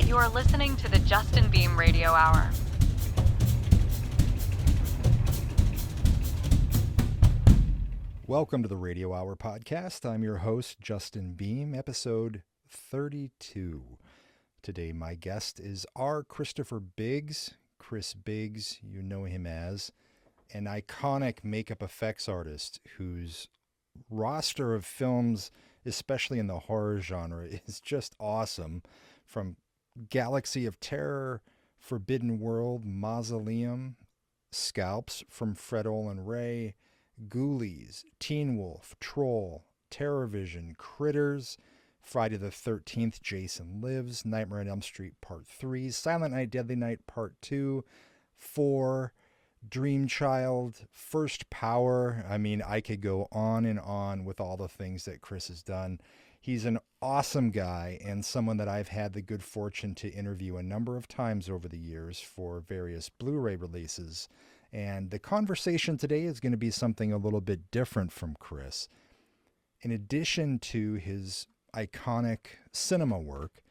You're listening to the Justin Beahm Radio Hour. Welcome to the Radio Hour podcast. I'm your host, Justin Beahm, episode 32. Today, my guest is R. Christopher Biggs. Chris Biggs, you know him as an iconic makeup effects artist whose roster of films, especially in the horror genre, is just awesome. From Galaxy of Terror, Forbidden World, Mausoleum, Scalps from Fred Olen Ray, Ghoulies, Teen Wolf, Troll, Terror Vision, Critters, Friday the 13th, Jason Lives, Nightmare on Elm Street Part 3, Silent Night, Deadly Night Part 2, 4, Dream Child, First Power. I mean, I could go on and on with all the things that Chris has done. He's an awesome guy and someone that I've had the good fortune to interview a number of times over the years for various Blu-ray releases. And the conversation today is going to be something a little bit different from Chris. In addition to his iconic cinema work,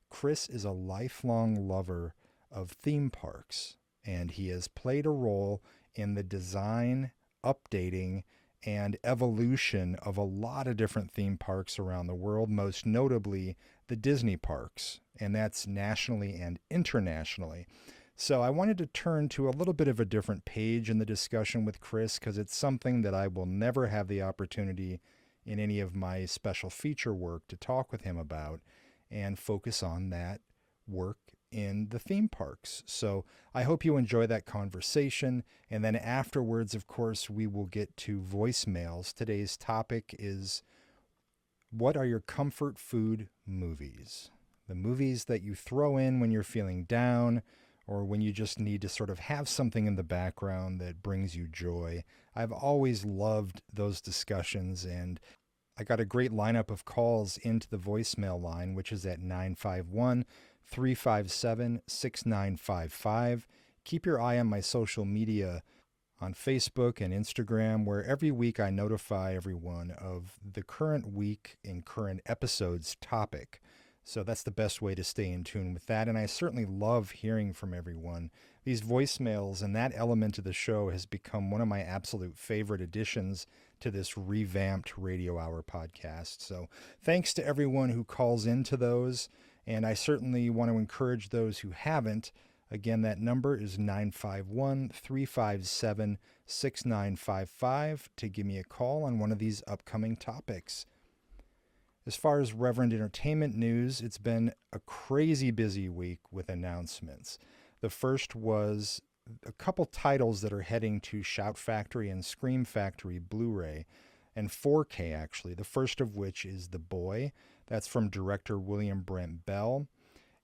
Chris is a lifelong lover of theme parks, and he has played a role in the design, updating, and evolution of a lot of different theme parks around the world, most notably the Disney parks, and that's nationally and internationally. So I wanted to turn to a little bit of a different page in the discussion with Chris because it's something that I will never have the opportunity in any of my special feature work to talk with him about and focus on that work in the theme parks. So I hope you enjoy that conversation. And then afterwards, of course, we will get to voicemails. Today's topic is, what are your comfort food movies? The movies that you throw in when you're feeling down or when you just need to sort of have something in the background that brings you joy. I've always loved those discussions, and I got a great lineup of calls into the voicemail line, which is at 951-357-6955. Keep your eye on my social media on Facebook and Instagram, where every week I notify everyone of the current week in current episodes topic. So that's the best way to stay in tune with that. And I certainly love hearing from everyone. These voicemails and that element of the show has become one of my absolute favorite additions to this revamped Radio Hour podcast. So thanks to everyone who calls into those. And I certainly want to encourage those who haven't. Again, that number is 951-357-6955 to give me a call on one of these upcoming topics. As far as Reverend Entertainment news, it's been a crazy busy week with announcements. The first was a couple titles that are heading to Shout Factory and Scream Factory Blu-ray, and 4K actually, the first of which is The Boy. That's from director William Brent Bell.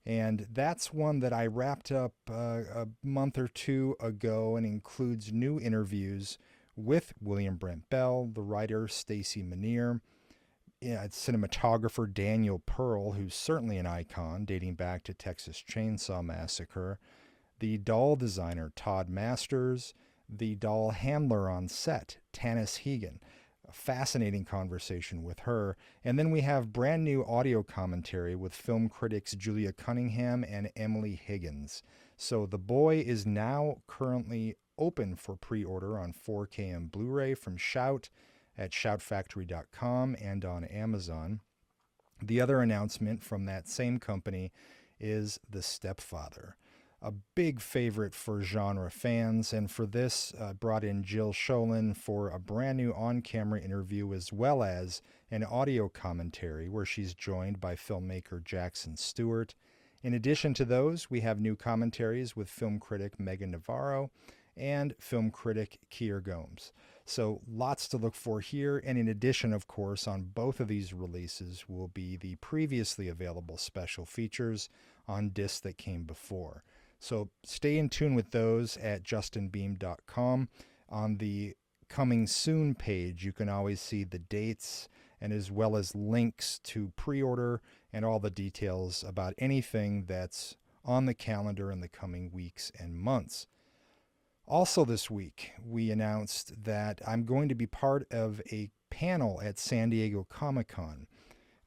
And that's one that I wrapped up a month or two ago and includes new interviews with William Brent Bell, the writer Stacy Manier, cinematographer Daniel Pearl, who's certainly an icon dating back to Texas Chainsaw Massacre, the doll designer Todd Masters, the doll handler on set Tanis Hegan. A fascinating conversation with her. And then we have brand new audio commentary with film critics Julia Cunningham and Emily Higgins. So The Boy is now currently open for pre-order on 4K and Blu-ray from Shout at shoutfactory.com and on Amazon. The other announcement from that same company is The Stepfather, a big favorite for genre fans, and for this brought in Jill Sholin for a brand new on-camera interview as well as an audio commentary where she's joined by filmmaker Jackson Stewart. In addition to those, we have new commentaries with film critic Megan Navarro and film critic Keir Gomes. So lots to look for here. And in addition, of course, on both of these releases will be the previously available special features on discs that came before. So stay in tune with those at justinbeam.com. On the coming soon page, you can always see the dates and as well as links to pre-order and all the details about anything that's on the calendar in the coming weeks and months. Also this week, we announced that I'm going to be part of a panel at San Diego Comic-Con.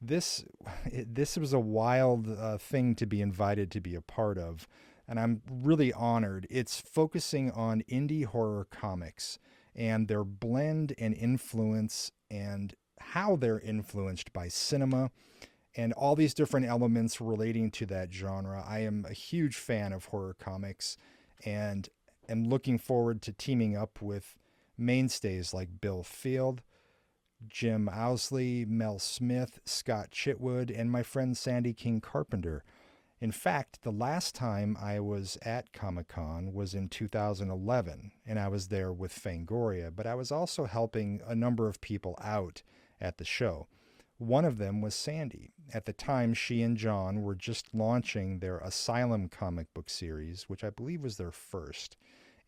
this this was a wild thing to be invited to be a part of, and I'm really honored. It's focusing on indie horror comics and their blend and influence and how they're influenced by cinema and all these different elements relating to that genre. I am a huge fan of horror comics and am looking forward to teaming up with mainstays like Bill Field, Jim Owsley, Mel Smith, Scott Chitwood, and my friend Sandy King Carpenter. In fact, the last time I was at Comic Con was in 2011, and I was there with Fangoria, but I was also helping a number of people out at the show. One of them was Sandy. At the time, she and John were just launching their Asylum comic book series, which I believe was their first.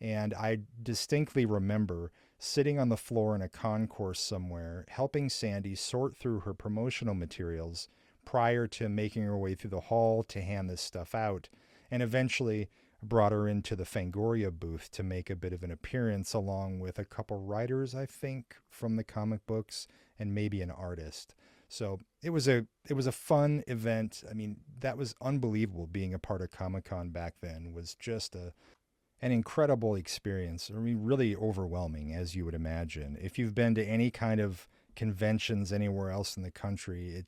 And I distinctly remember sitting on the floor in a concourse somewhere, helping Sandy sort through her promotional materials prior to making her way through the hall to hand this stuff out, and eventually brought her into the Fangoria booth to make a bit of an appearance along with a couple writers, I think, from the comic books and maybe an artist. So it was a fun event. I mean, that was unbelievable. Being a part of Comic Con back then was just an incredible experience. I mean, really overwhelming, as you would imagine. If you've been to any kind of conventions anywhere else in the country,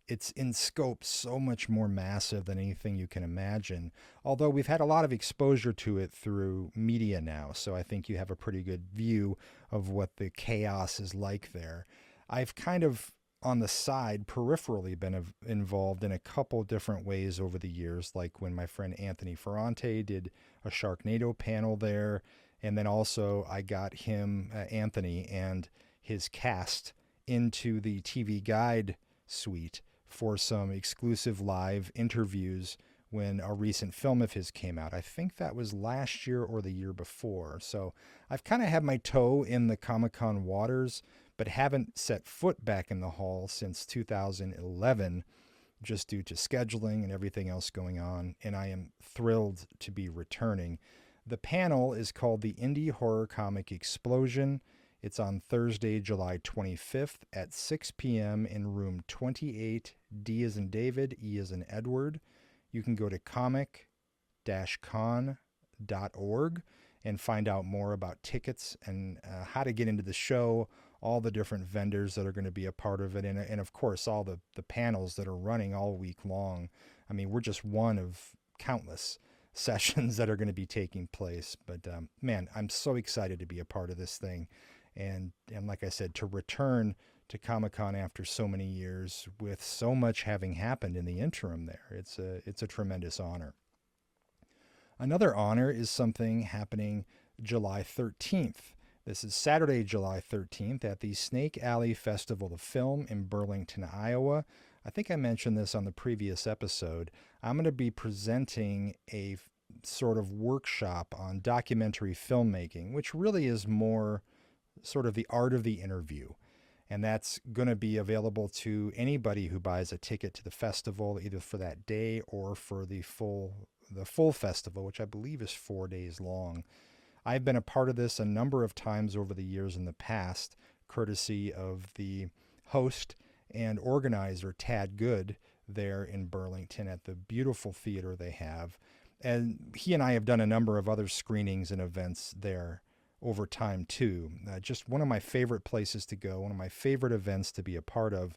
it's in scope so much more massive than anything you can imagine. Although we've had a lot of exposure to it through media now, so I think you have a pretty good view of what the chaos is like there. I've kind of on the side, peripherally, been involved in a couple different ways over the years, like when my friend Anthony Ferrante did a Sharknado panel there. And then also, I got him, Anthony, and his cast into the TV Guide suite for some exclusive live interviews when a recent film of his came out. I think that was last year or the year before. So I've kind of had my toe in the Comic Con waters, but haven't set foot back in the hall since 2011 just due to scheduling and everything else going on, and I am thrilled to be returning. The panel is called the Indie Horror Comic Explosion. It's on Thursday, July 25th at 6 p.m. in room 28, D as in David, E as in Edward. You can go to comic-con.org and find out more about tickets and how to get into the show, all the different vendors that are going to be a part of it, and of course, all the panels that are running all week long. I mean, we're just one of countless sessions that are going to be taking place. But man, I'm so excited to be a part of this thing. And like I said, to return to Comic-Con after so many years with so much having happened in the interim there, it's a tremendous honor. Another honor is something happening July 13th. This is Saturday, July 13th at the Snake Alley Festival of Film in Burlington, Iowa. I think I mentioned this on the previous episode. I'm going to be presenting a sort of workshop on documentary filmmaking, which really is more sort of the art of the interview. And that's going to be available to anybody who buys a ticket to the festival, either for that day or for the full festival, which I believe is 4 days long. I've been a part of this a number of times over the years in the past, courtesy of the host and organizer, Tad Good, there in Burlington at the beautiful theater they have. And he and I have done a number of other screenings and events there over time, too. Just one of my favorite places to go, one of my favorite events to be a part of.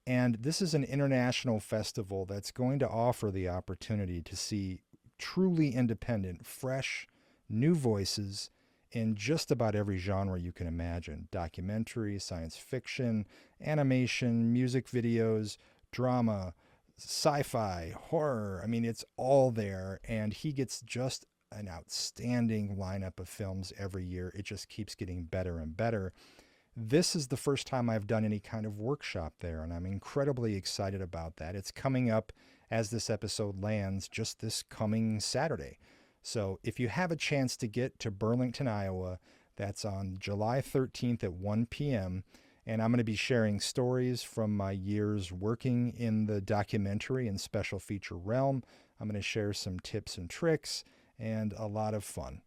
And this is an international festival that's going to offer the opportunity to see truly independent, fresh, new voices in just about every genre you can imagine: documentary, science fiction, animation, music videos, drama, sci-fi, horror. I mean, it's all there, and he gets just an outstanding lineup of films every year. It just keeps getting better and better. This is the first time I've done any kind of workshop there, and I'm incredibly excited about that. It's coming up as this episode lands just this coming Saturday. So if you have a chance to get to Burlington, Iowa, that's on July 13th at 1 p.m. And I'm going to be sharing stories from my years working in the documentary and special feature realm. I'm going to share some tips and tricks and a lot of fun.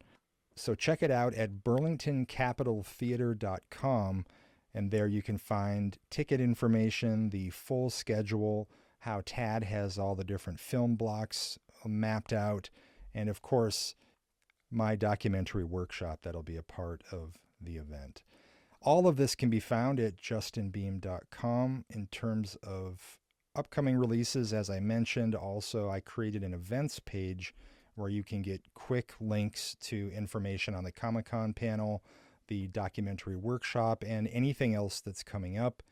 So check it out at burlingtoncapitaltheater.com And there you can find ticket information, the full schedule, how Tad has all the different film blocks mapped out, and of course, my documentary workshop that'll be a part of the event. All of this can be found at justinbeam.com in terms of upcoming releases. As I mentioned, also, I created an events page where you can get quick links to information on the Comic Con panel, the documentary workshop, and anything else that's coming up.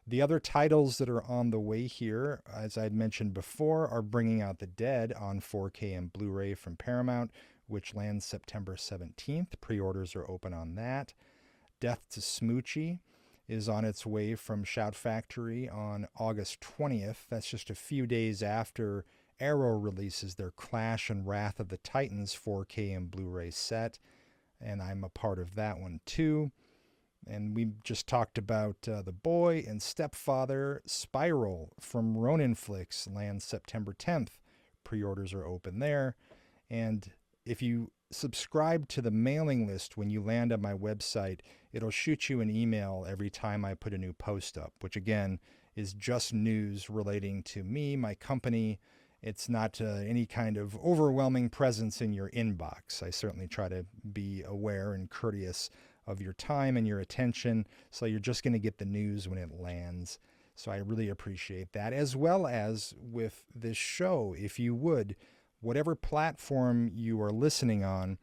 The other titles that are on the way here, as I'd mentioned before, are Bringing Out the Dead on 4K and Blu ray from Paramount, which lands September 17th. Pre orders are open on that. Death to Smoochie is on its way from Shout Factory on August 20th. That's just a few days after Arrow releases their Clash and Wrath of the Titans 4K and Blu ray set, and I'm a part of that one too. And we just talked about The Boy and Stepfather. Spiral from Ronin Flicks lands September 10th. Pre orders are open there. And if you subscribe to the mailing list when you land on my website, it'll shoot you an email every time I put a new post up, which again is just news relating to me, my company. It's not any kind of overwhelming presence in your inbox. I certainly try to be aware and courteous of your time and your attention, so you're just going to get the news when it lands. So I really appreciate that, as well as with this show. If you would, whatever platform you are listening on,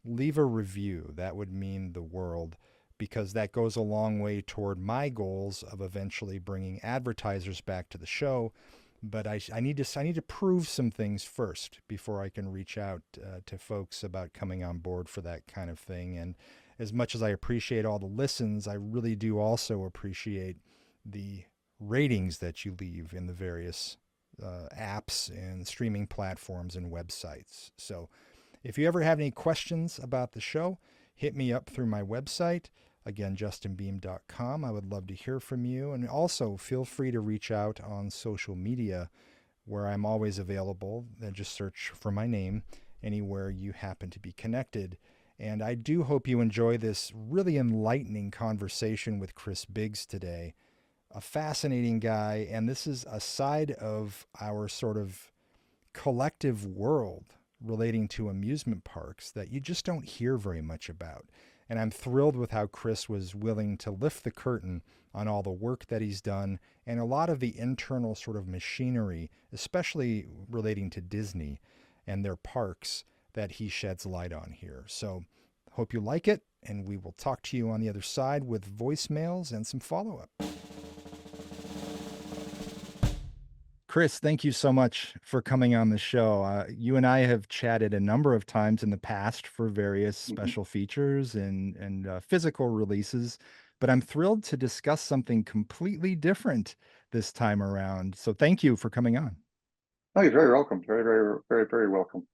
leave a review. That would mean the world, because that goes a long way toward my goals of eventually bringing advertisers back to the show. But I need to prove some things first before I can reach out to folks about coming on board for that kind of thing. And as much as I appreciate all the listens, I really do also appreciate the ratings that you leave in the various apps and streaming platforms and websites. So if you ever have any questions about the show, hit me up through my website. Again, justinbeam.com. I would love to hear from you. And also feel free to reach out on social media, where I'm always available. Then just search for my name anywhere you happen to be connected. And I do hope you enjoy this really enlightening conversation with Chris Biggs today. A fascinating guy, and this is a side of our sort of collective world relating to amusement parks that you just don't hear very much about. And I'm thrilled with how Chris was willing to lift the curtain on all the work that he's done and a lot of the internal sort of machinery, especially relating to Disney and their parks, that he sheds light on here. So hope you like it, and we will talk to you on the other side with voicemails and some follow-up. Chris, thank you so much for coming on the show. You and I have chatted a number of times in the past for various special features and physical releases, but I'm thrilled to discuss something completely different this time around. So thank you for coming on. Oh, you're very welcome. Very, very, very, very welcome.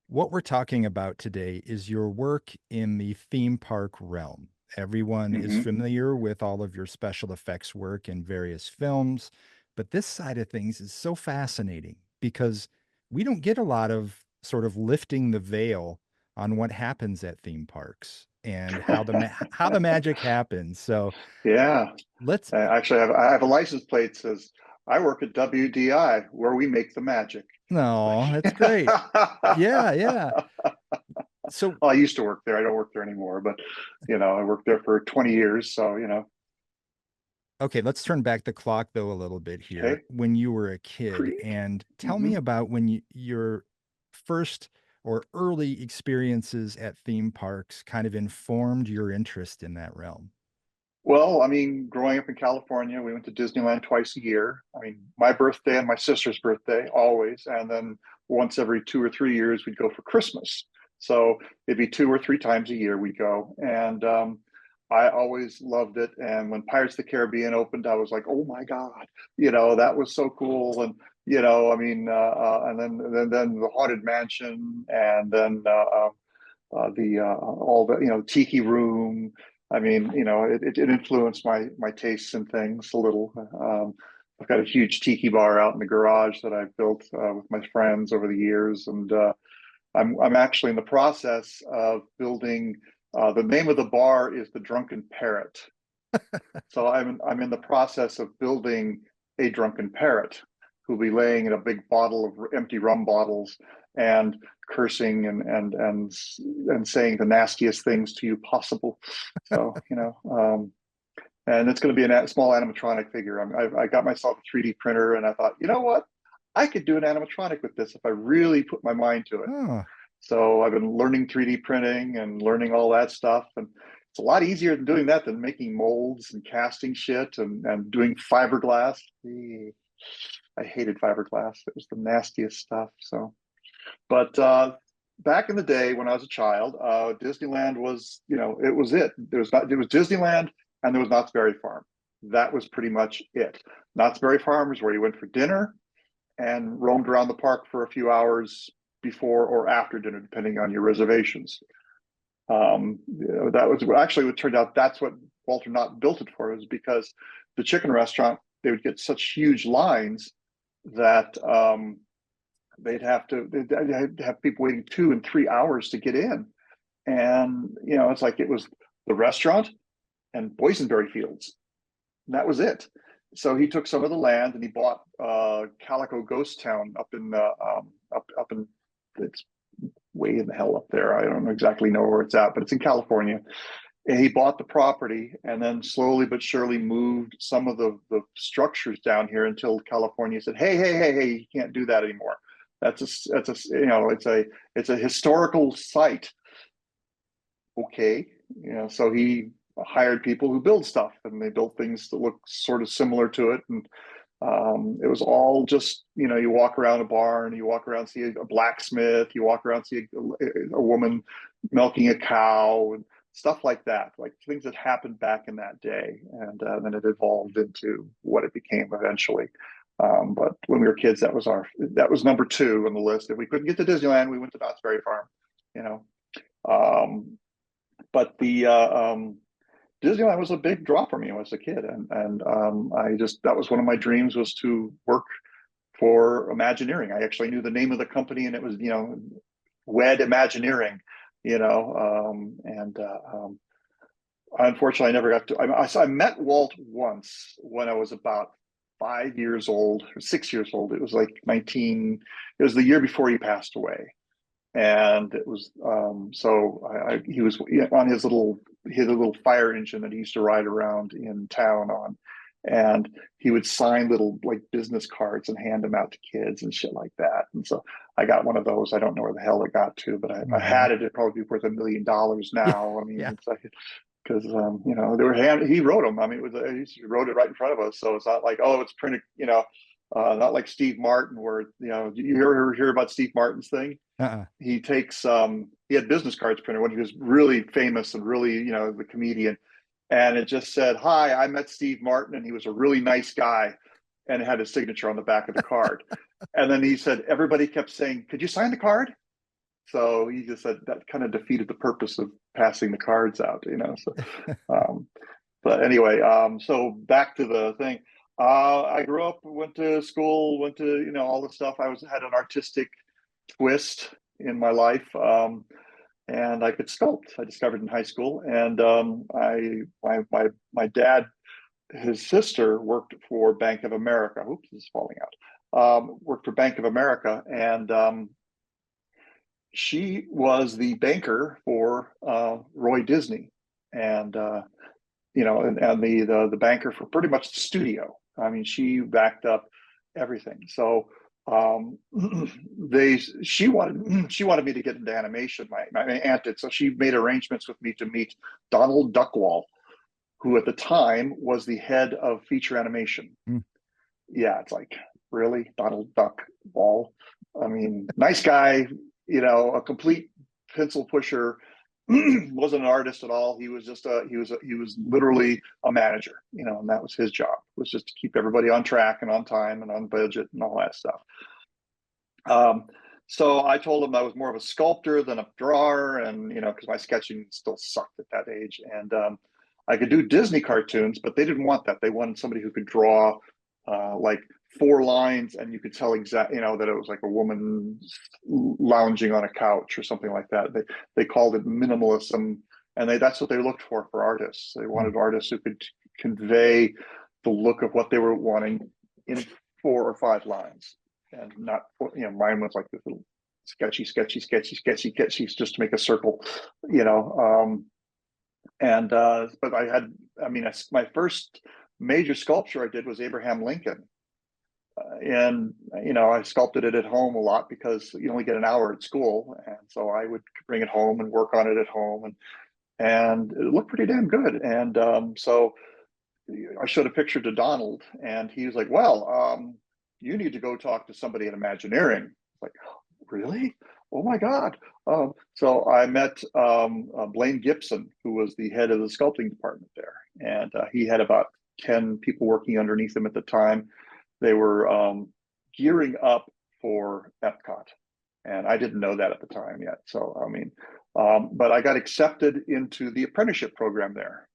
What we're talking about today is your work in the theme park realm. Everyone is familiar with all of your special effects work in various films, but this side of things is so fascinating because we don't get a lot of sort of lifting the veil on what happens at theme parks and how the magic happens. So Yeah, let's actually, I have a license plate that says I work at WDI, where we make the magic. no, that's great. Yeah, yeah. So Well, I used to work there. I don't work there anymore, but I worked there for 20 years. So, okay, let's turn back the clock though a little bit here. okay. When you were a kid, and tell me about when your first or early experiences at theme parks kind of informed your interest in that realm. Well, I mean, growing up in California, we went to Disneyland twice a year. I mean, my birthday and my sister's birthday always, and then once every 2 or 3 years, we'd go for Christmas. So it'd be 2 or 3 times a year we'd go, and I always loved it. And when Pirates of the Caribbean opened, I was like, "Oh my God!" That was so cool. And I mean, and then the Haunted Mansion, and then the all the Tiki Room. I mean, it influenced my tastes and things a little. I've got a huge tiki bar out in the garage that I've built with my friends over the years, and I'm actually in the process of building. The name of the bar is the Drunken Parrot. So I'm in the process of building a drunken parrot who'll be laying in a big bottle of empty rum bottles and cursing and saying the nastiest things to you possible. So and it's going to be a small animatronic figure. I got myself a 3D printer, and I thought, you know what, I could do an animatronic with this if I really put my mind to it. Oh, So I've been learning 3D printing and learning all that stuff. And it's a lot easier than doing that than making molds and casting shit and doing fiberglass. I hated fiberglass. It was the nastiest stuff. So, but back in the day when I was a child, Disneyland was, it was it. It was Disneyland and there was Knott's Berry Farm. That was pretty much it. Knott's Berry Farm is where you went for dinner and roamed around the park for a few hours before or after dinner, depending on your reservations. That was actually what turned out. That's what Walter Knott built it for, is because the chicken restaurant, they would get such huge lines that they'd have people waiting 2 and 3 hours to get in. And it's like it was the restaurant and boysenberry fields. And that was it. So he took some of the land and he bought Calico Ghost Town up in it's way in the hell up there. I don't exactly know where it's at, but it's in California. And he bought the property and then slowly but surely moved some of the structures down here until California said, hey, you can't do that anymore. It's a historical site. Okay. So he hired people who build stuff, and they built things that look sort of similar to it. And it was all just, you walk around a barn, you walk around, see a blacksmith, you walk around, see a woman milking a cow and stuff like that, like things that happened back in that day. And then it evolved into what it became eventually. But when we were kids, that was number 2 on the list. If we couldn't get to Disneyland, we went to Knott's Berry Farm, but the Disneyland was a big draw for me when I was a kid, and that was one of my dreams, was to work for Imagineering. I actually knew the name of the company, and it was WED Imagineering, unfortunately I never got to. I met Walt once when I was about 5 years old or 6 years old. It was like it was the year before he passed away. And it was he was on his little fire engine that he used to ride around in town on, and he would sign little like business cards and hand them out to kids and shit like that. And so I got one of those. I don't know where the hell it got to, but I had it. It'd probably be worth $1 million now. I mean, yeah. it's like, because they were he wrote them. I mean, he wrote it right in front of us, so it's not like, oh, it's printed. Not like Steve Martin, where you ever hear about Steve Martin's thing? He takes he had business cards printed when he was really famous and really the comedian, and it just said, "Hi, I met Steve Martin, and he was a really nice guy," and it had his signature on the back of the card. And then he said everybody kept saying, "Could you sign the card?" So he just said that kind of defeated the purpose of passing the cards out, So, but anyway, so back to the thing. I grew up, went to school, went to all the stuff. Had an artistic twist in my life, and I could sculpt. I discovered in high school, and my dad, his sister worked for Bank of America. Oops, this is falling out. Worked for Bank of America, and she was the banker for Roy Disney, and and the banker for pretty much the studio. I mean, she backed up everything. So she wanted me to get into animation. My aunt did, so she made arrangements with me to meet Donald Duckwall, who at the time was the head of feature animation. Yeah, it's like, really, Donald Duckwall? I mean, nice guy, a complete pencil pusher. Wasn't an artist at all. He was just he was literally a manager, and that was his job, was just to keep everybody on track and on time and on budget and all that stuff. So I told him I was more of a sculptor than a drawer, and because my sketching still sucked at that age, and I could do Disney cartoons, but they didn't want that. They wanted somebody who could draw like 4 lines, and you could tell exactly, that it was like a woman lounging on a couch or something like that. They called it minimalism, and that's what they looked for artists. They wanted artists who could convey the look of what they were wanting in 4 or 5 lines, and not, mine was like this little sketchy, just to make a circle, you know. But my first major sculpture I did was Abraham Lincoln. And I sculpted it at home a lot because you only get an hour at school, and so I would bring it home and work on it at home, and it looked pretty damn good. And so I showed a picture to Donald, and he was like, "Well, you need to go talk to somebody in Imagineering." Like, really? Oh my God! So I met Blaine Gibson, who was the head of the sculpting department there, and he had about 10 people working underneath him at the time. They were gearing up for Epcot, and I didn't know that at the time yet. So but I got accepted into the apprenticeship program there,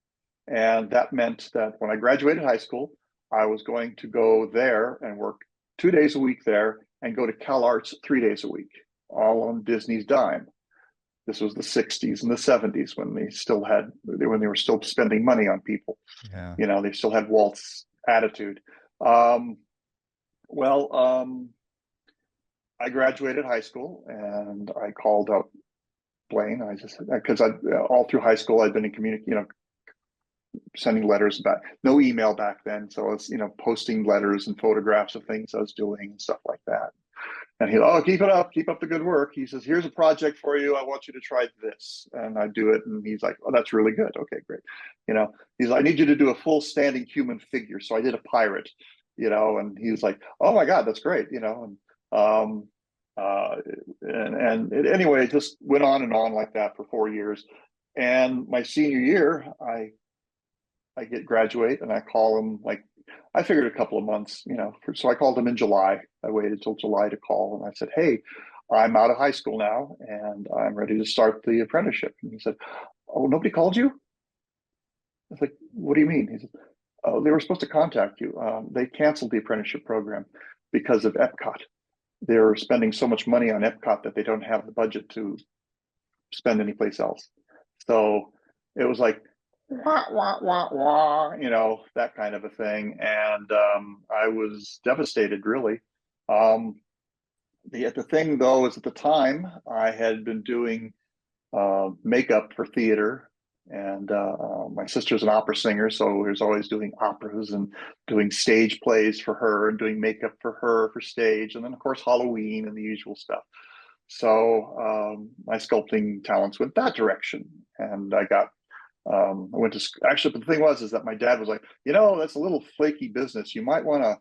and that meant that when I graduated high school, I was going to go there and work 2 days a week there, and go to CalArts 3 days a week, all on Disney's dime. This was the '60s and the '70s when they were still spending money on people. Yeah. They still had Walt's attitude. I graduated high school, and I called up Blaine. Because all through high school I'd been in sending letters back. No email back then, so I was posting letters and photographs of things I was doing and stuff like that. And keep it up, keep up the good work. He says, "Here's a project for you. I want you to try this." And I do it, and he's like, "Oh, that's really good. Okay, great." He's like, "I need you to do a full standing human figure." So I did a pirate, and he was like, "Oh my God, that's great." Anyway, it just went on and on like that for 4 years. And my senior year, I graduate, and I call him, like, I figured a couple of months, so I called him in July. I waited till July to call, and I said, "Hey, I'm out of high school now, and I'm ready to start the apprenticeship." And he said, "Oh, nobody called you?" I was like, "What do you mean?" He said, "Oh, they were supposed to contact you. They canceled the apprenticeship program because of Epcot. They're spending so much money on Epcot that they don't have the budget to spend anyplace else." So it was like, wah, wah, wah, wah, that kind of a thing. And I was devastated, really. The thing, though, is at the time I had been doing makeup for theater, and my sister's an opera singer, so we was always doing operas and doing stage plays for her and doing makeup for her for stage, and then of course Halloween and the usual stuff. So my sculpting talents went that direction, and I went to actually. But the thing was, is that my dad was like, "That's a little flaky business. You might want to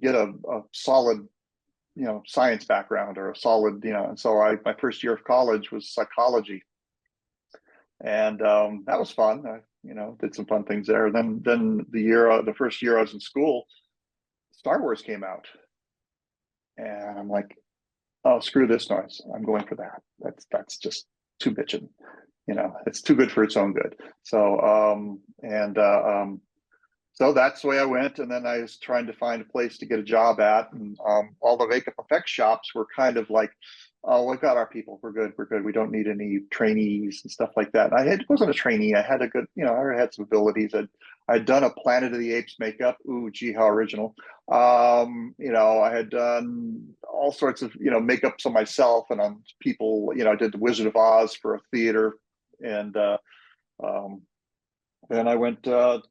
get a solid, science background, or a solid, And so my first year of college was psychology, and that was fun. I, did some fun things there. Then the first year I was in school, Star Wars came out, and I'm like, "Oh, screw this noise. I'm going for that. That's just too bitching. It's too good for its own good." So that's the way I went. And then I was trying to find a place to get a job at, and all the makeup effects shops were kind of like, "Oh, we've got our people. We're good. We're good. We don't need any trainees," and stuff like that. And wasn't a trainee. I had a good, I had some abilities. I'd done a Planet of the Apes makeup. Ooh, gee, how original. I had done all sorts of, makeups on myself and on people. I did the Wizard of Oz for a theater. And then I went to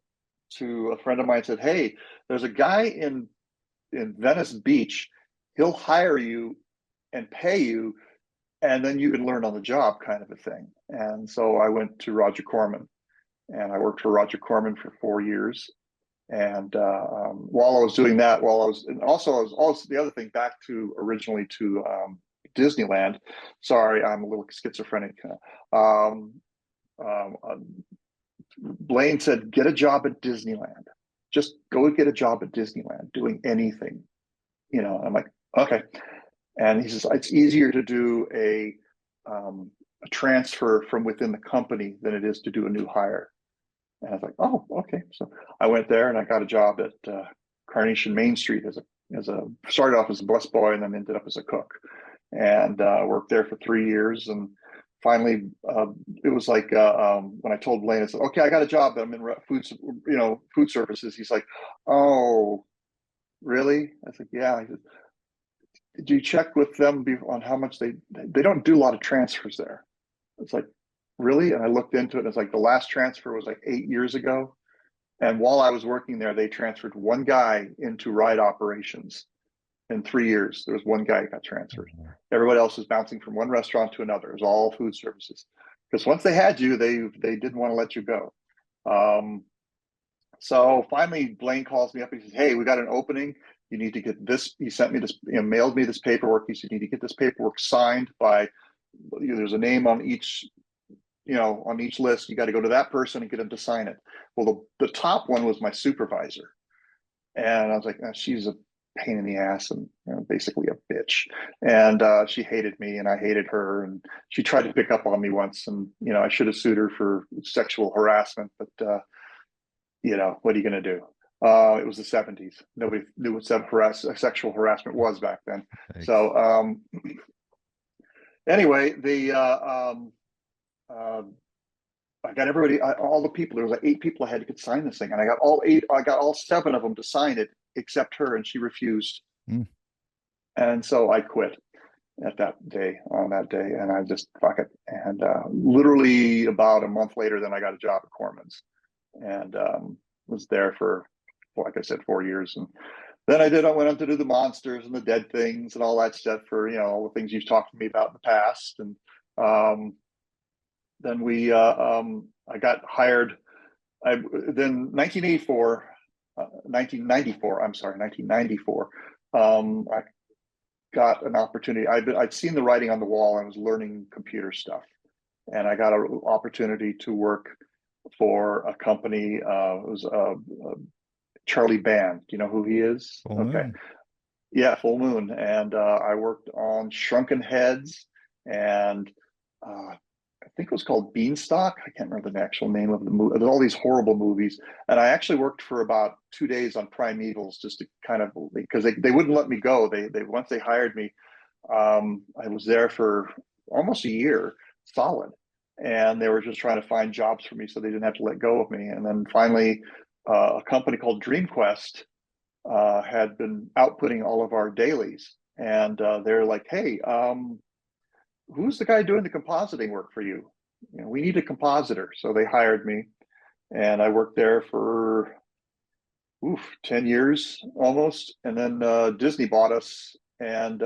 a friend of mine and said, "Hey, there's a guy in Venice Beach. He'll hire you and pay you, and then you can learn on the job," kind of a thing. And so I went to Roger Corman, and I worked for Roger Corman for 4 years. And while I was doing that, and also I was also the other thing, back to originally to Disneyland. Sorry, I'm a little schizophrenic. Blaine said, "Get a job at Disneyland. Just go get a job at Disneyland, doing anything." I'm like, "Okay." And he says, "It's easier to do a transfer from within the company than it is to do a new hire." And I was like, "Oh, okay." So I went there, and I got a job at Carnation Main Street started off as a busboy, and then ended up as a cook, and worked there for 3 years. And finally, it was like when I told Blaine, I said, "Okay, I got a job. I'm in food services." He's like, "Oh, really?" I said, "Yeah." He said, "Did you check with them on how much they don't do a lot of transfers there?" It's like, "Really?" And I looked into it. And it's like the last transfer was like 8 years ago. And while I was working there, they transferred one guy into ride operations in 3 years. There was one guy that got transferred. Everybody else was bouncing from one restaurant to another. It was all food services. Because once they had you, they didn't want to let you go. Um, so finally, Blaine calls me up. He says, "Hey, we got an opening. You need to get this." He sent me this, mailed me this paperwork. He said, "You need to get this paperwork signed by, there's a name on each, on each list. You got to go to that person and get him to sign it." Well, the top one was my supervisor. And I was like, she's a pain in the ass and basically a bitch. And she hated me and I hated her. And she tried to pick up on me once. And, I should have sued her for sexual harassment. But, what are you going to do? It was the 70s. Nobody knew what sexual harassment was back then. Thanks. So anyway, I got everybody, all the people. There was like 8 people I had to sign this thing, and I got all 8. I got all 7 of them to sign it, except her, and she refused. Mm. And so I quit on that day, and I just fuck it. And literally about a month later, then I got a job at Corman's, and was there for, like I said, 4 years. And then I went on to do the monsters and the dead things and all that stuff for all the things you've talked to me about in the past. And then I got hired. Then 1994. I got an opportunity. I'd seen the writing on the wall. I was learning computer stuff, and I got an opportunity to work for a company. It was Charlie Band. Do you know who he is? Full Okay, Moon. yeah, Full Moon. And I worked on Shrunken Heads and I think it was called Beanstalk. I can't remember the actual name of the movie. There's all these horrible movies. And I actually worked for about 2 days on Primevals just to kind of, because they wouldn't let me go. They once they hired me, I was there for almost a year solid. And they were just trying to find jobs for me so they didn't have to let go of me. And then finally, a company called DreamQuest had been outputting all of our dailies. And they're like, "Hey, who's the guy doing the compositing work for you? We need a compositor." So they hired me, and I worked there for 10 years almost. And then Disney bought us. And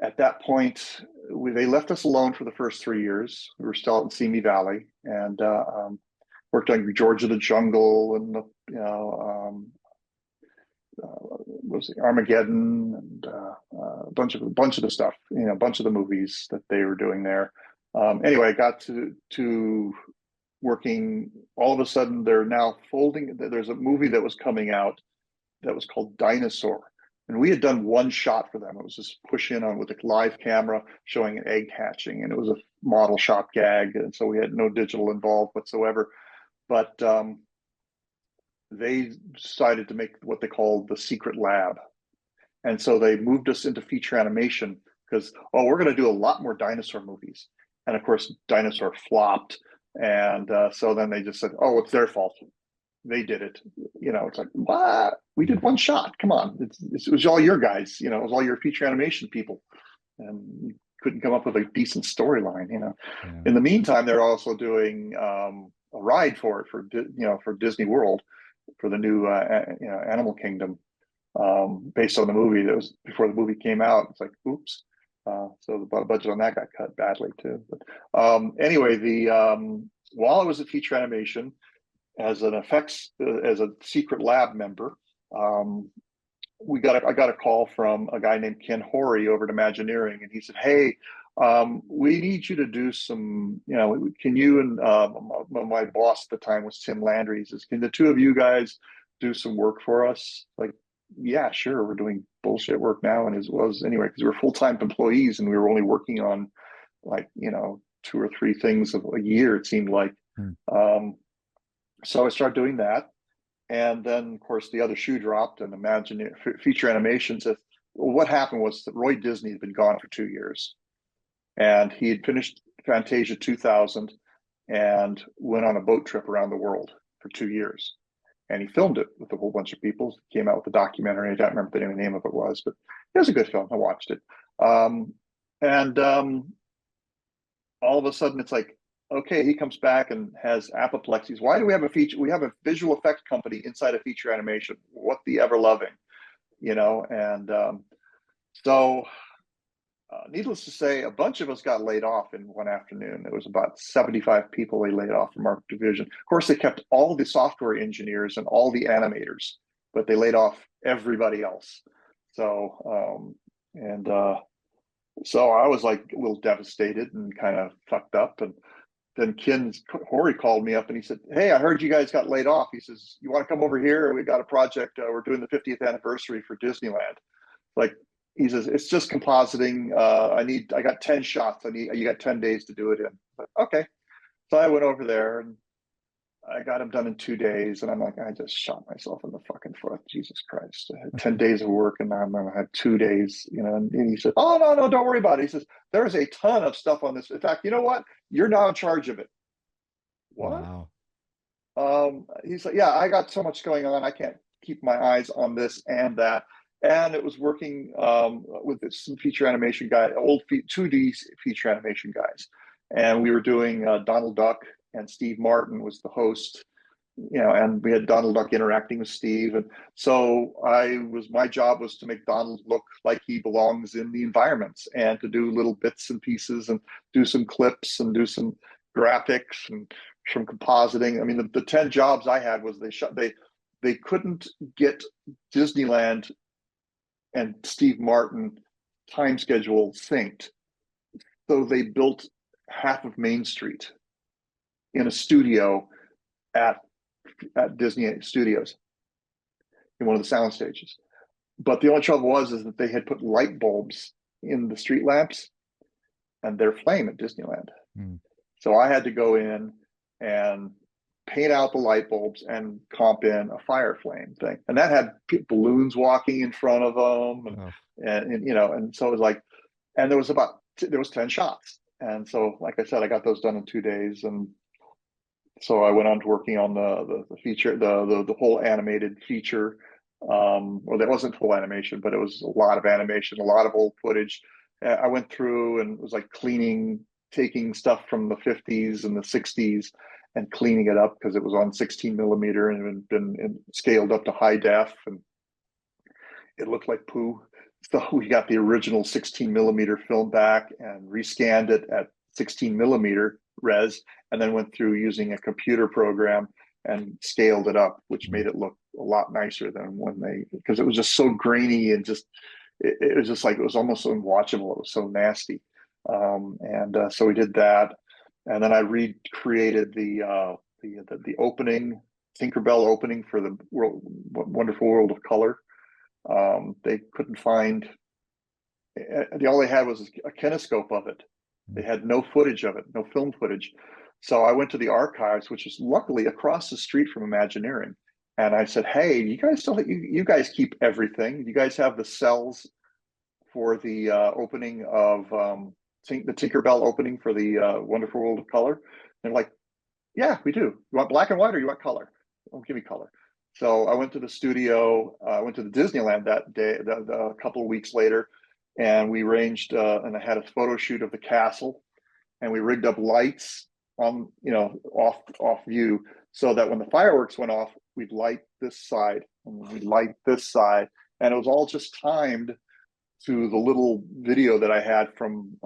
at that point, they left us alone for the first 3 years. We were still out in Simi Valley, and worked on George of the Jungle and was it Armageddon and a bunch of the stuff, a bunch of the movies that they were doing there. Anyway, I got to working. All of a sudden, they're now folding. There's a movie that was coming out that was called Dinosaur, and we had done one shot for them. It was just push in on with a live camera showing an egg hatching, and it was a model shop gag, and so we had no digital involved whatsoever. But they decided to make what they called the secret lab. And so they moved us into feature animation because, we're going to do a lot more dinosaur movies. And of course, Dinosaur flopped. And so then they just said, "Oh, it's their fault. They did it." It's like, what? We did one shot. Come on. It was all your guys, it was all your feature animation people. And you couldn't come up with a decent storyline, Yeah. In the meantime, they're also doing a ride for it for Disney World for the new Animal Kingdom, based on the movie that was before the movie came out. It's like, oops. So the budget on that got cut badly too. But anyway, the while I was at feature animation as an effects as a secret lab member, um, I got a call from a guy named Ken Horry over at Imagineering, and he said, "Hey, we need you to do some, can you and my boss at the time was Tim Landry. He says, can the two of you guys do some work for us?" Like, yeah, sure. We're doing bullshit work now, and as well as anyway, because we were full-time employees and we were only working on like 2 or 3 things a year. It seemed like. Hmm. So I started doing that. And then, of course, the other shoe dropped, and Imagine feature animation says, well, what happened was that Roy Disney had been gone for 2 years. And he had finished Fantasia 2000 and went on a boat trip around the world for 2 years. And he filmed it with a whole bunch of people. Came out with a documentary. I don't remember the name of it was, but it was a good film. I watched it. And all of a sudden, it's like, okay, he comes back and has apoplexies. Why do we have a feature? We have a visual effect company inside of feature animation. What the ever loving, And so, needless to say, a bunch of us got laid off in one afternoon. There was about 75 people they laid off from our division. Of course, they kept all the software engineers and all the animators, but they laid off everybody else. So, so I was like a little devastated and kind of fucked up. And then Horry called me up and he said, "Hey, I heard you guys got laid off." He says, "You want to come over here? We got a project. We're doing the 50th anniversary for Disneyland." Like, he says, "It's just compositing. I got 10 shots. You got 10 days to do it in." But, okay. So I went over there and I got him done in 2 days. And I'm like, I just shot myself in the fucking foot. Jesus Christ. I had 10 days of work and now I'm going to have 2 days, And he said, "Oh, no, don't worry about it." He says, "There's a ton of stuff on this. In fact, you know what? You're now in charge of it." What? Wow. He's like, "Yeah, I got so much going on. I can't keep my eyes on this and that." And it was working with some feature animation guy, 2D feature animation guys. And we were doing Donald Duck, and Steve Martin was the host, and we had Donald Duck interacting with Steve. And so my job was to make Donald look like he belongs in the environments and to do little bits and pieces and do some clips and do some graphics and some compositing. I mean, the 10 jobs I had was they couldn't get Disneyland and Steve Martin time schedule synced. So they built half of Main Street in a studio at Disney Studios in one of the sound stages. But the only trouble is that they had put light bulbs in the street lamps and they're flame at Disneyland. Mm. So I had to go in and paint out the light bulbs and comp in a fire flame thing. And that had balloons walking in front of them. And so it was like, and there was 10 shots. And so, like I said, I got those done in 2 days. And so I went on to working on the feature, the whole animated feature. Well, that wasn't full animation, but it was a lot of animation, a lot of old footage. I went through and it was like taking stuff from the 50s and the 60s and cleaning it up because it was on 16 millimeter and had been scaled up to high def and it looked like poo. So we got the original 16 millimeter film back and rescanned it at 16 millimeter res, and then went through using a computer program and scaled it up, which made it look a lot nicer than because it was just so grainy and it was just like, it was almost unwatchable. It was so nasty. So we did that. And then I recreated the opening, Tinkerbell opening for the Wonderful World of Color. They couldn't find, all they had was a kinescope of it. They had no footage of it, no film footage. So I went to the archives, which is luckily across the street from Imagineering. And I said, "Hey, you guys keep everything. You guys have the cells for the opening of the Tinkerbell opening for the Wonderful World of Color?" And they're like, "Yeah, we do. You want black and white or you want color?" "Oh, give me color." So I went to the studio, I went to the Disneyland that day, a couple of weeks later, and we arranged, and I had a photo shoot of the castle, and we rigged up lights on, off view, so that when the fireworks went off, we'd light this side and we'd light this side, and it was all just timed to the little video that I had from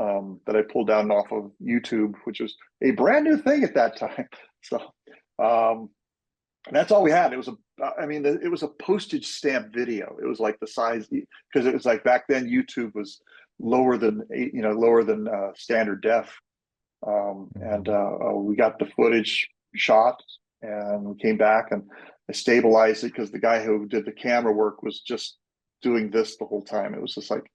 that I pulled down off of YouTube, which was a brand new thing at that time. So and that's all we had. It was it was a postage stamp video. It was like the size, because it was like back then YouTube was lower than standard def. And we got the footage shot and we came back and I stabilized it because the guy who did the camera work was just doing this the whole time. It was just like,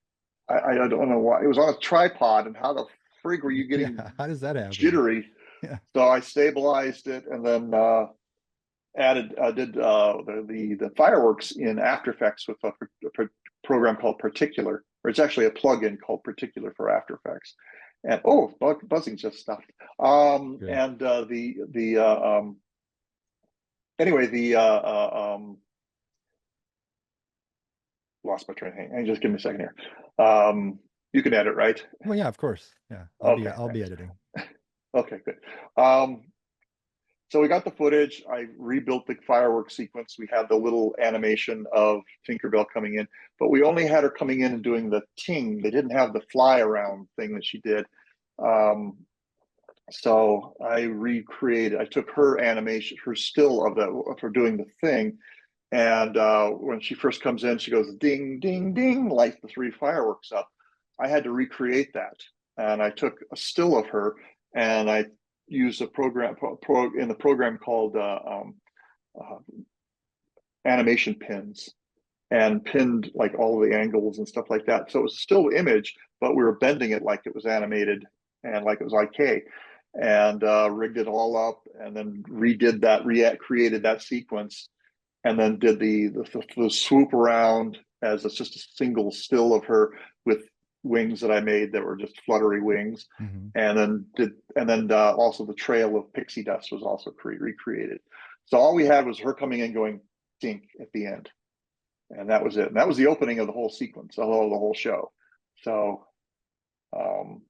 I don't know why. It was on a tripod, and how the frig were you getting how does that happen? Jittery? Yeah. So I stabilized it and then did the fireworks in After Effects with a program called Particular, or it's actually a plugin called Particular for After Effects. And buzzing just stopped. Good. And the anyway, lost my train of thought. Just give me a second here. You can edit, right? Well, yeah, of course. Yeah, Okay, I'll be thanks. editing. Okay, good. Um, so we got the footage. I rebuilt the fireworks sequence. We had the little animation of Tinkerbell coming in, but we only had her coming in and doing the ting. They didn't have the fly around thing that she did. Um, so I took her animation, her still of her doing the thing. And when she first comes in, she goes ding, ding, ding, light the three fireworks up. I had to recreate that. And I took a still of her and I used a in the program called uh, animation pins and pinned like all the angles and stuff like that. So it was still image, but we were bending it like it was animated and like it was IK, and rigged it all up and then redid that, created that sequence, and then did the swoop around as just a single still of her with wings that I made that were just fluttery wings, Hmm. and then also the trail of pixie dust was also recreated. So all we had was her coming in going dink at the end, and that was it. And that was the opening of the whole sequence, the whole show. So,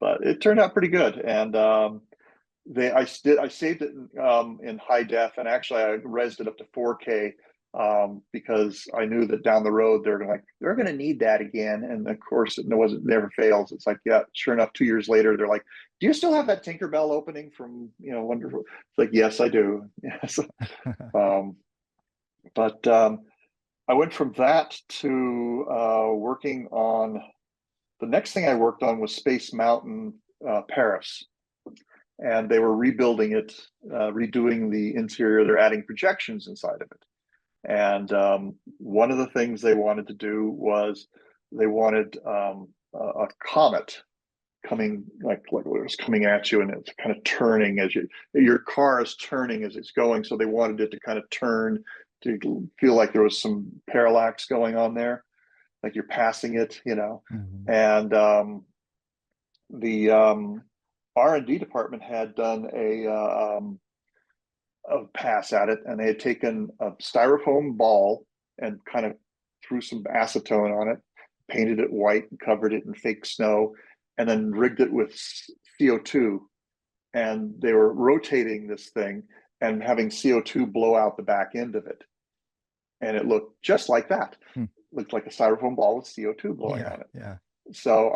but it turned out pretty good, and I saved it in high def, and actually I resed it up to 4K because I knew that down the road they're going to need that again, and of course it never fails. It's like, yeah, sure enough, 2 years later they're like, do you still have that Tinkerbell opening from Wonderful? It's like, yes, I do. Yes. um, but I went from that to working on the next thing I worked on was Space Mountain, Paris, and they were rebuilding it, redoing the interior. They're adding projections inside of it. And one of the things they wanted to do was they wanted a comet coming, like it was coming at you, and it's kind of turning as your car is turning as it's going. So they wanted it to kind of turn to feel like there was some parallax going on there, like you're passing it. Hmm. And the R&D department had done a pass at it, and they had taken a styrofoam ball and kind of threw some acetone on it, painted it white, and covered it in fake snow, and then rigged it with CO2. And they were rotating this thing and having CO2 blow out the back end of it, and it looked just like that. Hmm. It looked like a styrofoam ball with CO2 blowing Yeah, on it. yeah. So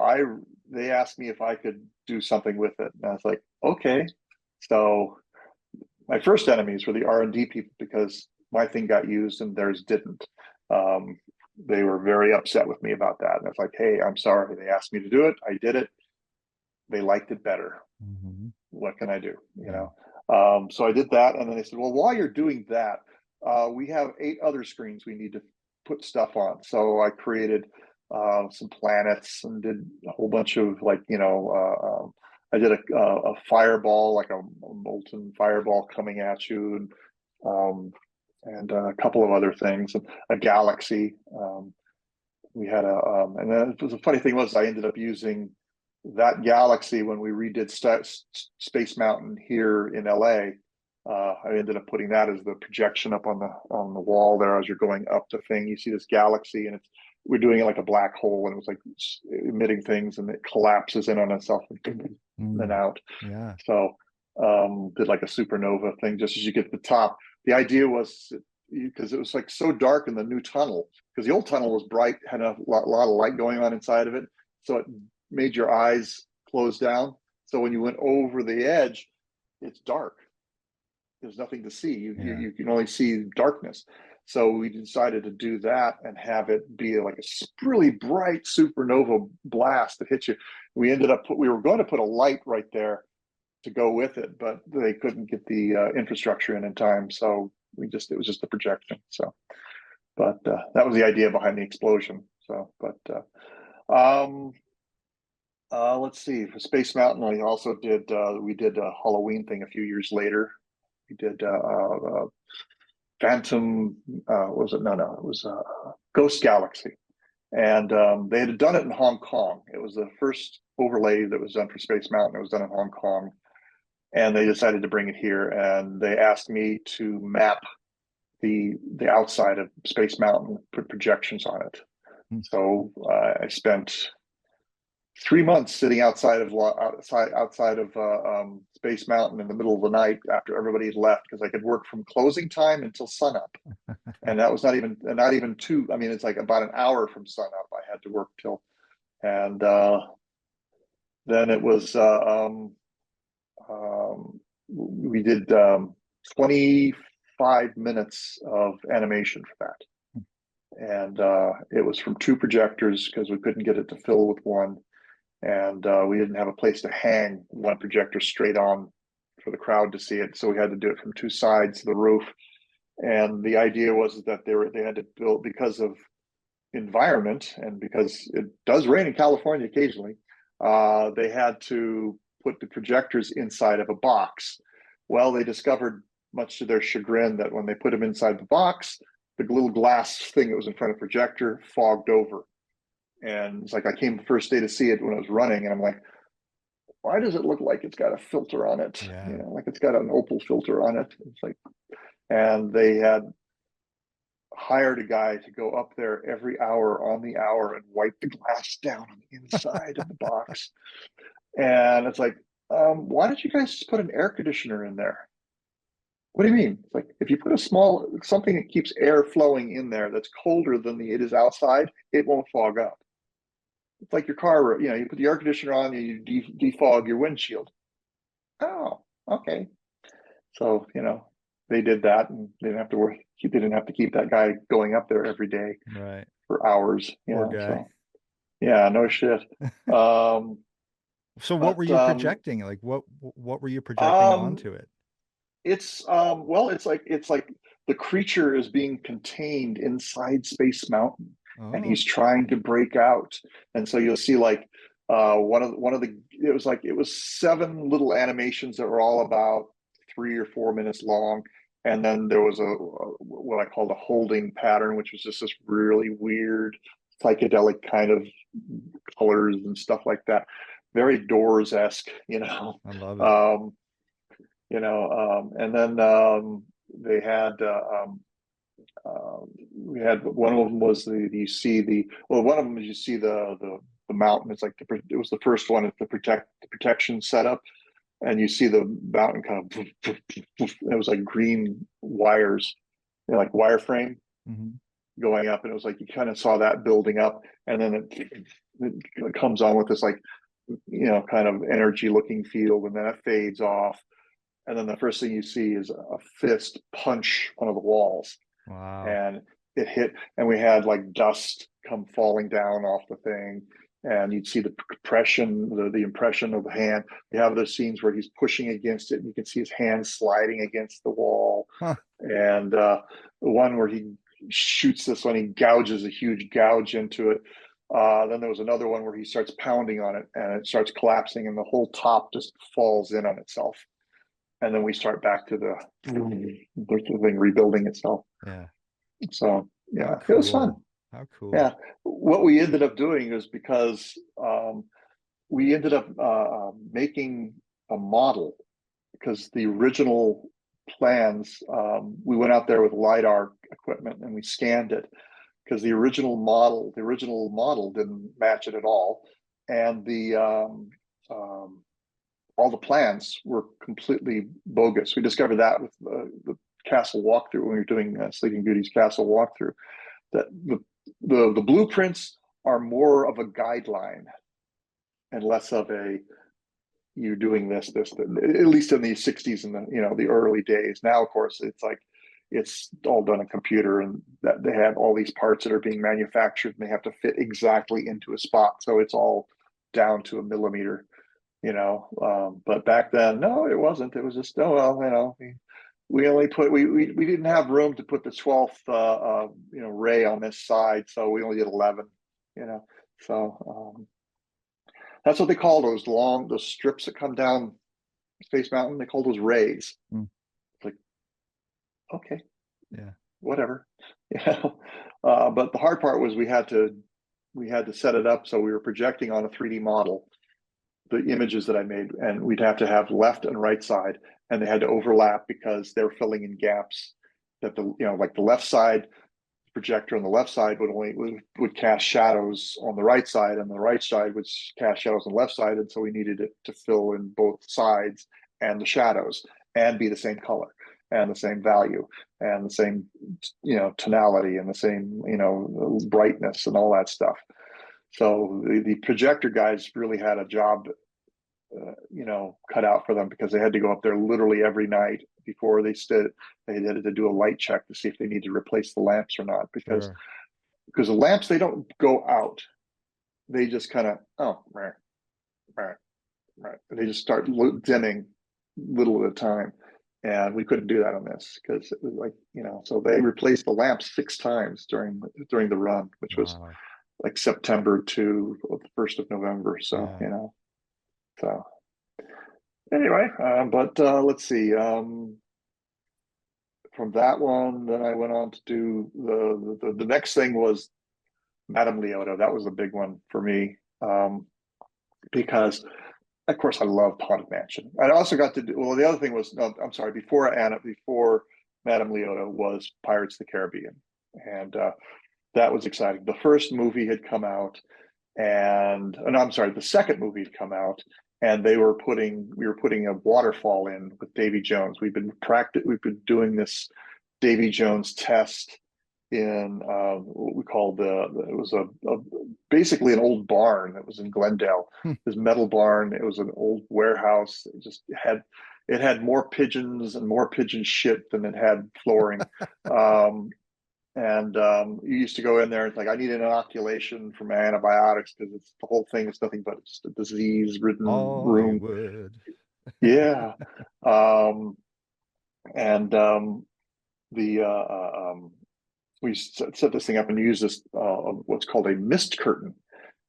they asked me if I could do something with it, and I was like, okay. So my first enemies were the R&D people because my thing got used and theirs didn't. Um, they were very upset with me about that, and it's like, hey, I'm sorry. They asked me to do it. I did it. They liked it better. Hmm. What can I do? Yeah. So I did that, and then they said, well, while you're doing that, we have 8 other screens we need to put stuff on. So I created some planets and did a whole bunch of I did a fireball, like a molten fireball coming at you, and a couple of other things, a galaxy. We had and then the funny thing was I ended up using that galaxy when we redid Space Mountain here in LA. I ended up putting that as the projection up on the wall there as you're going up the thing. You see this galaxy, and we're doing it like a black hole, and it was like emitting things, and it collapses in on itself and then Mm. out. Yeah. So did like a supernova thing just as you get to the top. The idea was because it was like so dark in the new tunnel, because the old tunnel was bright, had a lot of light going on inside of it, so it made your eyes close down. So when you went over the edge, it's dark. There's nothing to see. Yeah. You can only see darkness. So we decided to do that and have it be like a really bright supernova blast that hits you. We were going to put a light right there to go with it, but they couldn't get the infrastructure in time. So it was just the projection. So, but that was the idea behind the explosion. So, but let's see. For Space Mountain, we did a Halloween thing a few years later. We did Phantom. Was it? No, it was Ghost Galaxy. And they had done it in Hong Kong. It was the first overlay that was done for Space Mountain. It was done in Hong Kong, and they decided to bring it here. And they asked me to map the outside of Space Mountain, put projections on it. Hmm. So I spent 3 months sitting outside of Space Mountain in the middle of the night after everybody had left, because I could work from closing time until sunup, and that was not even two. I mean, it's like about an hour from sunup. I had to work till, and then it was we did 25 minutes of animation for that, and it was from two projectors because we couldn't get it to fill with one, and we didn't have a place to hang one projector straight on for the crowd to see it, so we had to do it from two sides of the roof. And the idea was that they had to build, because of environment and because it does rain in California occasionally, they had to put the projectors inside of a box. Well, they discovered, much to their chagrin, that when they put them inside the box, the little glass thing that was in front of the projector fogged over. And it's like, I came the first day to see it when it was running, and I'm like, why does it look like it's got a filter on it? Yeah. Like it's got an opal filter on it. It's like, and they had hired a guy to go up there every hour on the hour and wipe the glass down on the inside of the box. And it's like, why don't you guys just put an air conditioner in there? What do you mean? It's like, if you put something that keeps air flowing in there that's colder than it is outside, it won't fog up. It's like your car, you put the air conditioner on, you defog your windshield. Oh, okay. So, they did that, and they didn't have to work. They didn't have to keep that guy going up there every day Right. for hours. Poor guy. So yeah, no shit. Um, So what were but you projecting? Like what were you projecting um, onto it? it's well, it's like the creature is being contained inside Space Mountain, and Oh. he's trying to break out. And so you'll see, like, one of the it was seven little animations that were all about 3 or 4 minutes long. And then there was what I called a holding pattern, which was just this really weird psychedelic kind of colors and stuff like that, very Doors-esque, I love it. um, and then they had we had one of them was one of them is, you see the mountain. It's like it was the first one at the protection setup, and you see the mountain kind of it was like green wires, like wireframe Hmm. going up, and it was like you kind of saw that building up, and then it comes on with this, like, kind of energy looking field, and then it fades off, and then the first thing you see is a fist punch one of the walls, Wow. and it hit, and we had like dust come falling down off the thing, and you'd see the compression, the impression of the hand. We have those scenes where he's pushing against it, and you can see his hand sliding against the wall, Huh. and the one where he shoots this one, he gouges a huge gouge into it. Then there was another one where he starts pounding on it, and it starts collapsing, and the whole top just falls in on itself. And then we start back to the thing rebuilding itself. Yeah. So How yeah, it was fun. cool. How cool. Yeah, what we ended up doing is, because we ended up making a model, because the original plans, we went out there with LiDAR equipment and we scanned it, because the original model didn't match it at all, and all the plans were completely bogus. We discovered that with the castle walkthrough, when we were doing Sleeping Beauty's castle walkthrough, that the blueprints are more of a guideline and less of a, you doing this, at least in the 60s and the early days. Now, of course, it's like it's all done on computer, and that they have all these parts that are being manufactured, and they have to fit exactly into a spot, so it's all down to a millimeter. But back then, no, it wasn't. It was just, oh well, we only put we didn't have room to put the 12th ray on this side, so we only did 11. You know, so that's what they call those strips that come down Space Mountain. They call those rays. Mm. Like, okay, Yeah. whatever. But the hard part was we had to we had to set it up so we were projecting on a 3D model the images that I made, and we'd have to have left and right side, and they had to overlap because they're filling in gaps that like the left side projector on the left side would cast shadows on the right side, and the right side would cast shadows on the left side, and so we needed it to fill in both sides and the shadows and be the same color and the same value and the same tonality and the same brightness and all that stuff. So the projector guys really had a job, cut out for them, because they had to go up there literally every night before they stood. They had to do a light check to see if they need to replace the lamps or not, because Sure. the lamps, they don't go out. They just kind of, oh, right, right, right. They just start dimming little at a time. And we couldn't do that on this because it was like, so they replaced the lamps 6 times during the run, which was Wow. like September to the 1st of November. So, Yeah. so anyway, but let's see. From that one, then I went on to do the next thing was Madame Leota. That was a big one for me, because of course I love Haunted Mansion. I also got to do, well, the other thing was, no, I'm sorry, before Madame Leota was Pirates of the Caribbean, and that was exciting. The first movie had come out, and no, I'm sorry, the second movie had come out, and we were putting a waterfall in with Davy Jones. We've been doing this Davy Jones test in what we called it was basically an old barn that was in Glendale. Hmm. This metal barn. It was an old warehouse. It had more pigeons and more pigeon shit than it had flooring. And you used to go in there and it's like, I need an inoculation for my antibiotics because the whole thing is nothing but just a disease-ridden room. Hollywood. Yeah. um, and the we set this thing up and use this what's called a mist curtain,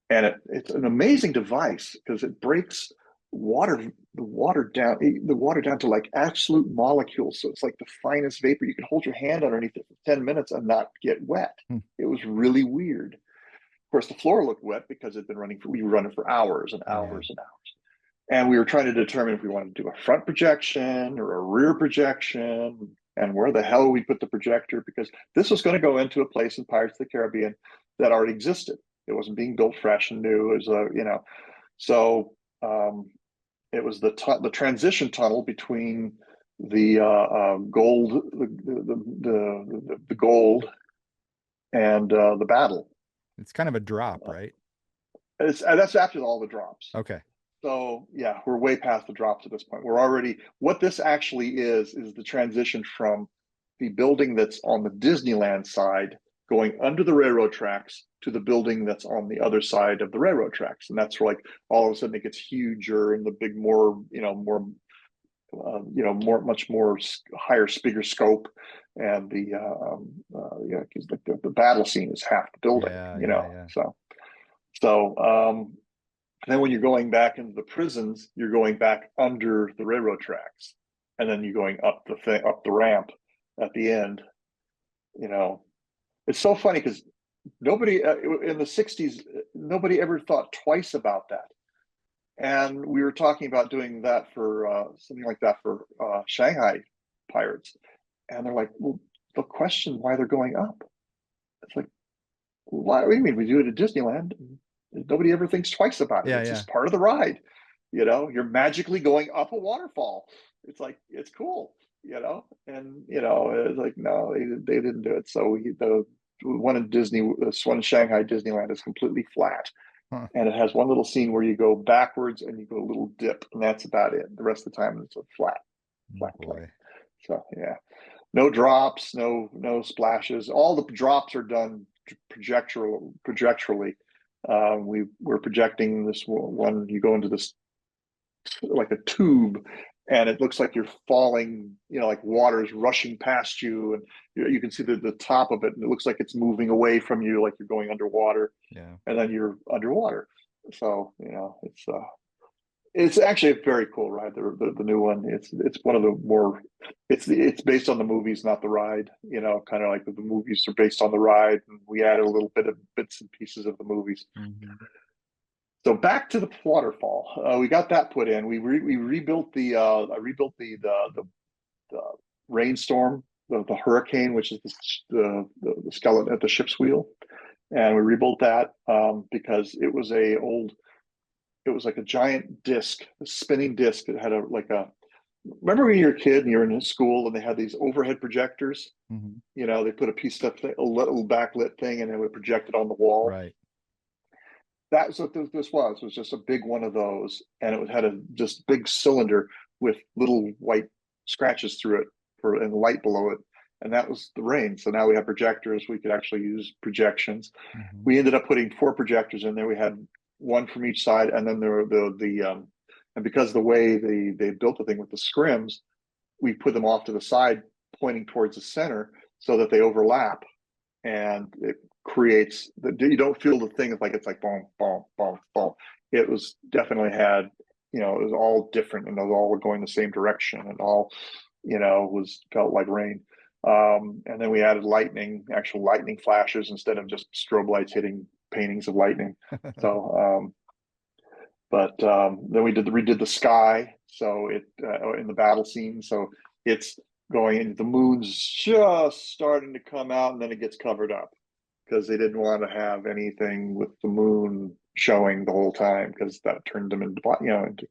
and it's an amazing device because it breaks the water down to like absolute molecules. So it's like the finest vapor. You can hold your hand underneath it for 10 minutes and not get wet. Hmm. It was really weird. Of course, the floor looked wet because we were running for hours and Yeah. hours and hours. And we were trying to determine if we wanted to do a front projection or a rear projection and where the hell we put the projector, because this was going to go into a place in Pirates of the Caribbean that already existed. It wasn't being built fresh and new. It was so it was the transition tunnel between the gold, the gold and the battle. It's kind of a drop, right? That's after all the drops. Okay. So yeah, we're way past the drops at this point. What this actually is the transition from the building that's on the Disneyland side going under the railroad tracks to the building that's on the other side of the railroad tracks. And that's where like all of a sudden it gets huger and the big, much more higher, bigger scope. And because the battle scene is half the building, Yeah. So then when you're going back into the prisons, you're going back under the railroad tracks, and then you're going up the ramp at the end. It's so funny because nobody in the '60s, nobody ever thought twice about that. And we were talking about doing that for something like that for Shanghai Pirates, and they're like, "Well, the question why they're going up." It's like, why? What do you mean? We do it at Disneyland. Nobody ever thinks twice about it. Yeah, It's yeah. just part of the ride. You're magically going up a waterfall. It's like, it's cool, and it's like, no, they didn't do it. So the one in this one in Shanghai Disneyland is completely flat. Huh. And it has one little scene where you go backwards and you go a little dip, and that's about it. The rest of the time it's a flat plane. Boy. So yeah, no drops, no splashes. All the drops are done projecturally. We're projecting this one. You go into this like a tube, and it looks like you're falling. Like water is rushing past you, and you can see the top of it, and it looks like it's moving away from you, like you're going underwater, Yeah. and then you're underwater. So it's It's actually a very cool ride. The new one. It's one of the more. It's based on the movies, not the ride. Kind of like the movies are based on the ride, and we added a little bit of bits and pieces of the movies. Hmm. So back to the waterfall. We got that put in. We rebuilt the. I rebuilt the rainstorm, the hurricane, which is the skeleton at the ship's wheel, and we rebuilt that because it was like a giant disc, a spinning disc that had remember when you were a kid and you were in school and they had these overhead projectors? Hmm. They put a piece of a little backlit thing and it would project it on the wall. Right. That's what this was just a big one of those. And it had a just big cylinder with little white scratches through it and light below it. And that was the rain. So now we have projectors. We could actually use projections. Hmm. We ended up putting 4 projectors in there. We had one from each side, and then there were and because of the way they built the thing with the scrims, we put them off to the side, pointing towards the center, so that they overlap, and it creates you don't feel the thing it's like boom, boom, boom, boom. It was definitely had, it was all different, and they all going the same direction, and all, was felt like rain. And then we added actual lightning flashes instead of just strobe lights hitting paintings of lightning. So, but then we redid the sky. So in the battle scene, so it's going into the moon's just starting to come out, and then it gets covered up because they didn't want to have anything with the moon showing the whole time because that turned them into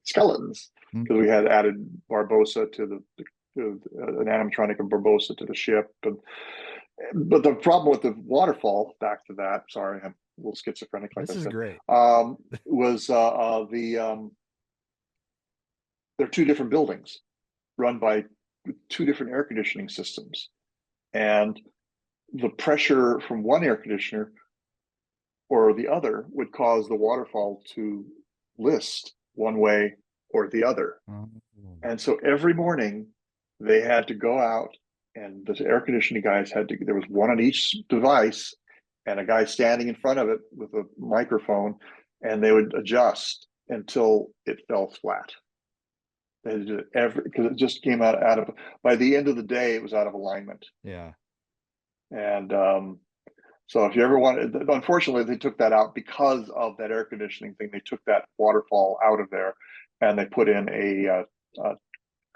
skeletons. Because we had added Barbosa an animatronic of Barbosa to the ship, but the problem with the waterfall, back to that, sorry, I'm a little schizophrenic, like This I is said, great. was they're two different buildings run by two different air conditioning systems. And the pressure from one air conditioner or the other would cause the waterfall to list one way or the other. Oh. And so every morning they had to go out, and the air conditioning guys there was one on each device and a guy standing in front of it with a microphone, and they would adjust until it fell flat. They did it because it just came out of, by the end of the day, it was out of alignment. Yeah. And so if you ever wanted, unfortunately, they took that out because of that air conditioning thing. They took that waterfall out of there, and they put in a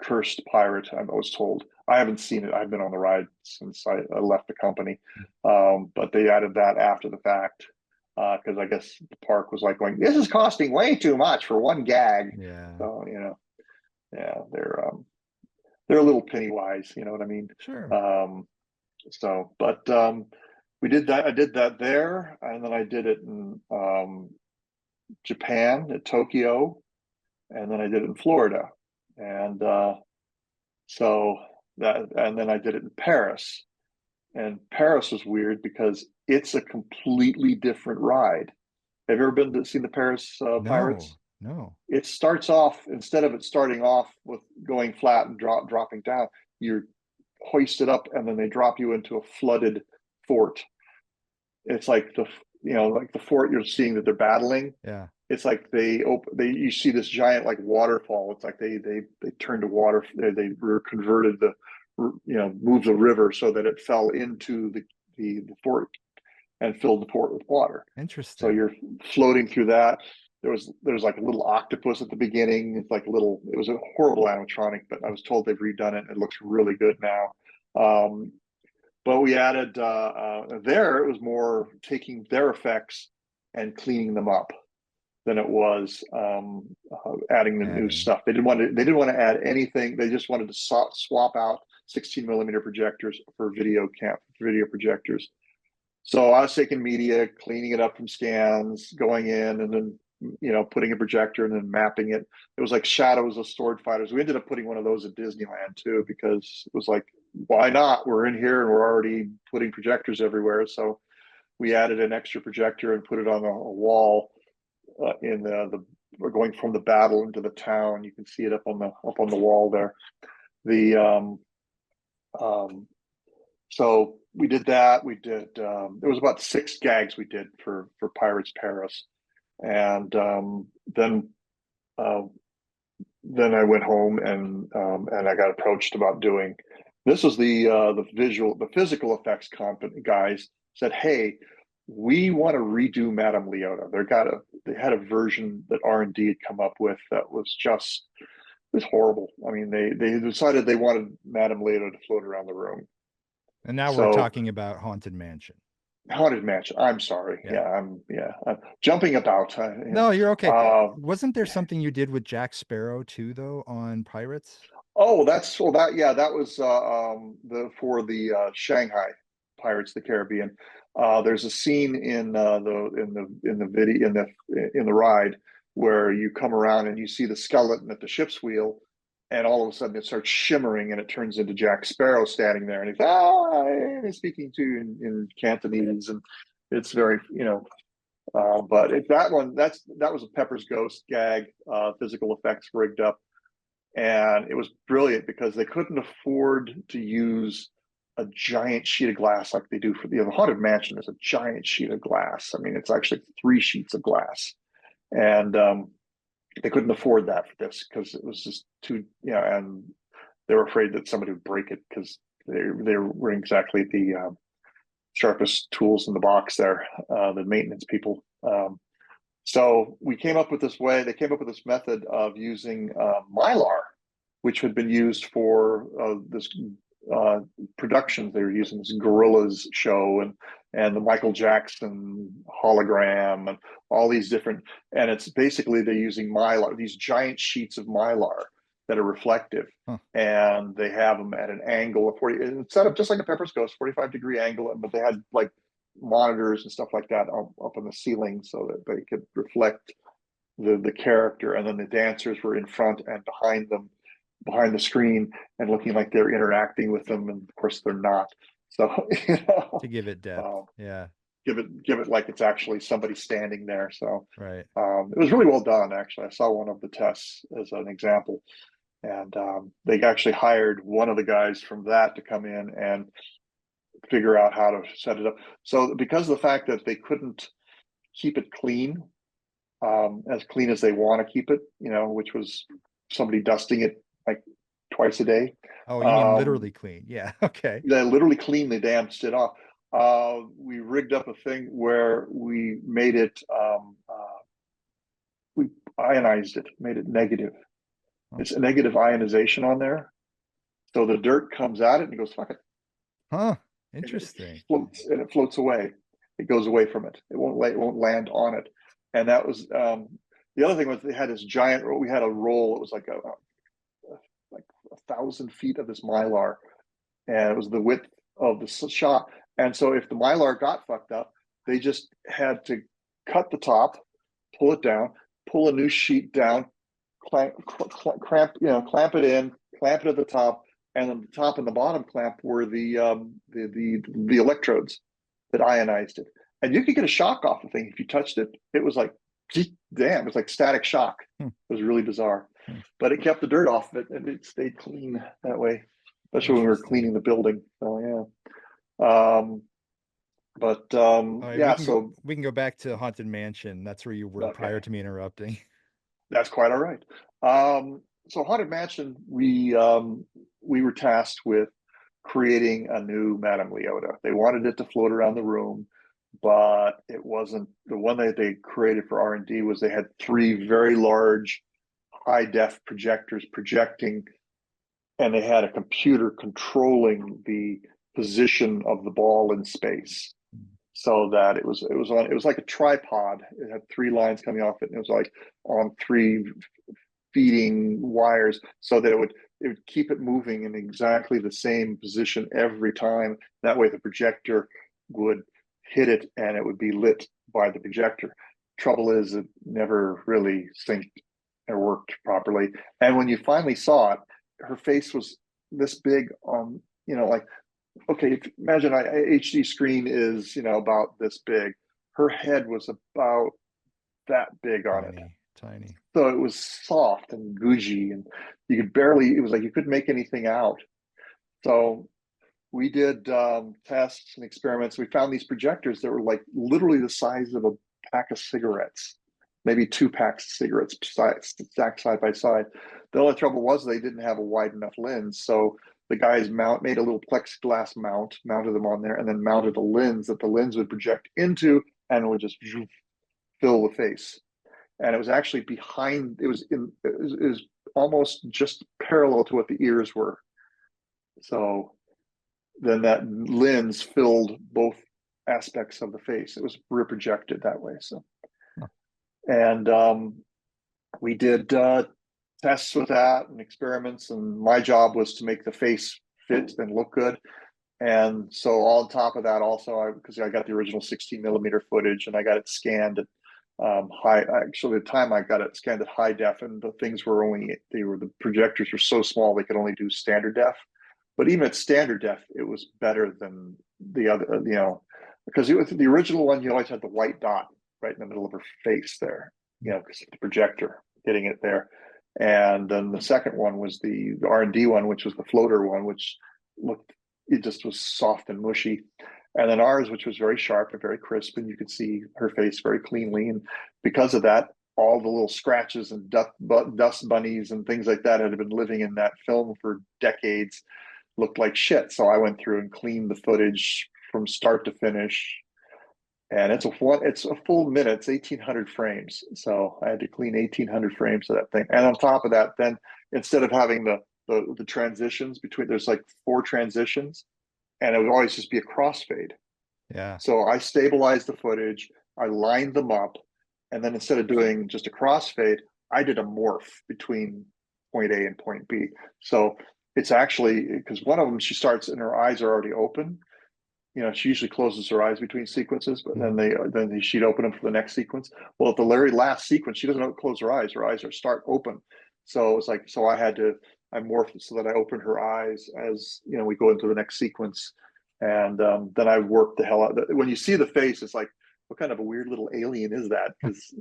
cursed pirate. I was told. I haven't seen it. I've been on the ride since I left the company, but they added that after the fact because I guess the park was like going, "This is costing way too much for one gag." Yeah. So yeah, they're a little penny wise. You know what I mean? Sure. Um, but we did that. I did that there, and then I did it in Japan, at Tokyo, and then I did it in Florida, and so and then I did it in Paris, and Paris was weird because it's a completely different ride. Have you ever seen the Paris No. Pirates? No. It starts off, instead of it starting off with going flat and dropping down, you're hoisted up, and then they drop you into a flooded fort. It's like like the fort you're seeing that they're battling. Yeah. It's like you see this giant like waterfall. It's like they turned to water. They converted moved the river so that it fell into the fort and filled the fort with water. So Interesting. you're floating through that. There's like a little octopus at the beginning. It's like it was a horrible animatronic, but I was told they've redone it. It looks really good now. But we added there. It was more taking their effects and cleaning them up than it was adding the new Adding. stuff. They didn't want to add anything. They just wanted to swap out 16 millimeter projectors for video projectors. So I was taking media, cleaning it up from scans, going in, and then putting a projector and then mapping it. It was like shadows of stored fighters. We ended up putting one of those at Disneyland too, because it was like, why not? We're in here and we're already putting projectors everywhere. So we added an extra projector and put it on a wall in we're going from the battle into the town. You can see it up on the wall there. The um, so we did that. We did. There was about 6 gags we did for Pirates Paris, and then then I went home and I got approached about doing. This was the physical effects company guys said, "Hey, we want to redo Madame Leota." They had a version that R&D had come up with that was just it was horrible. I mean, they decided they wanted Madame Leota to float around the room. And now we're So talking about Haunted Mansion. Haunted Mansion. I'm sorry. Yeah. I'm jumping about. No, you're okay. Uh, Wasn't there something you did with Jack Sparrow too, though, on Pirates? Oh, that's well that yeah, that was the for the Shanghai Pirates of the Caribbean. There's a scene in the video in the ride where you come around and you see the skeleton at the ship's wheel, and all of a sudden it starts shimmering and it turns into Jack Sparrow standing there, and he's speaking to you in Cantonese, and it's very but if that was a Pepper's Ghost gag, physical effects rigged up, and it was brilliant because they couldn't afford to use a giant sheet of glass like they do for the Haunted Mansion. Is a giant sheet of glass. I mean, it's actually 3 sheets of glass, and they couldn't afford that for this because it was just too, and they were afraid that somebody would break it because they were exactly the sharpest tools in the box there, the maintenance people. So we came up with this way. They came up with this method of using mylar, which had been used for this productions. They were using this Gorillas show and the Michael Jackson hologram and all these different. And it's basically they're using mylar, these giant sheets of mylar that are reflective, Huh. and they have them at an angle of 40. It's set up just like a Pepper's Ghost, 45-degree angle, but they had like monitors and stuff like that up on the ceiling so that they could reflect the character, and then the dancers were in front and behind the screen and looking like they're interacting with them, and of course they're not. So To give it depth. Yeah, give it like it's actually somebody standing there. So right. it was really well done. Actually, I saw one of the tests as an example, and they actually hired one of the guys from that to come in and figure out how to set it up. So because of the fact that they couldn't keep it as clean as they want to keep it, which was somebody dusting it like twice a day. Oh, you mean Um, literally clean? Yeah. Okay. they literally clean the damn shit off. We rigged up a thing where we made it, we ionized it, made it negative. Oh. It's a negative ionization on there. So the dirt comes at it and goes, fuck it. Huh. And it Interesting. floats away. It goes away from it. It won't land on it. And that was the other thing was they had this giant. We had a roll. It was like like 1,000 feet of this mylar, and it was the width of the shot. And so if the mylar got fucked up, they just had to cut the top, pull it down, pull a new sheet down, clamp it in, clamp it at the top, and then the top and the bottom clamp were the electrodes that ionized it. And you could get a shock off the thing if you touched it. It was like, damn, it was like static shock. Hmm. It was really bizarre, Hmm. but it kept the dirt off of it and it stayed clean that way, especially when we were Interesting. cleaning the building. So yeah, but All right, yeah, so we can go back to Haunted Mansion. That's where you were okay, prior to me interrupting. that's quite all right. So Haunted Mansion, we were tasked with creating a new Madame Leota. They wanted it to float around the room, but it wasn't the one that they created for R&D. Was they had 3 very large high def projectors projecting, and they had a computer controlling the position of the ball in space, so that it was like a tripod. It had 3 lines coming off it, and it was like on 3 feeding wires, so that it would keep it moving in exactly the same position every time. That way the projector would hit it and it would be lit by the projector. Trouble is it never really synced or worked properly. And when you finally saw it, her face was this big on, like, okay, imagine a HD screen is, about this big. Her head was about that big on it. Tiny, tiny. So it was soft and googey, and you could barely, it was like you couldn't make anything out. So we did tests and experiments. We found these projectors that were like literally the size of a pack of cigarettes. maybe 2 packs of cigarettes stacked side by side. The only trouble was they didn't have a wide enough lens, so the guys made a little plexiglass mount, mounted them on there, and then mounted a lens that the lens would project into and would just fill the face. And it was actually behind. It was almost just parallel to what the ears were. So then that lens filled both aspects of the face. It was rear projected that way. So, and we did tests with that and experiments. And my job was to make the face fit and look good. And so on top of that, also, because I got the original 16mm footage and I got it scanned at actually, the time I got it scanned at high def, and the things were the projectors were so small they could only do standard def. But even at standard def, it was better than the other, because the original one, you always had the white dot right in the middle of her face there, because of the projector getting it there. And then the second one was the R&D one, which was the floater one, which it just was soft and mushy. And then ours, which was very sharp and very crisp, and you could see her face very cleanly. And because of that, all the little scratches and dust bunnies and things like that had been living in that film for decades, looked like shit. So I went through and cleaned the footage from start to finish. And it's a full minute. It's 1,800 frames. So I had to clean 1,800 frames of that thing. And on top of that, then instead of having the transitions between, there's like 4 transitions, and it would always just be a crossfade. Yeah. So I stabilized the footage, I lined them up, and then instead of doing just a crossfade, I did a morph between point A and point B. So it's actually, because one of them, she starts and her eyes are already open. She usually closes her eyes between sequences, but then she'd open them for the next sequence. Well, at the very last sequence, she doesn't close her eyes. Her eyes start open. So it was like, so I morphed it so that I open her eyes as we go into the next sequence, and then I worked the hell out. When you see the face, it's like, what kind of a weird little alien is that? Because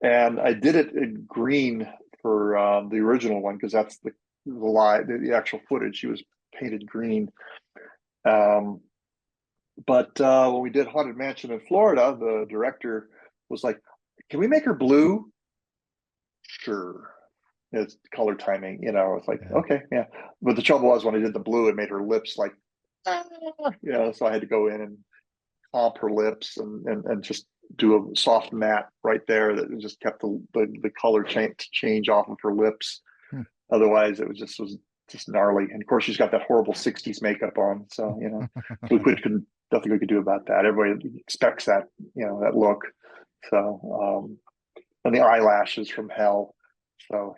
and I did it in green for the original one, because that's the actual footage. She was painted green. But when we did Haunted Mansion in Florida, the director was like, "Can we make her blue?" Sure. It's color timing, it's like, okay, yeah. But the trouble was, when I did the blue, it made her lips like, so I had to go in and comp her lips and just do a soft matte right there that just kept the color change off of her lips. Otherwise, it was just gnarly. And of course, she's got that horrible 60s makeup on. So, so nothing we could do about that. Everybody expects that, that look. So, and the eyelashes from hell. So,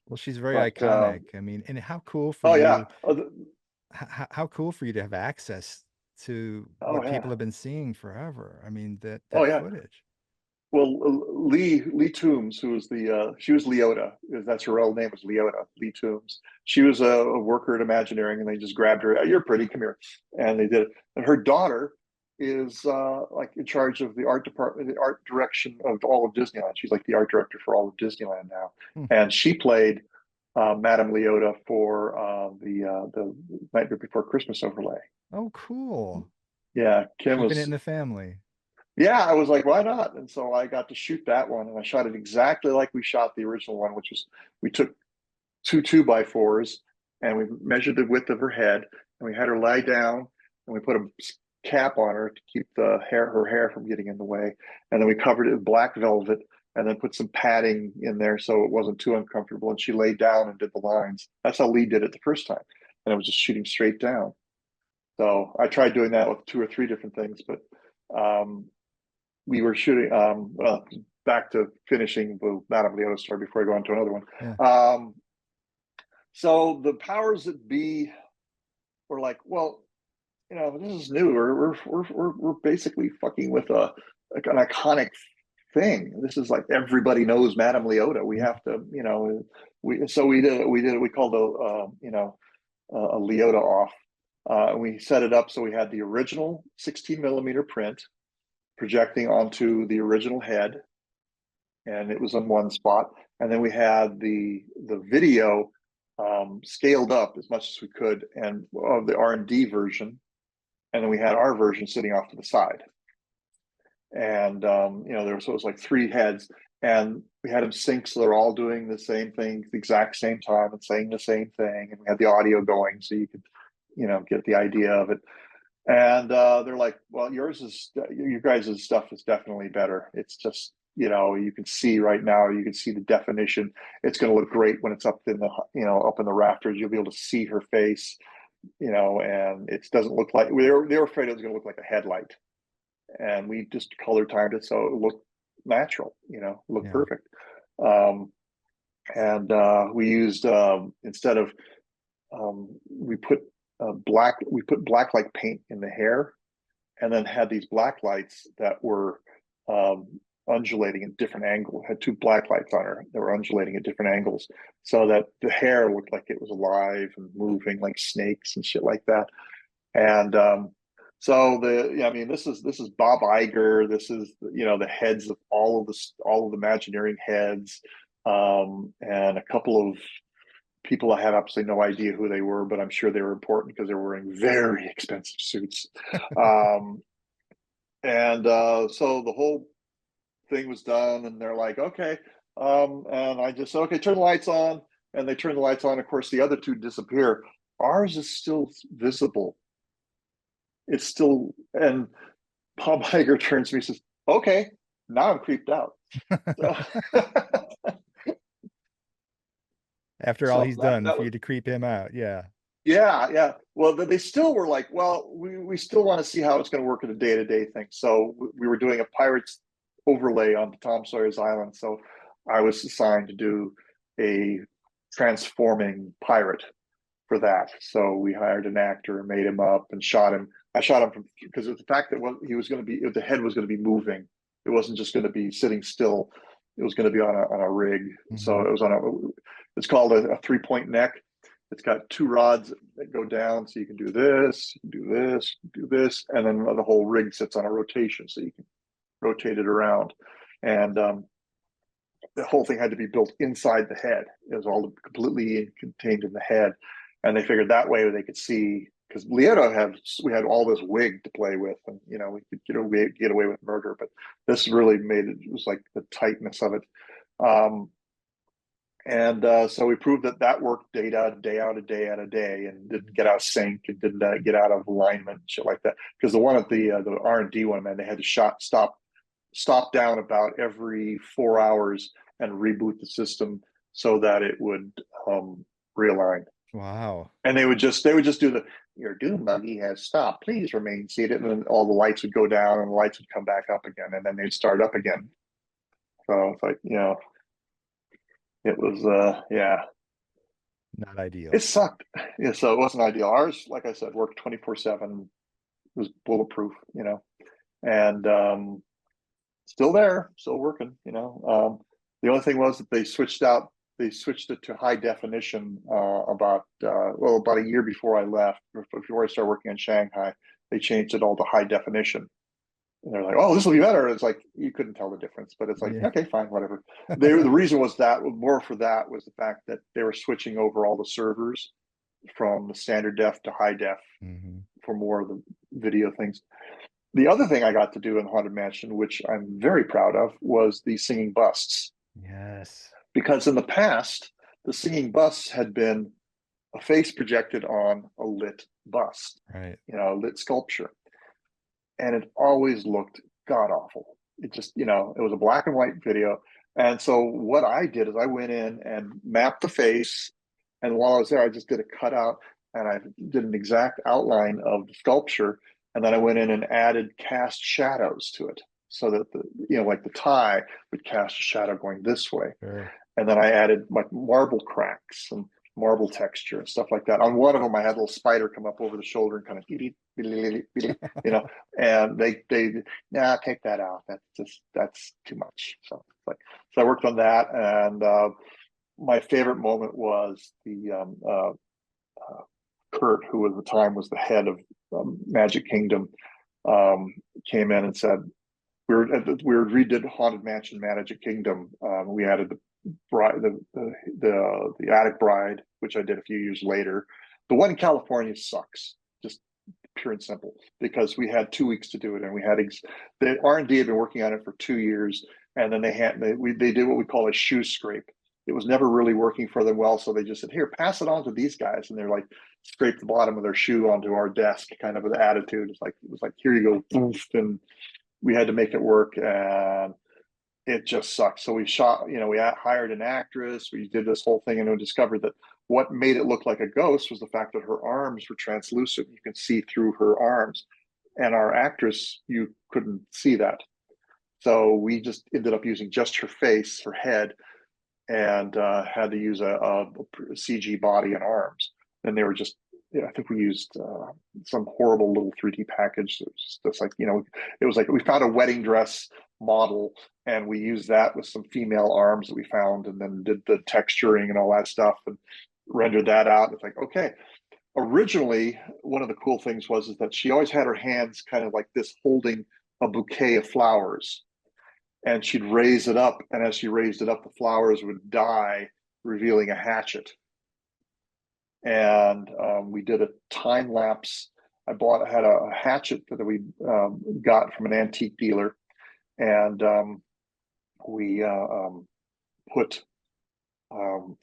well, she's very iconic. I mean, and how cool for oh you. yeah. How cool for you to have access to what people have been seeing forever. I mean, that footage. Well, Lee Toombs, who was she was Leota. That's her real name, was Leota, Lee Toombs. She was a worker at Imagineering, and they just grabbed her. "You're pretty, come here," and they did it. And her daughter is like in charge of the art department, the art direction of all of Disneyland. She's like the art director for all of Disneyland now, and she played Madame Leota for the Nightmare Before Christmas overlay. Oh, cool! Yeah, Kim keeping was it in the family. Yeah, I was like, why not? And so I got to shoot that one, and I shot it exactly like we shot the original one, which was, we took 2 2x4s and we measured the width of her head, and we had her lie down, and we put a cap on her to keep her hair from getting in the way, and then we covered it with black velvet, and then put some padding in there so it wasn't too uncomfortable. And she laid down and did the lines. That's how Lee did it the first time, and it was just shooting straight down. So I tried doing that with 2 or 3 different things, but we were shooting, back to finishing the Madame Leota story before I go on to another one. Yeah. So the powers that be were like, well, this is new. We're basically fucking with an iconic thing. This is like, everybody knows Madame Leota. We have to, we called a Leota off. We set it up so we had the original 16mm print projecting onto the original head, and it was on one spot. And then we had the video scaled up as much as we could, and of the R&D version, and then we had our version sitting off to the side. and it was like three heads, and we had them sync so they're all doing the same thing at the exact same time and saying the same thing, and we had the audio going so you could get the idea of it. And they're like, well, your guys' stuff is definitely better. It's just, you can see right now, you can see the definition. It's going to look great when it's up in up in the rafters. You'll be able to see her face, and it doesn't look like they were afraid it was going to look like a headlight. And we just color timed it so it looked natural, looked Yeah. perfect. And we used instead of we put black light paint in the hair, and then had these black lights that were um, undulating at different angles. Had two black lights on her that were undulating at different angles, so that the hair looked like it was alive and moving like snakes and shit like that. And so this is Bob Iger. This is the heads of all of the Imagineering heads, and a couple of people I had absolutely no idea who they were, but I'm sure they were important because they were wearing very expensive suits. Um, and so the whole thing was done, and they're like, okay. And I just said, okay, turn the lights on. And they turn the lights on. Of course, the other two disappear. Ours is still visible. It's still, and Bob Iger turns to me and says, okay, now I'm creeped out. So, After all so he's that, done that for was you to creep him out. Yeah. Yeah, yeah. Well, they still were like, well, we still want to see how it's going to work in a day-to-day thing. So we were doing a pirates overlay on Tom Sawyer's Island. So I was assigned to do a transforming pirate for that. So we hired an actor and made him up and shot him. I shot him because of the fact that he was going to be, the head was going to be moving. It wasn't just going to be sitting still. It was going to be on a rig. So Mm-hmm. it was it's called a 3-point neck. It's got two rods that go down, so you can do this, do this, do this, and then the whole rig sits on a rotation, so you can rotate it around. And the whole thing had to be built inside the head. It was all completely contained in the head, and they figured that way they could see, because we had all this wig to play with, and we could get away with murder, but this really made it. It was like the tightness of it. And so we proved that worked day out, day out, a day, and didn't get out of sync, and didn't get out of alignment, and shit like that. Because the one at the R&D one, man, they had to stop down about every 4 hours and reboot the system so that it would realign. Wow. And they would just do your doom buggy has stopped. Please remain seated, and then all the lights would go down and the lights would come back up again, and then they'd start up again. So it's like it was yeah. Not ideal. It sucked. Yeah, so it wasn't ideal. Ours, like I said, worked 24/7. It was bulletproof, and still there, still working. The only thing was that they switched it to high definition about a year before I left, before I started working in Shanghai. They changed it all to high definition, and they're like, "Oh, this will be better." It's like you couldn't tell the difference, but it's like, Yeah. okay, fine, whatever. The reason was that more for that was the fact that they were switching over all the servers from the standard def to high def Mm-hmm. for more of the video things. The other thing I got to do in Haunted Mansion, which I'm very proud of, was the singing busts. Yes. Because in the past, the singing busts had been a face projected on a lit bust, Right. a lit sculpture, and it always looked god awful. It just, it was a black and white video. And so what I did is I went in and mapped the face. And while I was there, I just did a cutout and I did an exact outline of the sculpture. And then I went in and added cast shadows to it so that like the tie would cast a shadow going this way. Sure. And then I added like marble cracks and marble texture and stuff like that. On one of them, I had a little spider come up over the shoulder and kind of, and they nah, take that out. That's too much. So I worked on that, and my favorite moment was the Kurt, who at the time was the head of Magic Kingdom, came in and said, we redid Haunted Mansion Magic Kingdom. We added the bride, the attic bride, which I did a few years later. The one in California sucks. Just pure and simple, because we had 2 weeks to do it, and we had the R&D had been working on it for 2 years, and then they did what we call a shoe scrape. It was never really working for them well, so they just said, "Here, pass it on to these guys," and they're like, scrape the bottom of their shoe onto our desk, kind of an attitude. It was like, "Here you go," and we had to make it work, and it just sucked. So we shot, we hired an actress, we did this whole thing, and we discovered that what made it look like a ghost was the fact that her arms were translucent. You can see through her arms. And our actress, you couldn't see that. So we just ended up using just her face, her head, and had to use a CG body and arms. And they were just, I think we used some horrible little 3D package. It was just like, it was like we found a wedding dress model, and we used that with some female arms that we found, and then did the texturing and all that stuff and rendered that out. It's like, okay. Originally, one of the cool things was is that she always had her hands kind of like this, holding a bouquet of flowers, and she'd raise it up, and as she raised it up, the flowers would die, revealing a hatchet. And we did a time lapse. Had a hatchet that we got from an antique dealer, and we put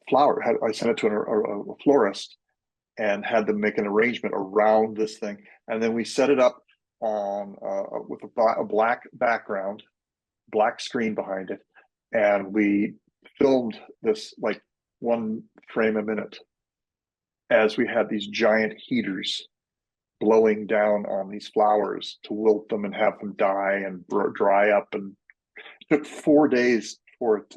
flower. I sent it to a florist and had them make an arrangement around this thing, and then we set it up on with a black background, black screen behind it, and we filmed this like 1 frame a minute as we had these giant heaters blowing down on these flowers to wilt them and have them die and dry up. And it took 4 days for it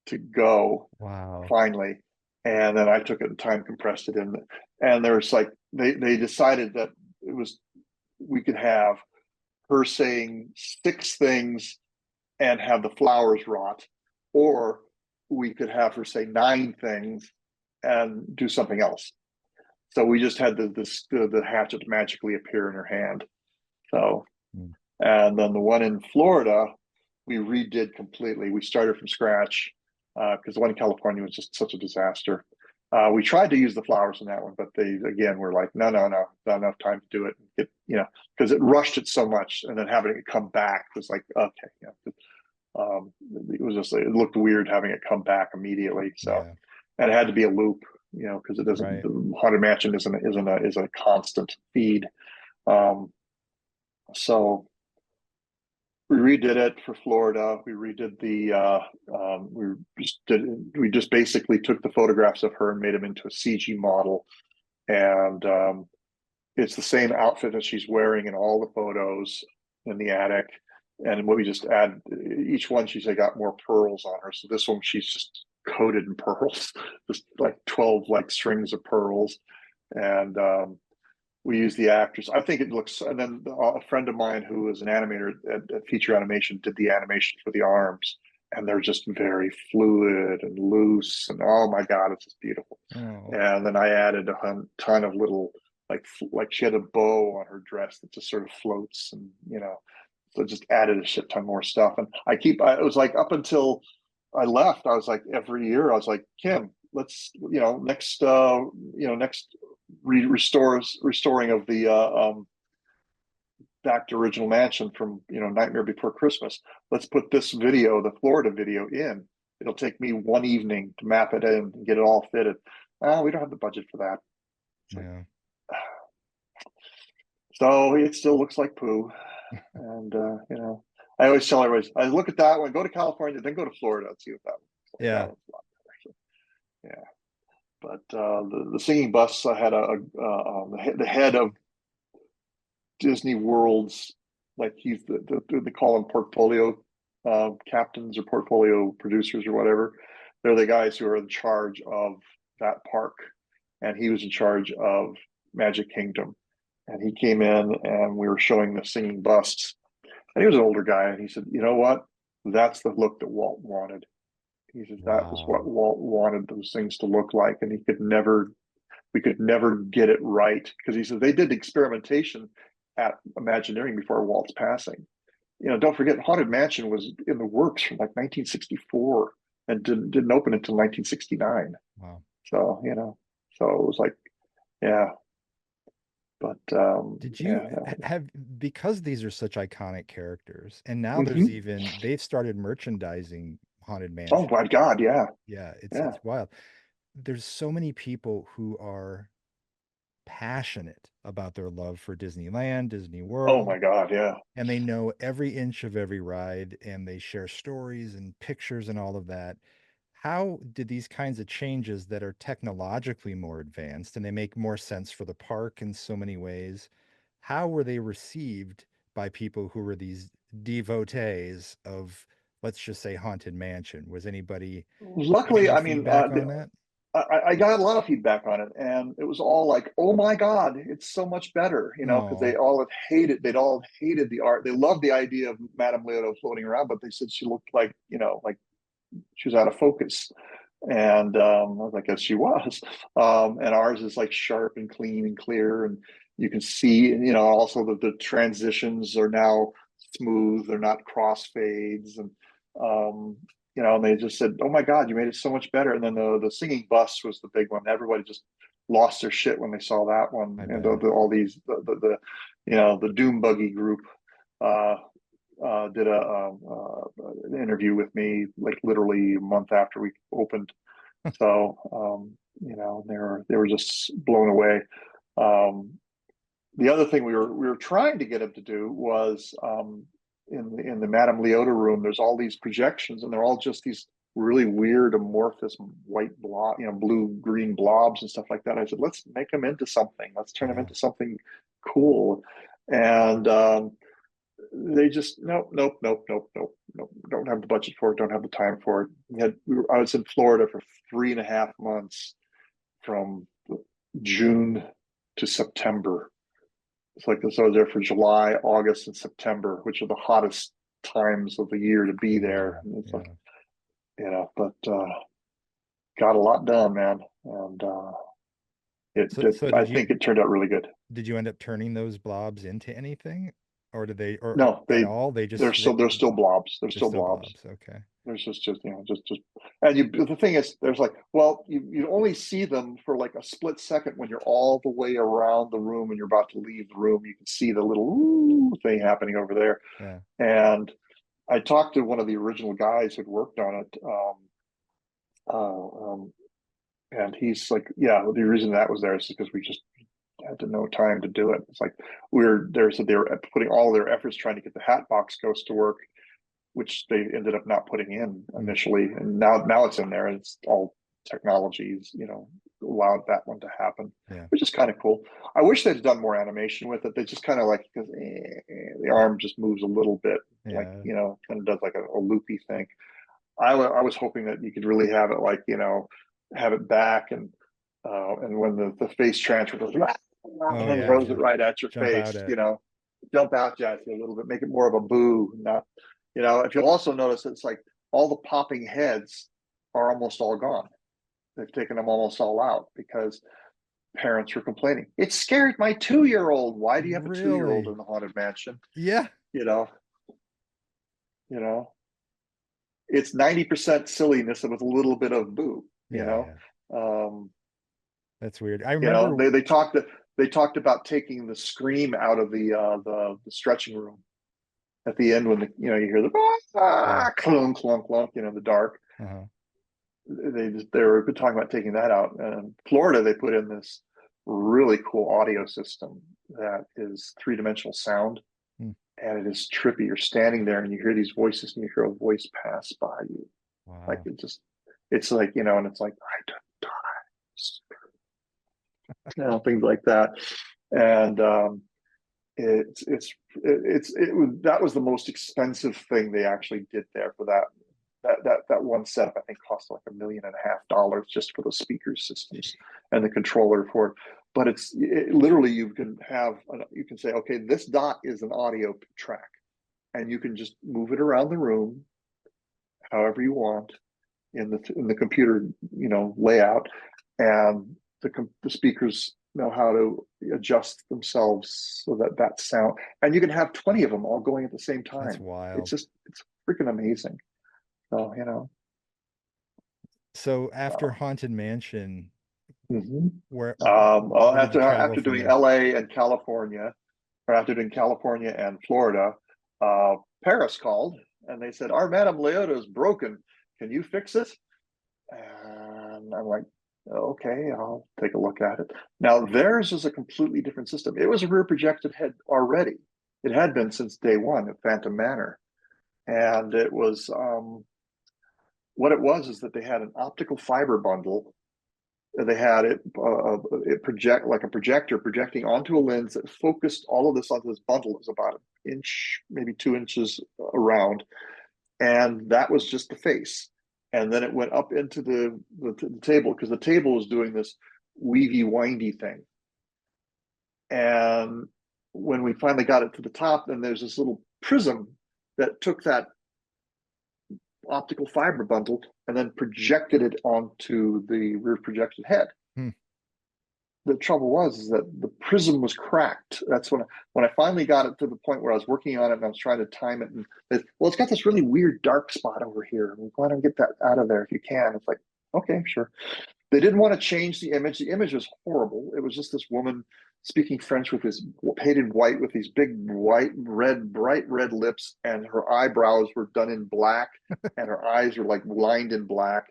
to go. Wow. Finally. And then I took it and time compressed it in. And there's like, they decided that we could have her saying 6 things and have the flowers rot, or we could have her say 9 things and do something else. So we just had the hatchet magically appear in her hand. So, and then the one in Florida, we redid completely. We started from scratch because the one in California was just such a disaster. We tried to use the flowers in that one, but they again were like, no, not enough time to do it. Because it rushed it so much, and then having it come back was like, okay, it was just, it looked weird having it come back immediately. So, yeah. And it had to be a loop, because it doesn't. Right. The Haunted Mansion is a constant feed. So we redid it for Florida. We redid we just basically took the photographs of her and made them into a CG model, and it's the same outfit that she's wearing in all the photos in the attic. And what we just add, each one she's got more pearls on her. So this one she's just coated in pearls, just like 12 like strings of pearls, and we use the actors. I think it looks. And then a friend of mine who is an animator at Feature Animation did the animation for the arms, and they're just very fluid and loose. And oh my god, it's just beautiful. Oh. And then I added a ton of little like she had a bow on her dress that just sort of floats, and so just added a shit ton more stuff. And it was like up until I left, I was like, every year I was like, Kim, let's next restoring of the Back to Original Mansion from Nightmare Before Christmas, let's put this video, the Florida video, in. It'll take me 1 evening to map it in and get it all fitted. We don't have the budget for that. Yeah. So it still looks like poo. And I always tell everybody, I look at that one, go to California, then go to Florida and see what that looks like. Yeah. That looks a lot better. Yeah. But the singing bus, I had the head of Disney World's, like he's they call them portfolio captains or portfolio producers or whatever. They're the guys who are in charge of that park, and he was in charge of Magic Kingdom. And he came in, and we were showing the singing busts, and he was an older guy, and he said, "You know what? That's the look that Walt wanted." He says that was what Walt wanted those things to look like, and we could never get it right, because he said they did experimentation at Imagineering before Walt's passing. Don't forget, Haunted Mansion was in the works from like 1964 and didn't open until 1969. Wow. So so it was like, yeah. But Did you yeah. have, because these are such iconic characters, and now there's Hmm. even, they've started merchandising Haunted Oh Mansion. my God, yeah, Yeah, yeah. it's wild. There's so many people who are passionate about their love for Disneyland, Disney Oh World, my God, yeah. and they know every inch of every ride, and they share stories and pictures and all of that. How did these kinds of changes that are technologically more advanced and they make more sense for the park in so many ways, how were they received by people who were these devotees of, let's just say, Haunted Mansion? Was anybody giving Luckily, you I mean, feedback on that? I got a lot of feedback on it, and it was all like, "Oh my God, it's so much better," because Oh, they'd all hated the art. They loved the idea of Madame Leota floating around, but they said she looked like, like she was out of focus. And I was like, yes, she was. And ours is like sharp and clean and clear, and you can see, and also the transitions are now smooth. They're not crossfades, and um, and they just said, "Oh my God, you made it so much better." And then the singing bus was the big one. Everybody just lost their shit when they saw that one, I and bet. all these the Doom Buggy group. Uh, did an interview with me like literally a month after we opened. So they were just blown away. Um, the other thing we were trying to get him to do was in the Madame Leota room. There's all these projections, and they're all just these really weird amorphous white blob, blue green blobs and stuff like that. I said, let's make them into something. Let's turn them Yeah. into something cool. And they just nope, nope, nope, nope, nope, nope. Don't have the budget for it. Don't have the time for it. I was in Florida for 3.5 months from June to September. It's like this. I was there for July, August, and September, which are the hottest times of the year to be there. Ooh, And it's like, yeah. but got a lot done, man. And So I think it turned out really good. did you end up turning those blobs into anything, or did they, or No, at all? They just they're stayed. still blobs. They're They're still still blobs. blobs. Okay. There's just and the thing is, there's like, well, you only see them for like a split second when you're all the way around the room and you're about to leave the room. You can see the little ooh thing happening over there. Yeah. And I talked to one of the original guys who'd worked on it, uh, and he's like, yeah, well, the reason that was there is because we just had to no time to do it. It's like we were there, so they were putting all their efforts trying to get the Hatbox Ghost to work, which they ended up not putting in Mm, initially, and now it's in there. And it's all technologies, allowed that one to happen, yeah. which is kind of cool. I wish they'd done more animation with it. They just kind of like because the arm just moves a little bit, like Yeah. kind of does like a loopy thing. I was hoping that you could really have it like have it back and when the face transfer goes Oh and yeah. throws it right at your Jump out face, at. jump out at you a little bit, make it more of a boo, not if you'll also notice, it's like all the popping heads are almost all gone. They've taken them almost all out because parents were complaining. It scared my 2-year old. Why do you have a 2-year old Really? in the haunted mansion? Yeah. You know, you know, it's 90% silliness with a little bit of boo, Yeah. Yeah. Um, That's weird. I remember. they talked about taking the scream out of the stretching room at the end when you hear the Yeah. clunk clunk clunk, the dark. Uh-huh. They were talking about taking that out. And in Florida, they put in this really cool audio system that is three-dimensional sound, Mm, and it is trippy. You're standing there and you hear these voices, and you hear a voice pass by you, like wow. it's like and it's like I don't die, things like that, and that was the most expensive thing they actually did there for that one setup. I think cost like $1.5 million just for the speaker systems and the controller for it. But literally you can say, okay, this dot is an audio track, and you can just move it around the room however you want in the computer layout, and the speakers know how to adjust themselves so that sound, and you can have 20 of them all going at the same That's time. wild. It's freaking amazing. So So after so Haunted Mansion, Hmm. Where Well, where did you travel after from doing there? LA and California, or after doing California and Florida, Paris called and they said, our Madame Leota is broken. Can you fix it? And I'm like, okay, I'll take a look at it. Now, theirs is a completely different system. It was a rear projected head already. It had been since day one at Phantom Manor. And it was, what it was is that they had an optical fiber bundle. They had it project like a projector projecting onto a lens that focused all of this onto this bundle. It was about an inch, maybe 2 inches around, and that was just the face. And then it went up into the table because the table was doing this weavy, windy thing. And when we finally got it to the top, then there's this little prism that took that optical fiber bundle and then projected it onto the rear projected head. Hmm. The trouble was is that the prism was cracked. That's when I finally got it to the point where I was working on it and I was trying to time it. And well, it's got this really weird dark spot over here. Why don't get that out of there if you can? It's like, okay, sure. They didn't want to change the image. The image was horrible. It was just this woman speaking French with this painted white with these big white, red, bright red lips, and her eyebrows were done in black, and her eyes were like lined in black,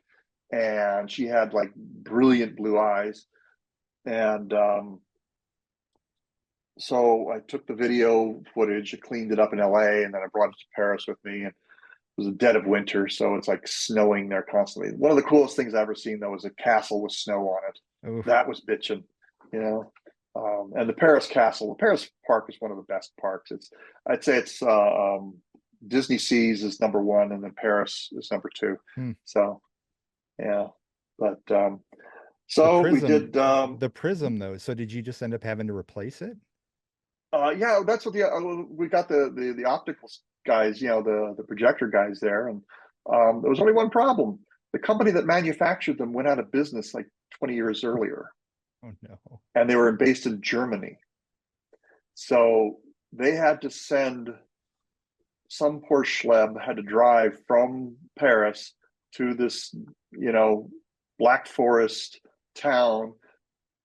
and she had like brilliant blue eyes. And so I took the video footage, I cleaned it up in LA, and then I brought it to Paris with me. And it was the dead of winter, so it's like snowing there constantly. One of the coolest things I've ever seen, though, was a castle with snow on it. Oof. That was bitching, you know. And the Paris castle, the Paris park is one of the best parks. I'd say it's Disney Seas is number one, and then Paris is number two. Hmm. So yeah, but The so we prism, did. the prism though. So did you just end up having to replace it? Yeah, that's what we got the optical guys, the projector guys there, and there was only one problem. The company that manufactured them went out of business like 20 years earlier, Oh no. and they were based in Germany. So they had to send some poor schleb had to drive from Paris to this, Black Forest town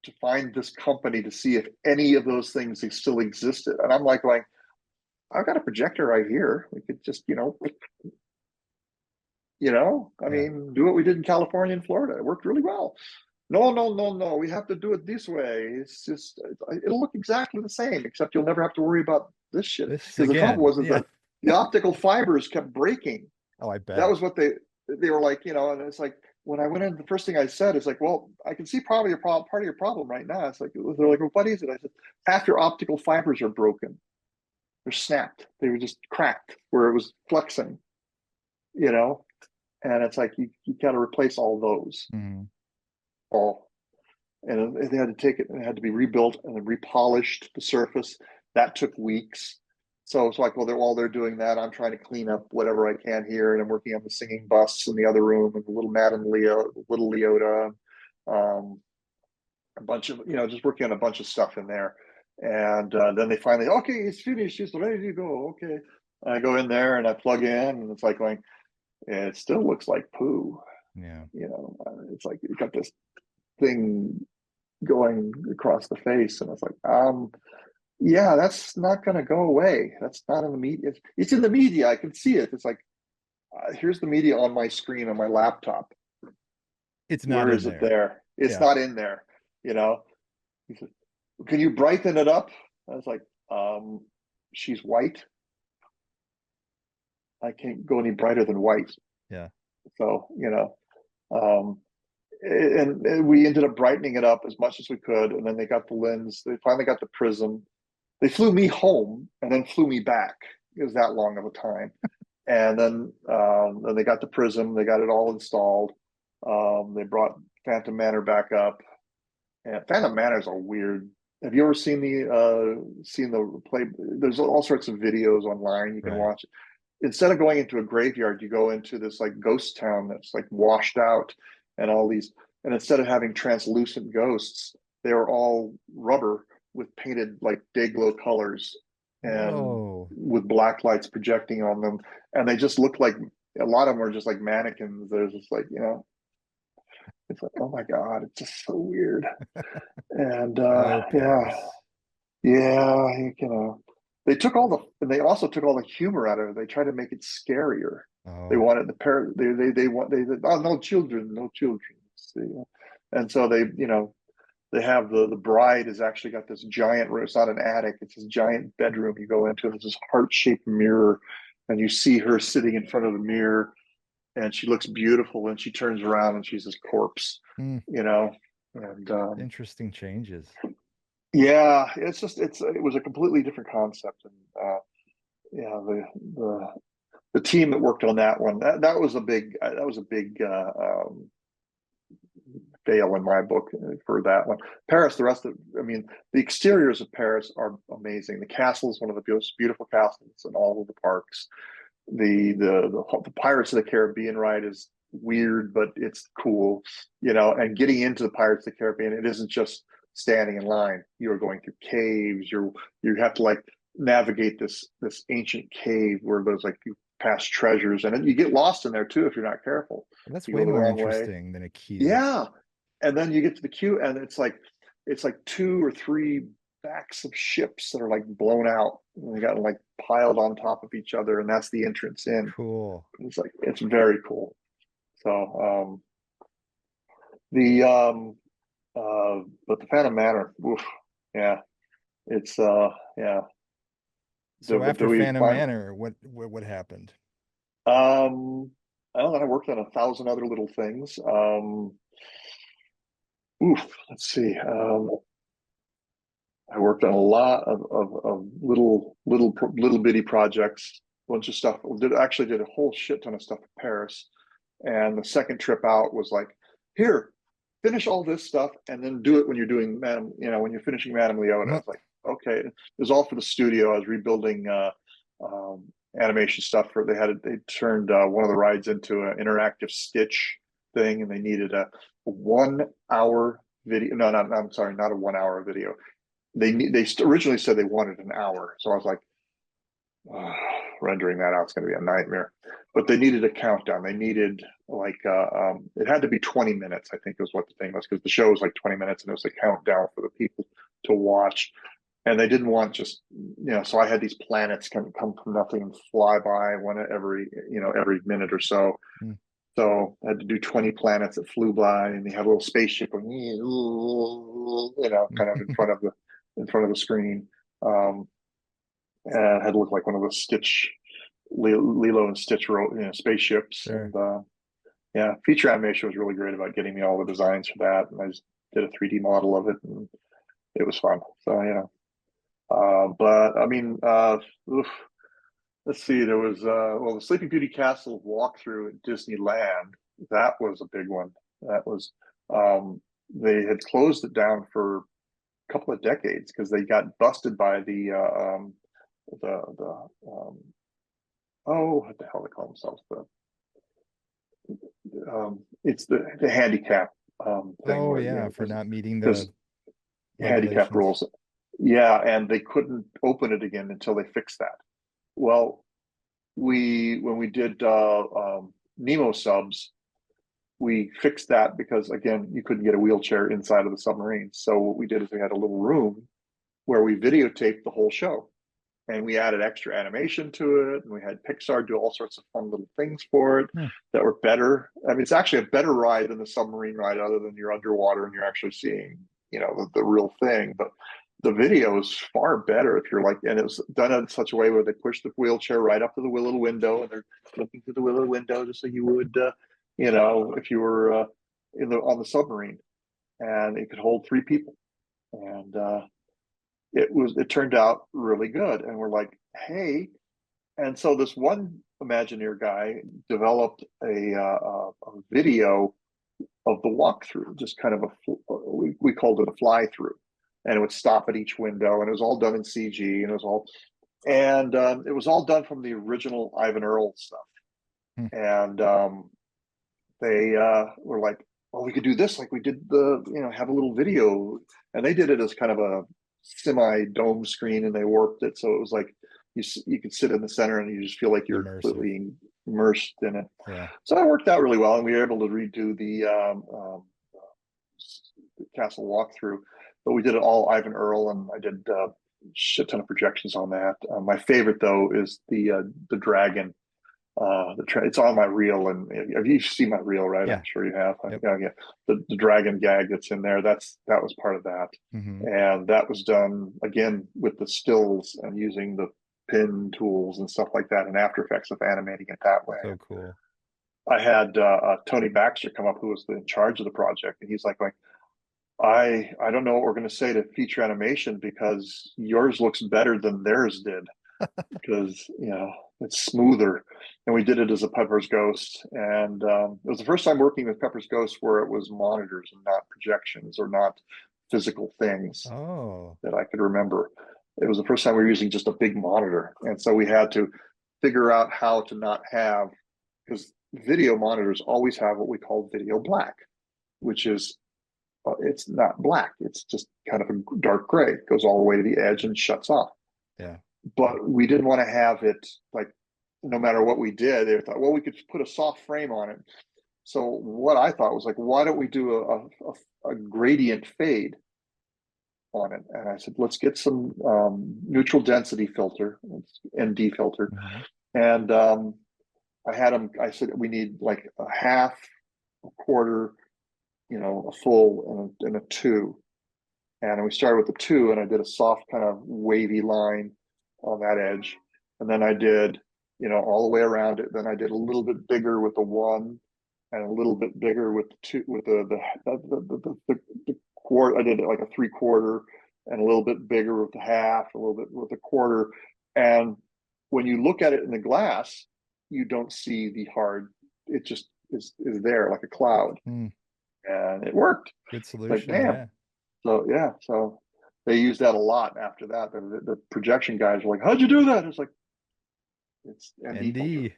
to find this company to see if any of those things still existed. And I'm like going, I've got a projector right here. We could just, I Yeah. mean, do what we did in California and Florida. It worked really well. No, no, no, no. We have to do it this way. It's just, it'll look exactly the same, except you'll never have to worry about this shit. This Because the trouble again. was is Yeah. that the optical fibers kept breaking. Oh, I That bet. was what they were like, and it's like, when I went in, the first thing I said is like, well, I can see probably your problem, part of your problem right now. It's like, they're like, well, what is it? I said, half your optical fibers are broken. They're snapped. They were just cracked where it was flexing, you know? And it's like, you got to replace all those, Mhm. all. And they had to take it and it had to be rebuilt and then repolished the surface. That took weeks. So it's like, well, while they're doing that, I'm trying to clean up whatever I can here, and I'm working on the singing busts in the other room, and the little Madame Leo, little Leota, um, a bunch of, just working on a bunch of stuff in there. And then they finally, okay, it's finished, it's ready to go. Okay, I go in there and I plug in, and it's like going, it still looks like poo. Yeah. It's like you got this thing going across the face, and it's like, yeah, that's not going to go away. That's not in the media. It's in the media. I can see it. It's like, here's the media on my screen on my laptop. It's not Where in is it there. there? It's Yeah. not in there. You know, he said, can you brighten it up? I was like, she's white. I can't go any brighter than white. Yeah. So, um, and we ended up brightening it up as much as we could. And then they got the lens. They finally got the prism. They flew me home and then flew me back. It was that long of a time. And then they got the prism. They got it all installed. They brought Phantom Manor back up. And Phantom Manor is a weird. Have you ever seen the play? There's all sorts of videos online you can Right. watch. Instead of going into a graveyard, you go into this like ghost town that's like washed out, and all these. And instead of having translucent ghosts, they were all rubber with painted like day glow colors and Whoa. with black lights projecting on them, and they just look like a lot of them are just like mannequins. They're just like It's like, oh my God, it's just so weird. And Oh, yeah, Paris. yeah, they took all the, and they also took all the humor out of it. They tried to make it scarier. They Oh, wanted the parent, they want, they said, oh, no children, no children. See? And so they have the bride has actually got this giant room. It's not an attic, it's this giant bedroom you go into. There's this heart-shaped mirror, and you see her sitting in front of the mirror, and she looks beautiful, and she turns around and she's this corpse, hmm. you know. And Interesting changes. yeah, it was a completely different concept. And yeah, the the team that worked on that one, that was a big fail in my book for that one. Paris, the rest of, I mean, the exteriors of Paris are amazing. The castle is one of the most beautiful castles in all of the parks. The Pirates of the Caribbean ride is weird, but it's cool, And getting into the Pirates of the Caribbean, it isn't just standing in line. You are going through caves. You have to like navigate this ancient cave where there's like you pass treasures, and you get lost in there too if you're not careful. Well, that's You go way the more wrong way. interesting than a queue. Yeah, and then you get to the queue, and it's like two or three backs of ships that are like blown out, and they got like piled on top of each other, and that's the entrance in. Cool. It's very cool. So the but the Phantom Manor, oof, yeah, it's yeah. So But do after we Phantom find Manor, what happened? I don't know, I worked on a thousand other little things. Let's see. I worked on a lot of little bitty projects, a bunch of stuff. Did a whole shit ton of stuff in Paris, and the second trip out was like, here, finish all this stuff, and then do it when you're doing Madam, when you're finishing Madame Leota. I Huh. was like, okay, it was all for the studio. I was rebuilding um, animation stuff for. They turned one of the rides into an interactive Stitch thing, and they needed a 1 hour video. No, not I'm sorry, not a 1 hour video. They originally said they wanted an hour, so I was like, oh, rendering that out is going to be a nightmare. But they needed a countdown. They needed like it had to be 20 minutes, I think, was what the thing was, because the show was like 20 minutes, and it was a countdown for the people to watch. And they didn't want just so I had these planets come from nothing and fly by one every minute or so. Hmm. So I had to do 20 planets that flew by, and they had a little spaceship going, kind of in front of the screen. Um, and it had to look like one of those Lilo and Stitch, spaceships. Sure. And yeah, feature animation was really great about getting me all the designs for that, and I just did a 3D model of it, and it was fun. So but I mean, oof, let's see. There was the Sleeping Beauty Castle walkthrough at Disneyland. That was a big one. That was they had closed it down for a couple of decades because they got busted by the what the hell they call themselves, it's the handicap thing Oh where yeah, for not meeting there's the handicap regulations. rules. Yeah, and they couldn't open it again until they fixed that. Well, we when we did Nemo subs, we fixed that because again, you couldn't get a wheelchair inside of the submarine. So what we did is we had a little room where we videotaped the whole show, and we added extra animation to it, and we had Pixar do all sorts of fun little things for it Hmm. that were better. I mean, it's actually a better ride than the submarine ride, other than you're underwater and you're actually seeing the real thing. But the video is far better if you're like, and it was done in such a way where they push the wheelchair right up to the little window, and they're looking through the little window just like you would if you were on the submarine, and it could hold three people. And it turned out really good, and we're like, hey. And so this one Imagineer guy developed a video of the walkthrough, just kind of we called it a fly through, and it would stop at each window, and it was all done in CG, and it was all done from the original Ivan Earl stuff. Hmm. And they were like, well, we could do this like we did have a little video, and they did it as kind of a semi dome screen, and they warped it so it was like you could sit in the center and you just feel like you're Immersive. completely immersed in it. Yeah. So that worked out really well, and we were able to redo castle walkthrough, but we did it all Ivan Earl, and I did a shit ton of projections on that. My favorite though is the dragon. It's on my reel, and have you seen my reel, right? I'm Yeah. sure you have. Yep. Yeah, yeah. The dragon gag that's in there, that was part of that, Hmm. and that was done again with the stills and using the pin tools and stuff like that in After Effects of animating it that way. So cool. I had Tony Baxter come up, who was in charge of the project, and he's like, I don't know what we're going to say to feature animation because yours looks better than theirs did because it's smoother. And we did it as a Pepper's Ghost, and it was the first time working with Pepper's Ghost where it was monitors and not projections or not physical things Oh, that I could remember. It was the first time we were using just a big monitor, and so we had to figure out how to not have, because video monitors always have what we call video black, which is it's not black. It's just kind of a dark gray. It goes all the way to the edge and shuts off. yeah. But we didn't want to have it like, no matter what we did, they thought, well, we could put a soft frame on it. So what I thought was like, why don't we do a gradient fade on it? And I said, let's get some neutral density filter, ND filter. Hmm. And I said, we need like a half, a quarter, a full, and a two. And we started with the two, and I did a soft kind of wavy line on that edge. And then I did, all the way around it. Then I did a little bit bigger with the one, and a little bit bigger with the two, with the quarter. I did like a 3/4, and a little bit bigger with the half, a little bit with the quarter. And when you look at it in the glass, you don't see the hard. It just is there like a cloud, Mm, and it worked. good It's like, solution. damn. Yeah. So yeah, so they used that a lot after that. The projection guys were like, "How'd you do that?" It's like it's ND filter,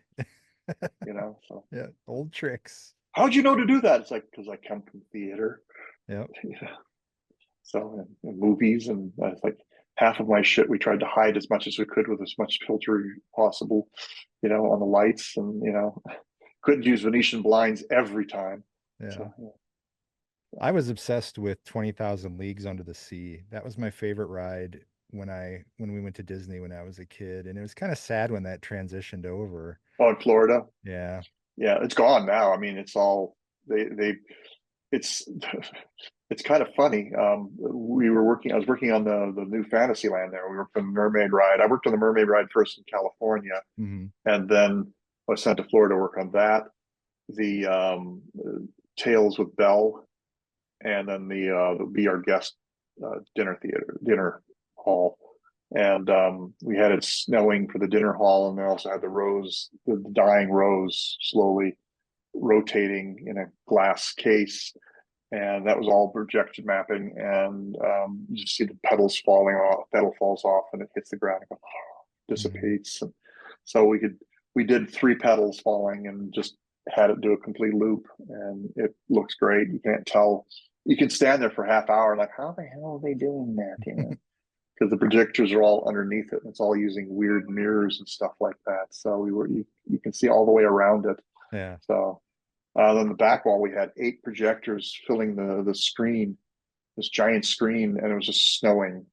ND. So Yeah. Old tricks. how'd you know to do that? It's like because I come from theater, Yep. you know. So and movies, and it's like half of my shit we tried to hide as much as we could with as much filter possible, on the lights, and couldn't use Venetian blinds every time. Yeah. So yeah. I was obsessed with 20,000 Leagues Under the Sea. That was my favorite ride when we went to Disney when I was a kid, and it was kind of sad when that transitioned over. Oh, in Florida, Yeah. yeah, it's gone now. I mean, it's all they it's it's kind of funny. I was working on the new Fantasyland there. We worked on the Mermaid ride. I worked on the Mermaid ride first in California, Hmm. and then I was sent to Florida to work on that. The Tales with Belle, and then the Be Our Guest dinner hall. And we had it snowing for the dinner hall, and they also had the dying rose slowly rotating in a glass case, and that was all projection mapping. And you just see the petals falling off. Petal falls off, and it hits the ground and Hmm. dissipates. And so we did 3 petals falling, and just had it do a complete loop, and it looks great. You can't tell. You can stand there for half hour, like, how the hell are they doing that? Because the projectors are all underneath it, and it's all using weird mirrors and stuff like that. So you can see all the way around it. Yeah. So then the back wall, we had 8 projectors filling the screen, this giant screen, and it was just snowing.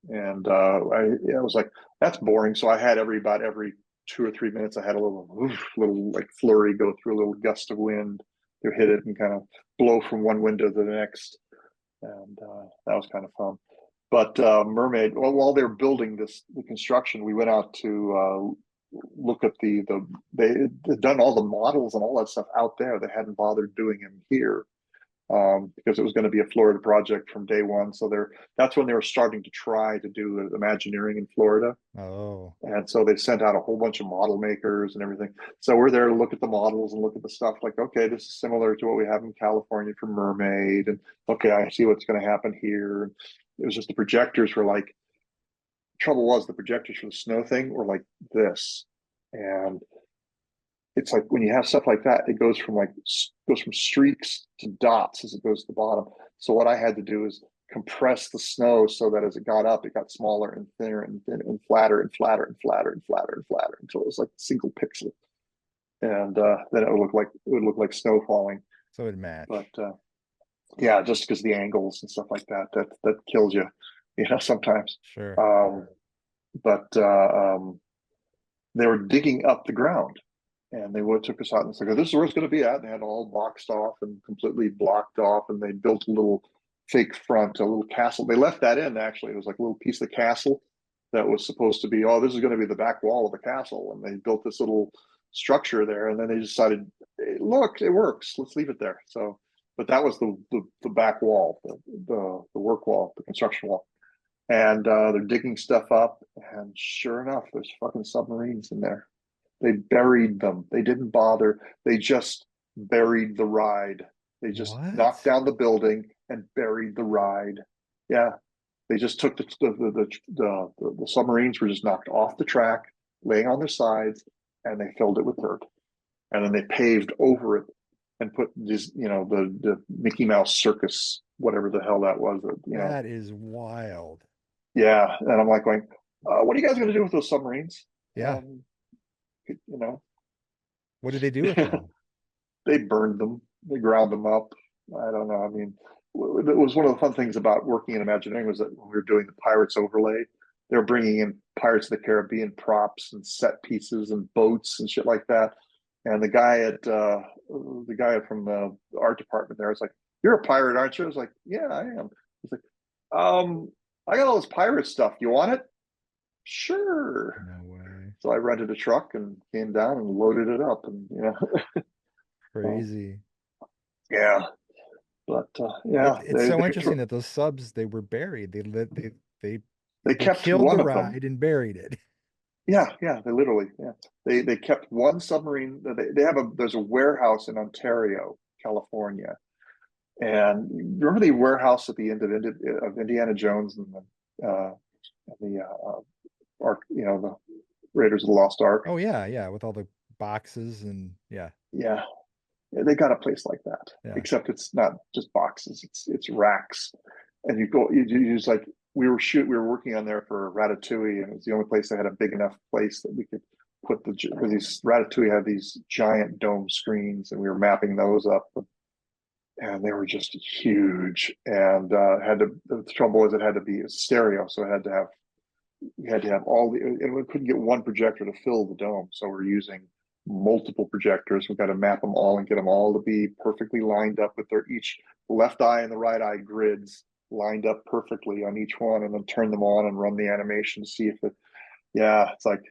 And I was like, that's boring. So I had about every 2 or 3 minutes, I had a little like flurry go through, a little gust of wind to hit it and kind of blow from one window to the next. And that was kind of fun. But Mermaid, well, while they were building the construction, we went out to look at they had done all the models and all that stuff out there. They hadn't bothered doing them here, because it was going to be a Florida project from day one. So that's when they were starting to try to do Imagineering in Florida. Oh. And so they sent out a whole bunch of model makers and everything. So we're there to look at the models and look at the stuff like, okay, this is similar to what we have in California for Mermaid. And okay, I see what's going to happen here. It was just the projectors were like, trouble was the projectors for the snow thing were like this. And it's like when you have stuff like that, it goes from streaks to dots as it goes to the bottom. So what I had to do is compress the snow so that as it got up, it got smaller and thinner and thinner and flatter and flatter and flatter and flatter and flatter until it was like a single pixel. And then it would look like snow falling. So it'd match. But Yeah, just because the angles and stuff like that kills you, sometimes. Sure. Um, but they were digging up the ground, and they would took us out and said, "This is where it's going to be at." And they had all boxed off and completely blocked off, and they built a little fake front, a little castle. They left that in actually. It was like a little piece of the castle that was supposed to be, oh, this is going to be the back wall of the castle, and they built this little structure there, and then they decided, hey, look, it works. Let's leave it there. So, but that was the back wall, the work wall, the construction wall, and they're digging stuff up, and sure enough, there's fucking submarines in there. They buried them. They didn't bother. They just buried the ride. They just knocked What? down the building and buried the ride. Yeah, they just took the submarines were just knocked off the track, laying on their sides, and they filled it with dirt. And then they paved over it and put this, the Mickey Mouse Circus, whatever the hell that was. That is wild. Yeah. And I'm like going, what are you guys going to do with those submarines? Yeah. Um, you know, What did they do with them? they burned them, they ground them up. I don't know. I mean, it was one of the fun things about working in Imagineering was that when we were doing the Pirates overlay, they were bringing in Pirates of the Caribbean props and set pieces and boats and shit like that. And the guy from the art department there was like, "You're a pirate, aren't you?" I was like, "Yeah, I am." He's like, I got all this pirate stuff. You want it?" Sure. No way. So I rented a truck and came down and loaded it up, and so, Crazy. yeah. But It's they so they interesting that those subs they were buried. They they they kept killed the one of them. ride and buried it. Yeah, they literally, yeah. They kept one submarine. They have there's a warehouse in Ontario, California, and remember the warehouse at the end of Indiana Jones and the Ark, the Raiders of the Lost Ark. Oh yeah, yeah, with all the boxes and yeah, Yeah, they got a place like that, yeah. except it's not just boxes; it's racks, and you just like we were working on there for Ratatouille, and it was the only place that had a big enough place that we could put because these Ratatouille had these giant dome screens, and we were mapping those up, and they were just huge, and had to. The trouble was it had to be a stereo, so it had to have we had to have and we couldn't get one projector to fill the dome, so we're using multiple projectors. We've got to map them all and get them all to be perfectly lined up with their each left eye and the right eye grids lined up perfectly on each one, and then turn them on and run the animation to see if it. Yeah, it's like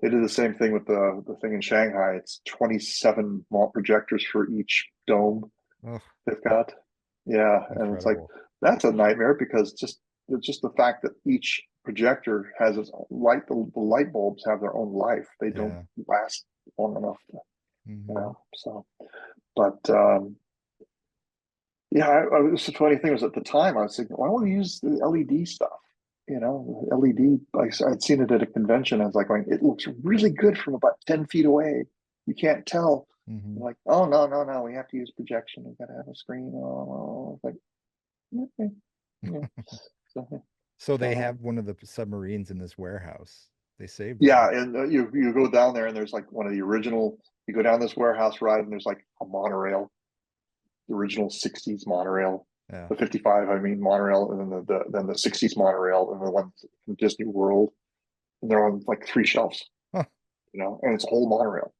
they did the same thing with the thing in Shanghai. It's 27 projectors for each dome Oh, they've got. Yeah, and it's like incredible. that's a nightmare because just the fact that each projector has its own light. The light bulbs have their own life. They don't Yeah. last long enough to, Hmm. So, but yeah, it's the funny thing was at the time I was thinking, why don't we use the LED stuff? LED. I'd seen it at a convention. I was like, going, it looks really good from about 10 feet away. You can't tell. I'm Hmm. like, oh no, no, no, we have to use projection. We got to have a screen. Oh, like, okay, yeah. So, So they uh, have one of the submarines in this warehouse. They saved yeah, one. and you go down there and there's like one of the original. You go down this warehouse ride and there's like a monorail, the original '60s monorail, Yeah. the '55, I mean monorail, and then the '60s monorail, and the one from Disney World, and they're on like three shelves, Huh. and it's a whole monorail.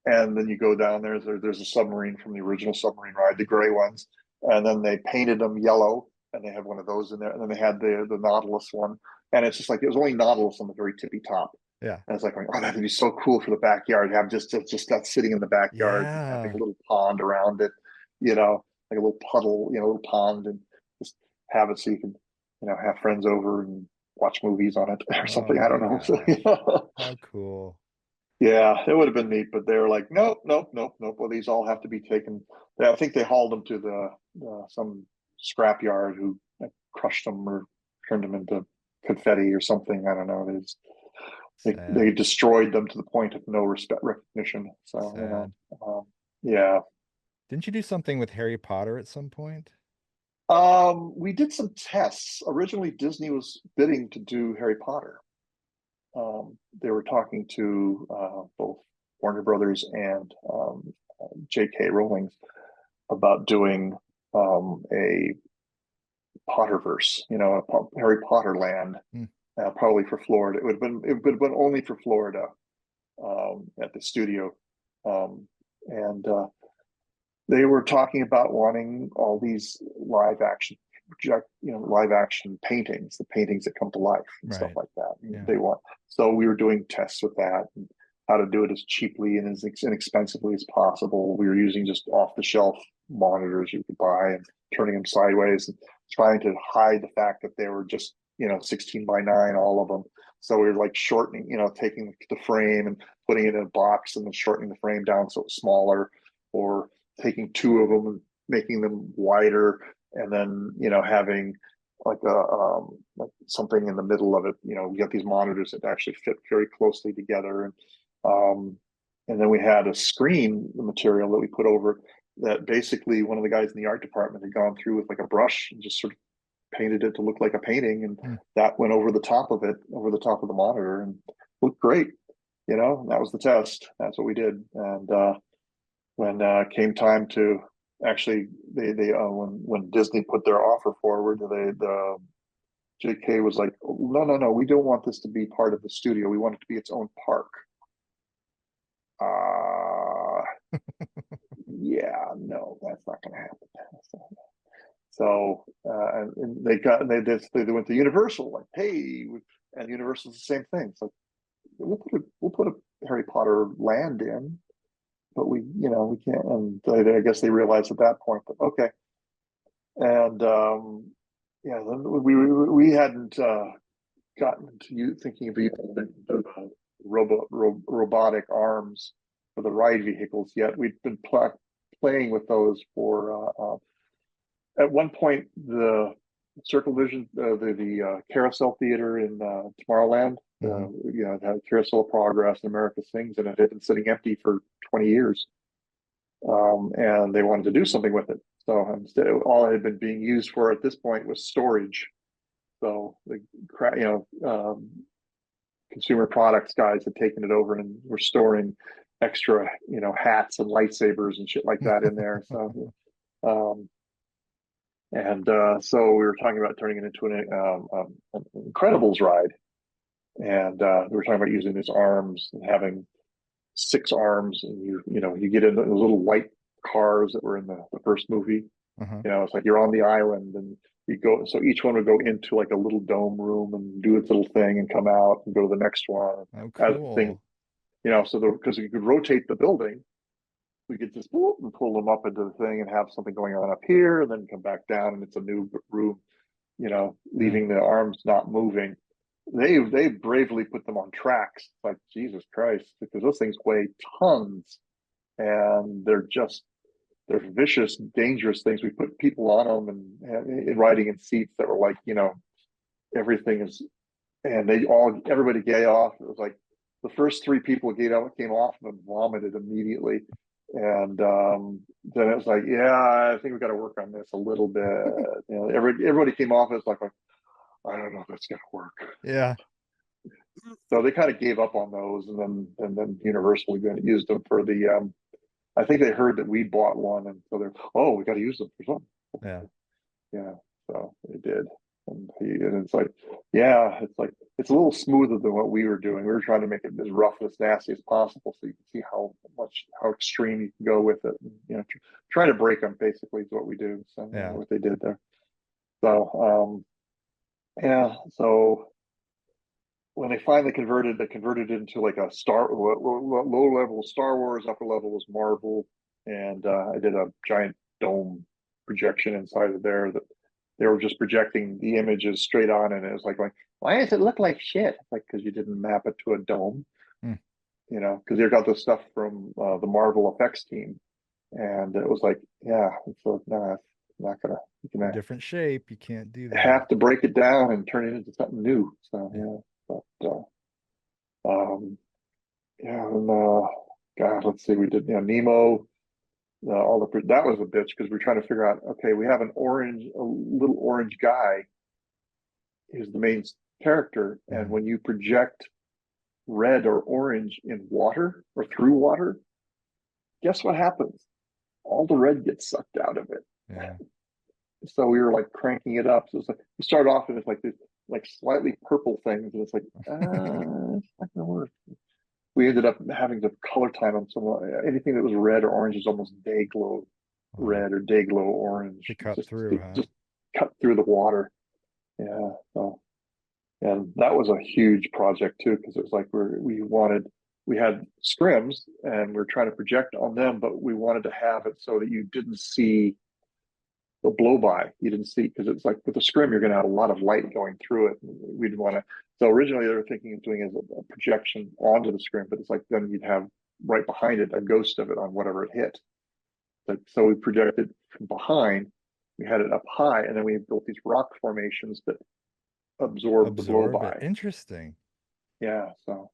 And then you go down there's a submarine from the original submarine ride, the gray ones, and then they painted them yellow, and they have one of those in there, and then they had the Nautilus one, and it's just like it was only Nautilus on the very tippy top. Yeah. And it's like, oh, that'd be so cool for the backyard. Have just that sitting in the backyard and having a Yeah. little pond around it, like a little puddle, a little pond, and just have it so you can, have friends over and watch movies on it or Oh something. I my don't know. So, gosh. How cool. yeah, it would have been neat, but they were like, nope, nope, nope, nope. Well, these all have to be taken. I think they hauled them to some scrapyard who crushed them or turned them into confetti or something. I don't know. They Sad. destroyed them to the point of no respect recognition. So Sad. yeah. Didn't you do something with Harry Potter at some point? We did some tests. Originally, Disney was bidding to do Harry Potter. They were talking to both Warner Brothers and J.K. Rowling about doing a Potterverse, a Harry Potter land, Hmm. probably for Florida. It would have been only for Florida, at the studio, and they were talking about wanting all these live action paintings, the paintings that come to life and stuff Right. like that. Yeah. They want, so we were doing tests with that and how to do it as cheaply and as inexpensively as possible. We were using just off the shelf monitors you could buy and turning them sideways and trying to hide the fact that they were just 16 by 9, all of them. So we were like shortening, taking the frame and putting it in a box and then shortening the frame down so it's smaller, or taking two of them and making them wider, and then having like like something in the middle of it. We got these monitors that actually fit very closely together, um, and then we had a screen material that we put over that basically one of the guys in the art department had gone through with like a brush and just sort of painted it to look like a painting, and Hmm. that went over the top of it, over the top of the monitor, and looked great. That was the test. That's what we did. And when came time to actually, they when Disney put their offer forward, the JK was like, no, no, no, we don't want this to be part of the studio. We want it to be its own park. Uh yeah, no, that's not going to happen. So and they went to Universal, like, hey, and Universal's the same thing. It's like, we'll put a Harry Potter land in, but we can't. And I guess they realized at that point that okay. And yeah, then we hadn't gotten to you thinking of robotic arms for the ride vehicles yet. We'd been playing with those for at one point, the Circle Vision, the Carousel Theater in Tomorrowland, Hmm. it had Carousel of Progress and America Sings, and it had been sitting empty for 20 years. And they wanted to do something with it. So instead, all it had been being used for at this point was storage. So consumer products guys had taken it over and were storing extra, hats and lightsabers and shit like that in there. So, um, and so we were talking about turning it into an Incredibles ride, and we were talking about using these arms and having 6 arms, and you get into the little white cars that were in the first movie. Uh-huh. It's like you're on the island, and you go. So each one would go into like a little dome room and do its little thing, and come out and go to the next one. Oh, As thing, cool. so because you could rotate the building, we could just and pull them up into the thing and have something going on up here, and then come back down, and it's a new room. Yeah. Leaving the arms not moving. They bravely put them on tracks. Like Jesus Christ, because those things weigh tons, and they're vicious, dangerous things. We put people on them and riding in seats that were like, everything is, and everybody gave off. It was like the first 3 people came off and vomited immediately. And then it was like, yeah, I think we got to work on this a little bit. Everybody came off. It's like, I don't know if that's gonna work. Yeah. So they kind of gave up on those, and then Universal used them for the. I think they heard that we bought one, and so they're, oh, we got to use them for something. Yeah. Yeah, so they did, and it's like, yeah, it's a little smoother than what we were doing. We were trying to make it as rough and as nasty as possible, so you can see how extreme you can go with it. And, try to break them basically is what we do. So Yeah. what they did there. So yeah, so when they finally they converted it into like a low level Star Wars, upper level was Marvel, and I did a giant dome projection inside of there that they were just projecting the images straight on, and it was like going, why does it look like shit? Like, because you didn't map it to a dome, Hmm. because you got the stuff from the Marvel effects team, and it was like, yeah, so no, it's not gonna, you're gonna Different shape. You can't do that. have to break it down and turn it into something new. So Yeah. yeah, um, yeah, and God, let's see, we did, Nemo, all that was a bitch because we're trying to figure out, okay, we have a little orange guy who's the main character, and Mhm. when you project red or orange in water or through water, guess what happens? All the red gets sucked out of it. Yeah. so we were like cranking it up. So it's like we started off and it's like this like slightly purple things, and it's like it's not gonna work. We ended up having to color time on some anything that was red or orange is almost day glow Wow. red or day glow orange. To cut through, It huh? just cut through the water. Yeah. So and that was a huge project too, because it was like we had scrims and we are trying to project on them, but we wanted to have it so that you didn't see the blow by. You didn't see because it's like with the scrim, you're going to have a lot of light going through it. We didn't want to. So originally they were thinking of doing it as a projection onto the scrim, but it's like then you'd have right behind it a ghost of it on whatever it hit. Like so, we projected from behind. We had it up high, and then we built these rock formations that absorb the blow Absorb it. by. Interesting. Yeah, so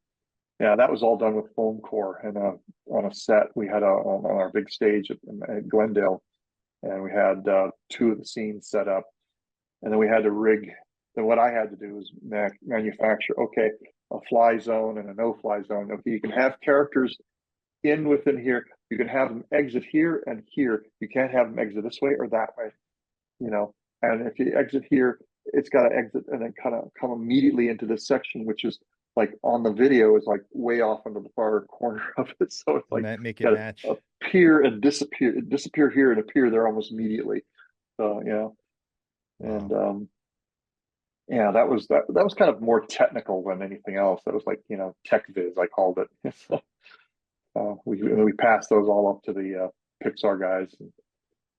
yeah, that was all done with foam core and on a set. We had on our big stage at Glendale, and we had two of the scenes set up, and then we had to rig. Then what I had to do was manufacture. Okay, a fly zone and a no-fly zone. Okay, you can have characters in within here. You can have them exit here and here. You can't have them exit this way or that way. You know, and if you exit here, it's got to exit and then kind of come immediately into this section, which is like on the video is like way off into the far corner of it. So it's like Make it got match. to appear and disappear here and appear there almost immediately. So yeah, and Wow. yeah, that was kind of more technical than anything else. That was like tech viz I called it. So, we passed those all up to the Pixar guys. And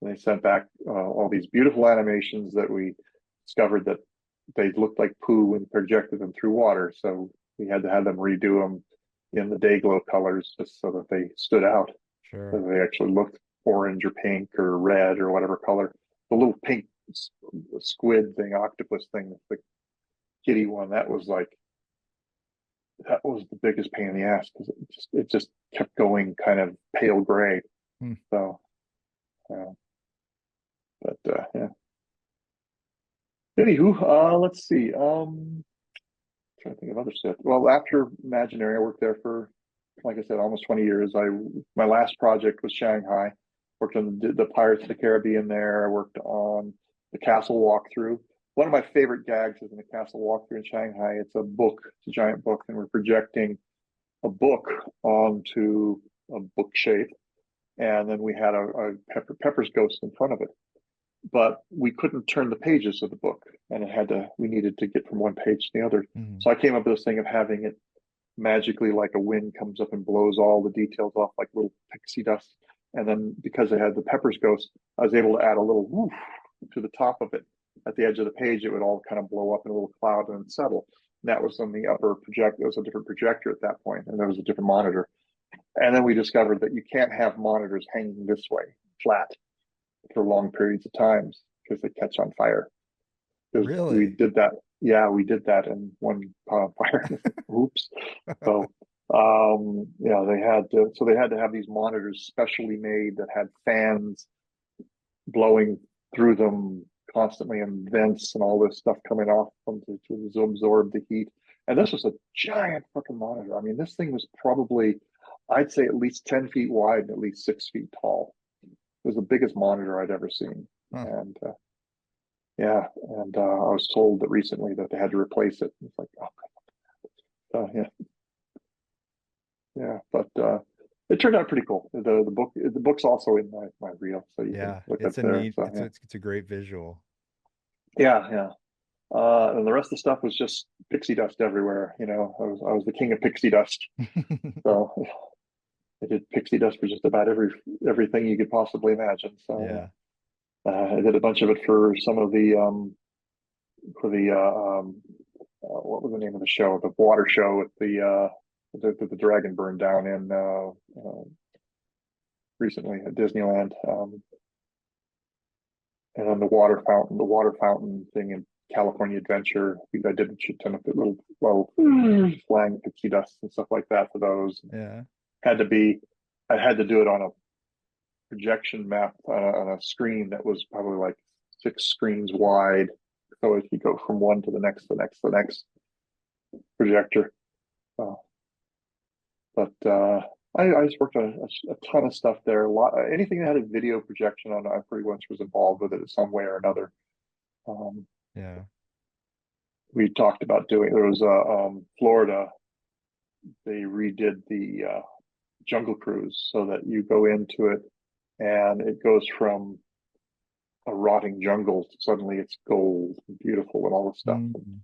they sent back all these beautiful animations that we discovered that they looked like poo when projected them through water. So we had to have them redo them in the day glow colors just so that they stood out. So Sure. they actually looked orange or pink or red or whatever color. The little pink squid thing, octopus thing, the kitty one, that was the biggest pain in the ass because it just kept going kind of pale gray. Hmm. So, but yeah. Anywho, let's see. Trying to think of other stuff. Well, after Imaginary, I worked there for, like I said, almost 20 years. My last project was Shanghai. Worked on the Pirates of the Caribbean there. I worked on the castle walkthrough. One of my favorite gags is in the castle walkthrough in Shanghai. It's a book. It's a giant book, and we're projecting a book onto a book shape, and then we had a Pepper's ghost in front of it, but we couldn't turn the pages of the book, and we needed to get from one page to the other. Mhm. So I came up with this thing of having it magically, like a wind comes up and blows all the details off like little pixie dust. And then because it had the Pepper's ghost, I was able to add a little woof to the top of it. At the edge of the page, it would all kind of blow up in a little cloud and then settle. And that was on the upper projector. It was a different projector at that point, and there was a different monitor. And then we discovered that you can't have monitors hanging this way flat for long periods of times because they catch on fire. Because we Really? did that. Yeah, we did that in one fire. Oops. So yeah, they had to have these monitors specially made that had fans blowing through them constantly and vents and all this stuff coming off them to absorb the heat. And this was a giant fucking monitor. I mean, this thing was probably, I'd say, at least 10 feet wide and at least 6 feet tall. It was the biggest monitor I'd ever seen. Huh. And yeah, and I was told that recently that they had to replace it. It's like, yeah, yeah, but it turned out pretty cool. The book's also in my reel, so you can Yeah, look at it's a there. neat, So yeah, it's a great visual. yeah, yeah. And the rest of the stuff was just pixie dust everywhere. I was the king of pixie dust. So I did pixie dust for just about everything you could possibly imagine. So Yeah. I did a bunch of it for some of the for the what was the name of the show? The water show at the dragon burned down in recently at Disneyland. And then the water fountain thing in California Adventure. I did a shit ton of little flying pixie dust and stuff like that for those. Yeah. Had to be, I had to do it on a projection map on a screen that was probably like 6 screens wide. So if you go from one to the next projector. So, but I just worked on a ton of stuff there. A lot, anything that had a video projection on, I pretty much was involved with it in some way or another. Um, Yeah. we talked about doing. There was Florida. They redid the Jungle Cruise so that you go into it and it goes from a rotting jungle to suddenly it's gold and beautiful and all this stuff and Mm.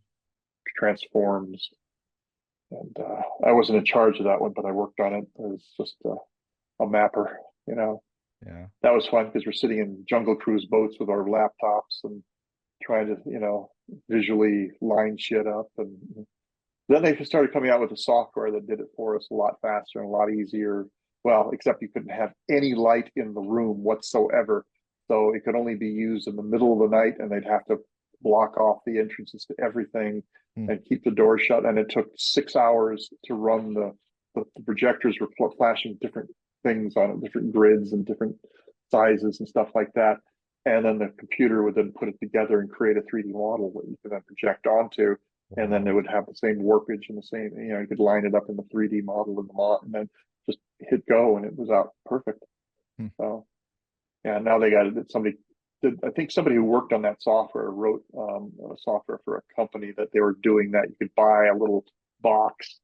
transforms. And I wasn't in charge of that one, but I worked on it as just a mapper. You know, Yeah. that was fun because we're sitting in Jungle Cruise boats with our laptops and trying to, visually line shit up. And then they started coming out with a software that did it for us a lot faster and a lot easier. Well, except you couldn't have any light in the room whatsoever. So it could only be used in the middle of the night, and they'd have to block off the entrances to everything Mm. and keep the door shut. And it took 6 hours to run the projectors were flashing different things on it, different grids and different sizes and stuff like that. And then the computer would then put it together and create a 3D model that you could then project onto, and then it Wow. would have the same warpage and the same, you could line it up in the 3D model in the mod and then just hit go and it was out perfect. Hmm. So yeah, now they got it. Somebody did, I think somebody who worked on that software wrote a software for a company that they were doing that. You could buy a little box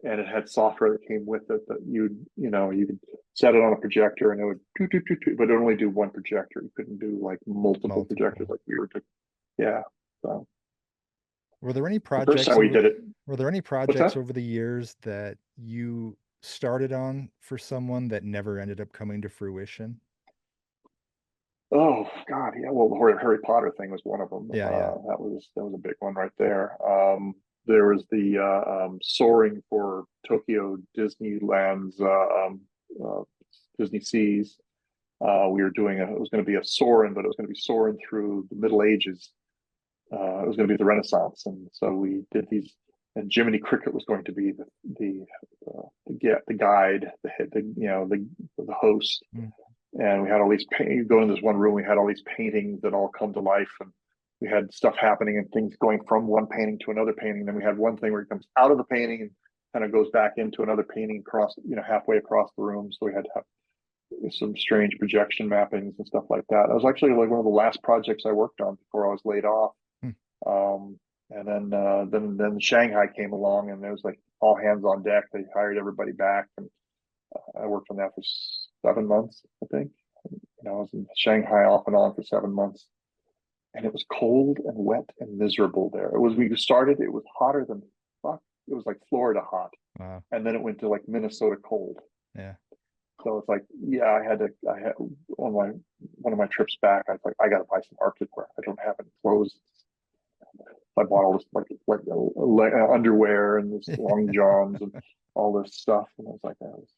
and it had software that came with it that you could set it on a projector and it would but it would only do one projector. You couldn't do like multiple projectors Multiple. like we were doing. Yeah. So Were there any the first projects time we over did it, were there any what's projects that? over the years that you started on for someone that never ended up coming to fruition? Oh God, yeah. Well, the Harry Potter thing was one of them. Yeah, yeah. That was a big one right there. There was the soaring for Tokyo Disneyland's uh, Disney Seas. We were doing it was going to be a soaring, but it was going to be soaring through the Middle Ages. It was going to be the Renaissance, and so we did these. And Jiminy Cricket was going to be the guide, the host, Mm. and we had all these you go in this one room, we had all these paintings that all come to life, and we had stuff happening and things going from one painting to another painting. Then we had one thing where it comes out of the painting and kind of goes back into another painting across, halfway across the room. So we had to have some strange projection mappings and stuff like that. That was actually like one of the last projects I worked on before I was laid off. Hmm. And then Shanghai came along, and there was like all hands on deck. They hired everybody back, and I worked on that for 7 months, I think. I was in Shanghai off and on for 7 months, and it was cold and wet and miserable there. It was we started. It was hotter than fuck. It was like Florida hot, Wow. and then it went to like Minnesota cold. Yeah. So it's like, yeah, I had on my one of my trips back. I was like, I got to buy some Arctic wear. I don't have any clothes. I bought all this underwear and this long johns and all this stuff, and I was like, that was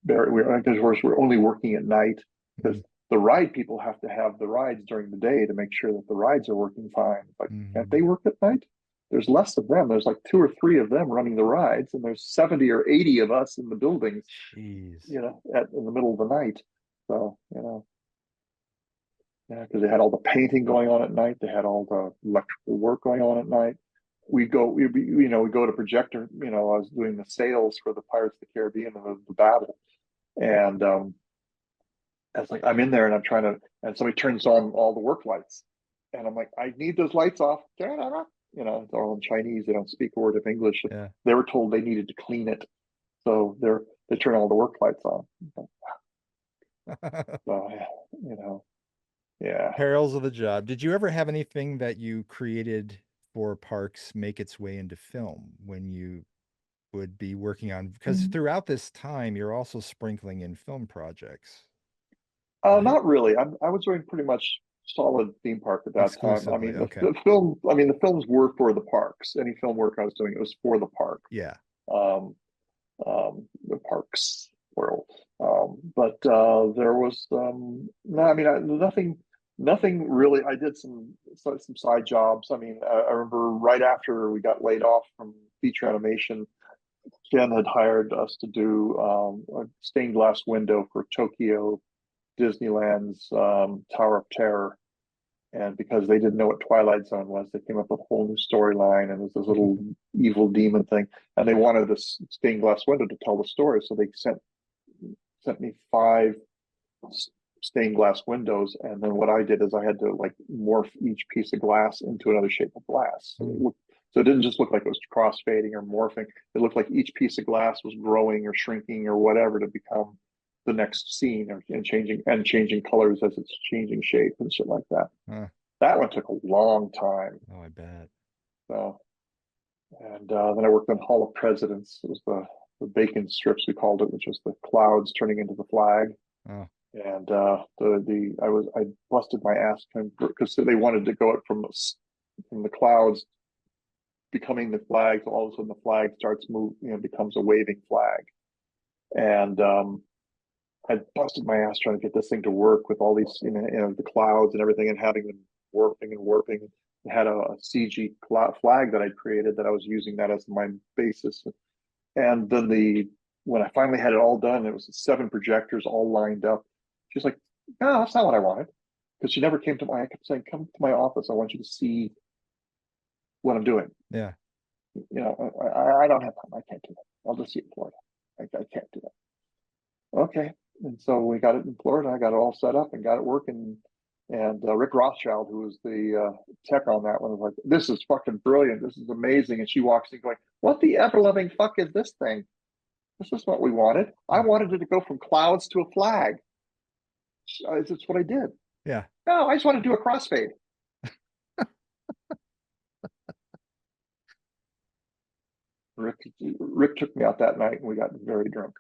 very weird because we're only working at night because Mm. the ride people have to have the rides during the day to make sure that the rides are working fine. Like, can't Hmm. they work at night? There's less of them. There's like two or three of them running the rides, and there's 70 or 80 of us in the buildings, Jeez. in the middle of the night. So, yeah, because they had all the painting going on at night. They had all the electrical work going on at night. We go to projector. I was doing the sales for the Pirates of the Caribbean and the battle, and I was like, I'm in there and I'm trying to, and somebody turns on all the work lights, and I'm like, I need those lights off. It's all in Chinese. They don't speak a word of English. Yeah. They were told they needed to clean it, so they turn all the work lights on. So, yeah. Perils of the job. Did you ever have anything that you created for parks make its way into film when you would be working on? Because throughout this time, you're also sprinkling in film projects, right? Not really. I was doing pretty much solid theme park at that time. I Exclusively. mean, Okay. the film. I mean, the films were for the parks. Any film work I was doing, it was for the park. Yeah. Um, the parks world. But there was no. I mean, nothing really. I did some side jobs. I mean, I remember right after we got laid off from feature animation, Ken had hired us to do a stained glass window for Tokyo Disneyland's Tower of Terror, And because they didn't know what Twilight Zone was, they came up with a whole new storyline, and it was this little evil demon thing. And they wanted this stained glass window to tell the story, so they sent me five stained glass windows. And then what I did is I had to like morph each piece of glass into another shape of glass. So it didn't just look like it was crossfading or morphing. It looked like each piece of glass was growing or shrinking or whatever to become the next scene, and changing colors as it's changing shape and shit like that. Huh. That one took a long time. Oh, I bet. So, and then I worked on Hall of Presidents. It was the bacon strips, we called it, which was the clouds turning into the flag. Oh, And I busted my ass because they wanted to go from the clouds becoming the flag. So all of a sudden the flag starts becomes a waving flag. And I busted my ass trying to get this thing to work with all these, the clouds and everything, and having them warping and warping. I had a CG flag that I'd created that I was using that as my basis. And then when I finally had it all done, it was 7 projectors all lined up. She's like, "No, that's not what I wanted." Because she never came to I kept saying, "Come to my office. I want you to see what I'm doing." yeah. I don't have time. I can't do that. I'll just see it in Florida. I can't do that. Okay. And so we got it in Florida. I got it all set up and got it working. And Rick Rothschild, who was the tech on that one, was like, "This is fucking brilliant. This is amazing." And she walks in going, "What the ever loving fuck is this thing? This is what we wanted. I wanted it to go from clouds to a flag. It's what I did. Yeah. No, I just want to do a crossfade." Rick took me out that night and we got very drunk.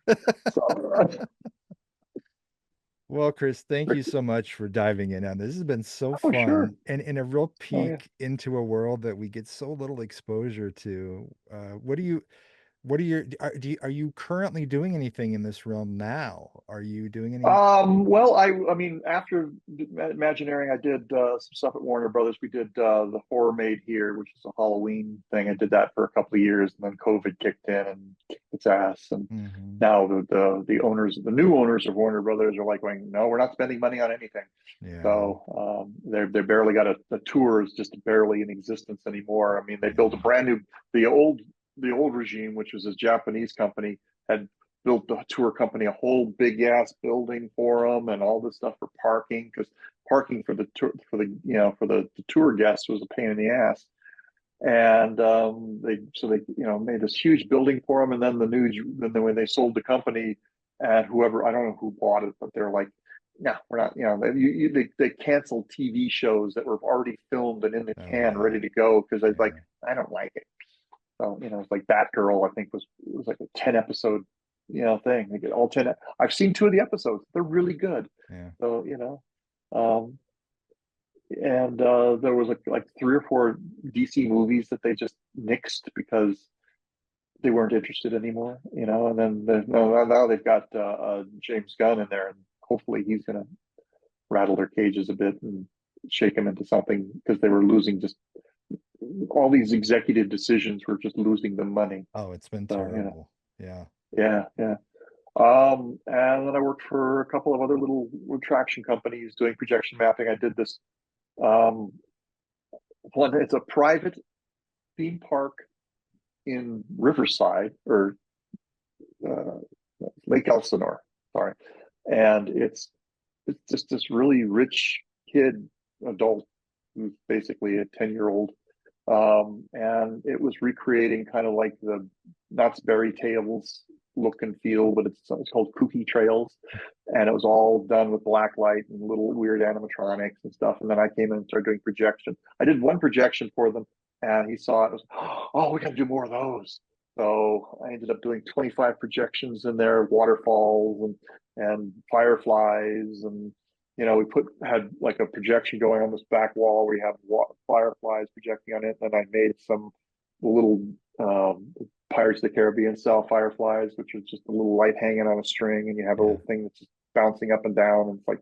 So, Well, Chris, thank Rick, you so much for diving in on this. This has been so oh, sure. fun and a real Oh, yeah. peek into a world that we get so little exposure to. What are your are you currently doing anything in this realm now? Are you doing any? Well, I mean, after Imagineering, I did some stuff at Warner Brothers. We did the Horror Made Here, which is a Halloween thing. I did that for a couple of years, and then COVID kicked in and kicked its ass. And Mhm. now the new owners of Warner Brothers are like going, "No, we're not spending money on anything." Yeah, So they're barely got the tour is just barely in existence anymore. I mean, they built a yeah, brand new the old regime, which was a Japanese company, had built the tour company a whole big ass building for them and all this stuff for parking, because parking for the tour for the tour guests was a pain in the ass. And they made this huge building for them, and then when they sold the company, and whoever, I don't know who bought it, but they're like, "No, we're not." They canceled TV shows that were already filmed and in the oh can, yeah, ready to go, because I was like, yeah, "I don't like it." So it's like Batgirl. I think was like a 10 episode thing. They get all 10. I've seen 2 of the episodes. They're really good. yeah. So um, and there was like 3 or 4 DC movies that they just nixed because they weren't interested anymore. And then now they've got James Gunn in there, and hopefully he's gonna rattle their cages a bit and shake them into something, because they were losing just all these executive decisions were just losing them money. Oh, it's been So terrible. Yeah. yeah, yeah. And then I worked for a couple of other little attraction companies doing projection mapping. I did this um, one. It's a private theme park in Riverside, or uh, Lake Elsinore. Sorry, and it's just this really rich kid, adult, who's basically a 10-year-old. And it was recreating kind of like the Knott's Berry Tales look and feel, but it's called Kooky Trails. And it was all done with black light and little weird animatronics and stuff. And then I came in and started doing projection. I did one projection for them, and he saw it and was, "Oh, we got to do more of those." So I ended up doing 25 projections in there, waterfalls and fireflies, and we had like a projection going on this back wall where you have fireflies projecting on it. And I made some little Pirates of the Caribbean style fireflies, which is just a little light hanging on a string, and you have a Yeah. little thing that's just bouncing up and down, and it's like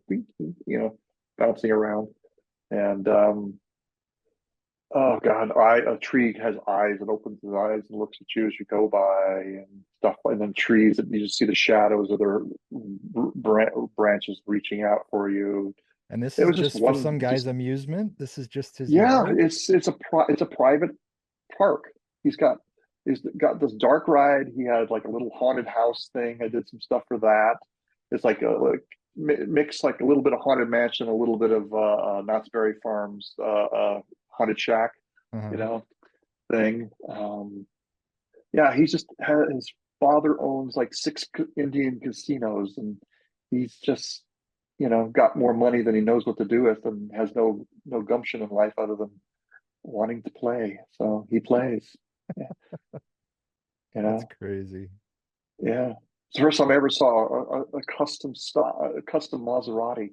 bouncing around. And oh God, a tree has eyes and opens its eyes and looks at you as you go by and stuff. And then trees, that you just see the shadows of their branches reaching out for you. And this It is was just just for some one, guy's just amusement. This is just his yeah. yard. It's a private park. He's got he's got this dark ride. He had like a little haunted house thing. I did some stuff for that. It's like mix like a little bit of haunted mansion, a little bit of Knott's Berry Farms haunted shack, you Uh-huh. know, thing. Yeah, he's just had his father owns like six Indian casinos, and he's just got more money than he knows what to do with, and has no gumption in life other than wanting to play. So he plays. Yeah, you That's know, crazy. yeah. It's the first time I ever saw a a custom Maserati.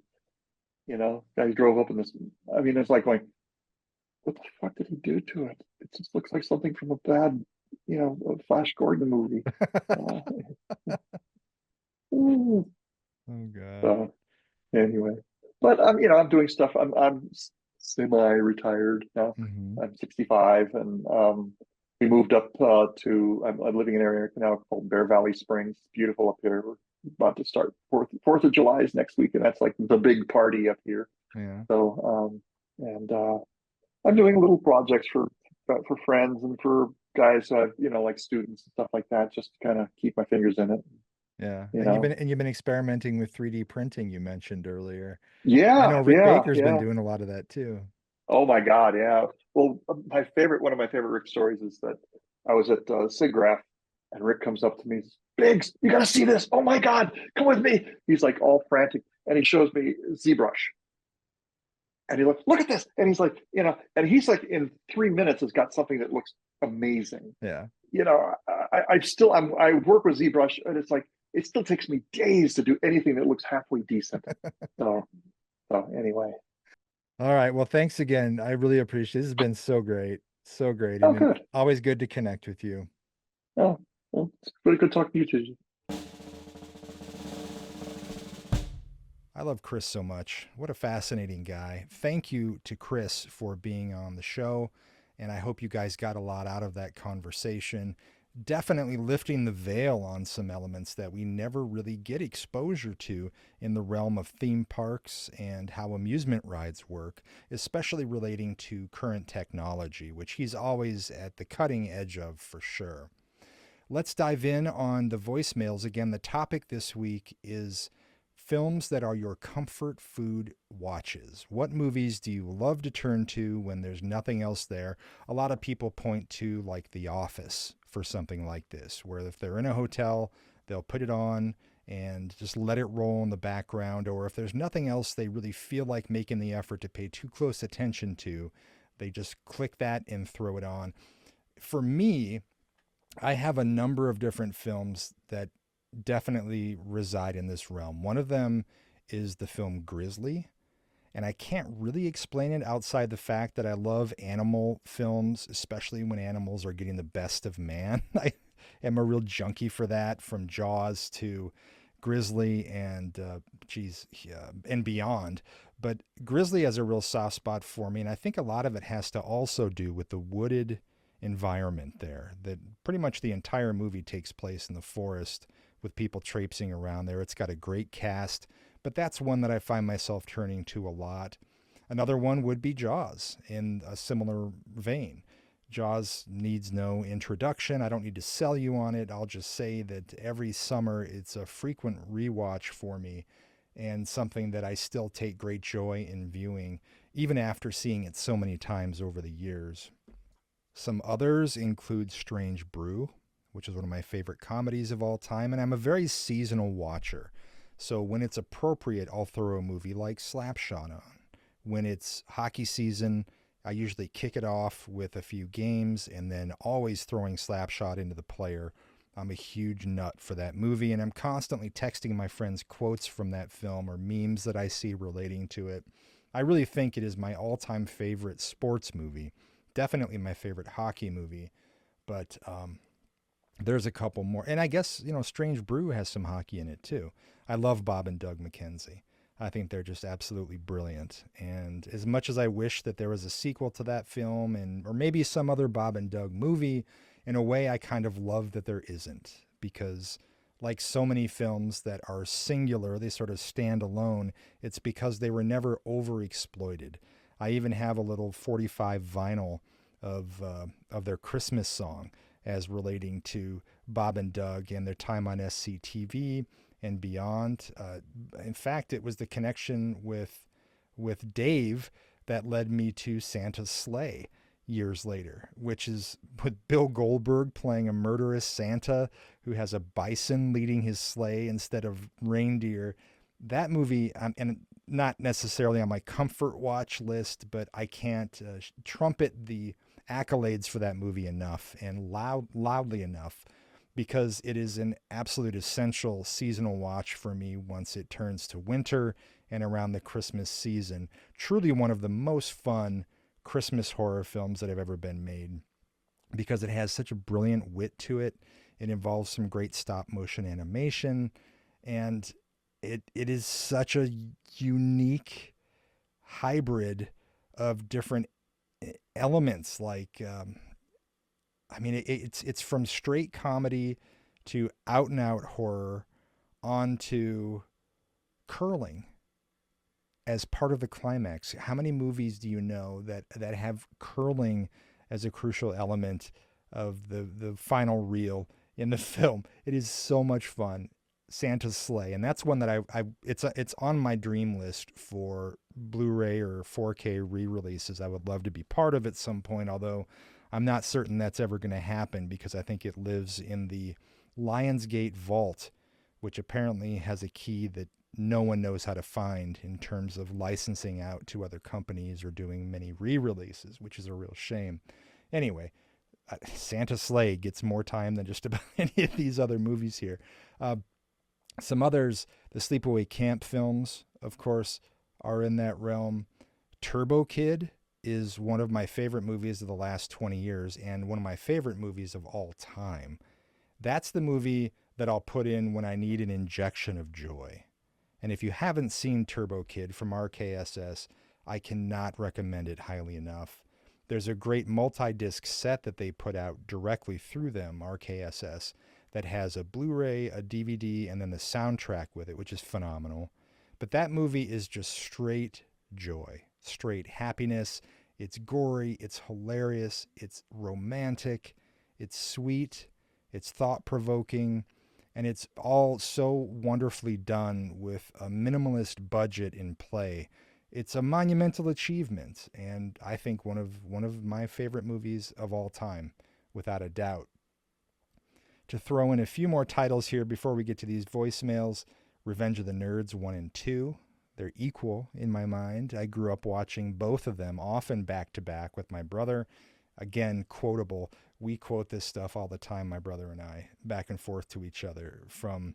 Guy drove up in this. I mean, it's like going, what the fuck did he do to it? It just looks like something from a bad, a Flash Gordon movie. Uh, Oh God. so anyway, but I'm doing stuff. I'm semi-retired now. Hmm. I'm 65, and we moved up I'm living in an area now called Bear Valley Springs. It's beautiful up here. We're about to start Fourth of July is next week, and that's like the big party up here. Yeah. So and I'm doing little projects for friends and for guys who have like students and stuff like that, just to kind of keep my fingers in it. Yeah. You And know. you've been experimenting with 3D printing you mentioned earlier. I know Yeah, Rick yeah, Baker's been yeah. doing a lot of that too. Oh my God, yeah. Well, one of my favorite Rick stories is that I was at SIGGRAPH, and Rick comes up to me, Biggs, you got to see this. Oh my God, come with me. He's like all frantic, and he shows me ZBrush, and he looks, look at this, and he's like, and he's like in 3 minutes has got something that looks amazing. Yeah. I work with ZBrush, and it's like it still takes me days to do anything that looks halfway decent. So, so anyway, All right. Well, thanks again. I really appreciate it. This has been so great. So great. oh And good. always good to connect with you. Oh, well, it's really good talking to you too. I love Chris so much. What a fascinating guy. Thank you to Chris for being on the show. And I hope you guys got a lot out of that conversation. Definitely lifting the veil on some elements that we never really get exposure to in the realm of theme parks and how amusement rides work, especially relating to current technology, which he's always at the cutting edge of for sure. Let's dive in on the voicemails. Again, the topic this week is films that are your comfort food watches. What movies do you love to turn to when there's nothing else there? A lot of people point to like The Office for something like this, where if they're in a hotel, they'll put it on and just let it roll in the background. Or if there's nothing else they really feel like making the effort to pay too close attention to, they just click that and throw it on. For me, I have a number of different films that definitely reside in this realm. One of them is the film Grizzly, and I can't really explain it outside the fact that I love animal films, especially when animals are getting the best of man. I am a real junkie for that, from Jaws to Grizzly and and beyond. But Grizzly has a real soft spot for me, and I think a lot of it has to also do with the wooded environment there. That pretty much the entire movie takes place in the forest with people traipsing around there. It's got a great cast, but that's one that I find myself turning to a lot. Another one would be Jaws, in a similar vein. Jaws needs no introduction. I don't need to sell you on it. I'll just say that every summer it's a frequent rewatch for me, and something that I still take great joy in viewing, even after seeing it so many times over the years. Some others include Strange Brew, which is one of my favorite comedies of all time, and I'm a very seasonal watcher. So when it's appropriate, I'll throw a movie like Slapshot on. When it's hockey season, I usually kick it off with a few games and then always throwing Slapshot into the player. I'm a huge nut for that movie, and I'm constantly texting my friends quotes from that film or memes that I see relating to it. I really think it is my all time favorite sports movie. Definitely my favorite hockey movie, but there's a couple more. And I guess, Strange Brew has some hockey in it too. I love Bob and Doug McKenzie. I think they're just absolutely brilliant. And as much as I wish that there was a sequel to that film, and or maybe some other Bob and Doug movie, in a way I kind of love that there isn't, because like so many films that are singular, they sort of stand alone. It's because they were never overexploited. I even have a little 45 vinyl of their Christmas song as relating to Bob and Doug and their time on SCTV and beyond. In fact, it was the connection with Dave that led me to Santa's Sleigh years later, which is with Bill Goldberg playing a murderous Santa who has a bison leading his sleigh instead of reindeer. That movie, and not necessarily on my comfort watch list, but I can't trumpet the accolades for that movie enough and loudly enough, because it is an absolute essential seasonal watch for me once it turns to winter and around the Christmas season. Truly one of the most fun Christmas horror films that have ever been made, because it has such a brilliant wit to it. It involves some great stop motion animation, and it is such a unique hybrid of different elements. Like, it's from straight comedy to out and out horror onto curling as part of the climax. How many movies do you know that have curling as a crucial element of the final reel in the film? It is so much fun. Santa's Sleigh, and that's one that it's on my dream list for Blu-ray or 4K re-releases. I would love to be part of at some point, although I'm not certain that's ever going to happen, because I think it lives in the Lionsgate vault, which apparently has a key that no one knows how to find in terms of licensing out to other companies or doing many re-releases, which is a real shame. Anyway, Santa's Sleigh gets more time than just about any of these other movies here. Some others, the Sleepaway Camp films, of course, are in that realm. Turbo Kid is one of my favorite movies of the last 20 years and one of my favorite movies of all time. That's the movie that I'll put in when I need an injection of joy. And if you haven't seen Turbo Kid from RKSS, I cannot recommend it highly enough. There's a great multi-disc set that they put out directly through them, RKSS, that has a Blu-ray, a DVD, and then the soundtrack with it, which is phenomenal. But that movie is just straight joy, straight happiness. It's gory, it's hilarious, it's romantic, it's sweet, it's thought-provoking, and it's all so wonderfully done with a minimalist budget in play. It's a monumental achievement, and I think one of my favorite movies of all time, without a doubt. To throw in a few more titles here before we get to these voicemails, Revenge of the Nerds 1 and 2. They're equal in my mind. I grew up watching both of them, often back to back with my brother. Again, quotable. We quote this stuff all the time, my brother and I, back and forth to each other from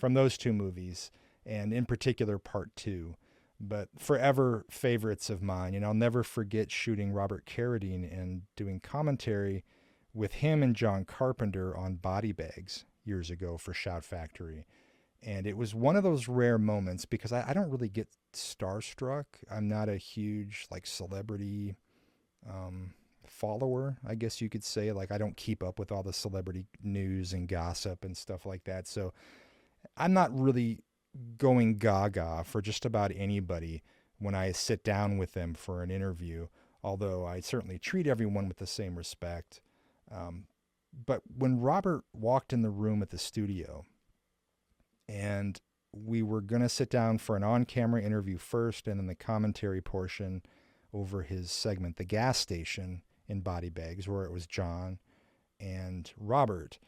those two movies, and in particular part 2. But forever favorites of mine. And I'll never forget shooting Robert Carradine and doing commentary with him and John Carpenter on Body Bags years ago for Shout Factory. And it was one of those rare moments, because I don't really get starstruck. I'm not a huge celebrity follower, I guess you could say. Like, I don't keep up with all the celebrity news and gossip and stuff like that. So I'm not really going gaga for just about anybody when I sit down with them for an interview, although I certainly treat everyone with the same respect. But when Robert walked in the room at the studio and we were going to sit down for an on-camera interview first and then the commentary portion over his segment, The Gas Station in Body Bags, where it was John and Robert.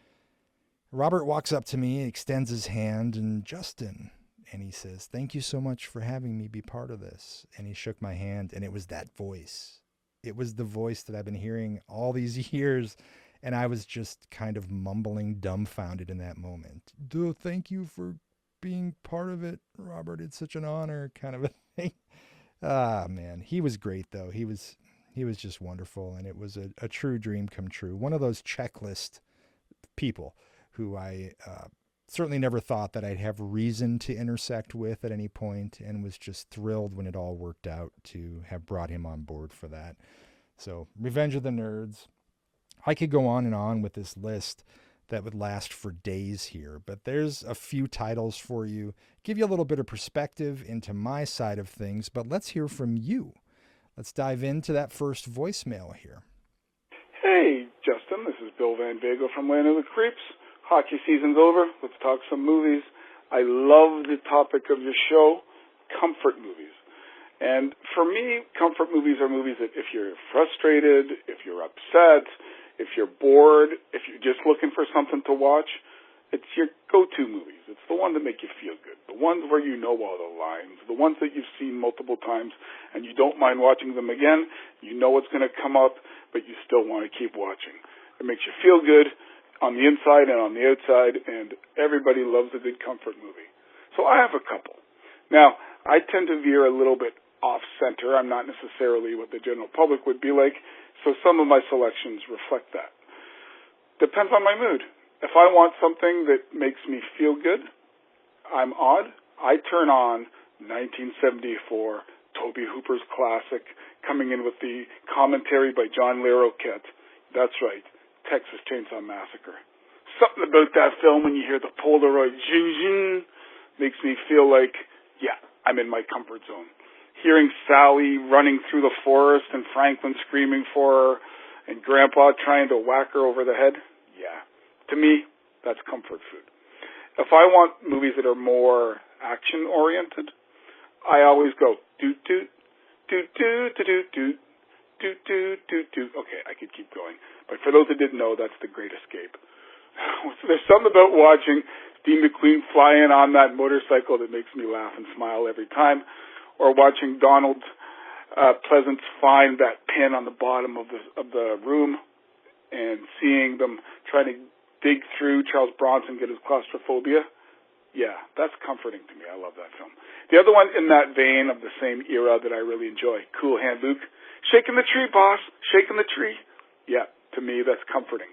Robert walks up to me, extends his hand, and Justin, and he says, "Thank you so much for having me be part of this." And he shook my hand, and it was that voice. It was the voice that I've been hearing all these years, and I was just kind of mumbling, dumbfounded in that moment. "Dude, thank you for being part of it, Robert. It's such an honor," kind of a thing. Ah, man, he was great though. He was just wonderful, and it was a true dream come true. One of those checklist people who I certainly never thought that I'd have reason to intersect with at any point, and was just thrilled when it all worked out to have brought him on board for that. So, Revenge of the Nerds. I could go on and on with this list, that would last for days here, but there's a few titles for you, give you a little bit of perspective into my side of things, but let's hear from you. Let's dive into that first voicemail here. Hey, Justin, this is Bill Van Vago from Land of the Creeps. Hockey season's over. Let's talk some movies. I love the topic of your show, comfort movies. And for me, comfort movies are movies that if you're frustrated, if you're upset, if you're bored, if you're just looking for something to watch, it's your go-to movies. It's the ones that make you feel good, the ones where you know all the lines, the ones that you've seen multiple times and you don't mind watching them again. You know what's going to come up, but you still want to keep watching. It makes you feel good on the inside and on the outside, and everybody loves a good comfort movie. So I have a couple. Now, I tend to veer a little bit off-center. I'm not necessarily what the general public would be like, so some of my selections reflect that. Depends on my mood. If I want something that makes me feel good, I'm odd, I turn on 1974, Tobe Hooper's classic, coming in with the commentary by John Larroquette. That's right, Texas Chainsaw Massacre. Something about that film when you hear the Polaroid zing makes me feel like, yeah, I'm in my comfort zone. Hearing Sally running through the forest and Franklin screaming for her and Grandpa trying to whack her over the head, yeah. To me, that's comfort food. If I want movies that are more action-oriented, I always go doot-doot, doot-doot, doot-doot, doot-doot, doot-doot. Okay, I could keep going. But for those that didn't know, that's The Great Escape. There's something about watching Steve McQueen fly in on that motorcycle that makes me laugh and smile every time, or watching Donald Pleasance find that pin on the bottom of the room and seeing them trying to dig through Charles Bronson, get his claustrophobia. Yeah, that's comforting to me. I love that film. The other one in that vein of the same era that I really enjoy, Cool Hand Luke. Shaking the tree, boss. Shaking the tree. Yeah, to me, that's comforting.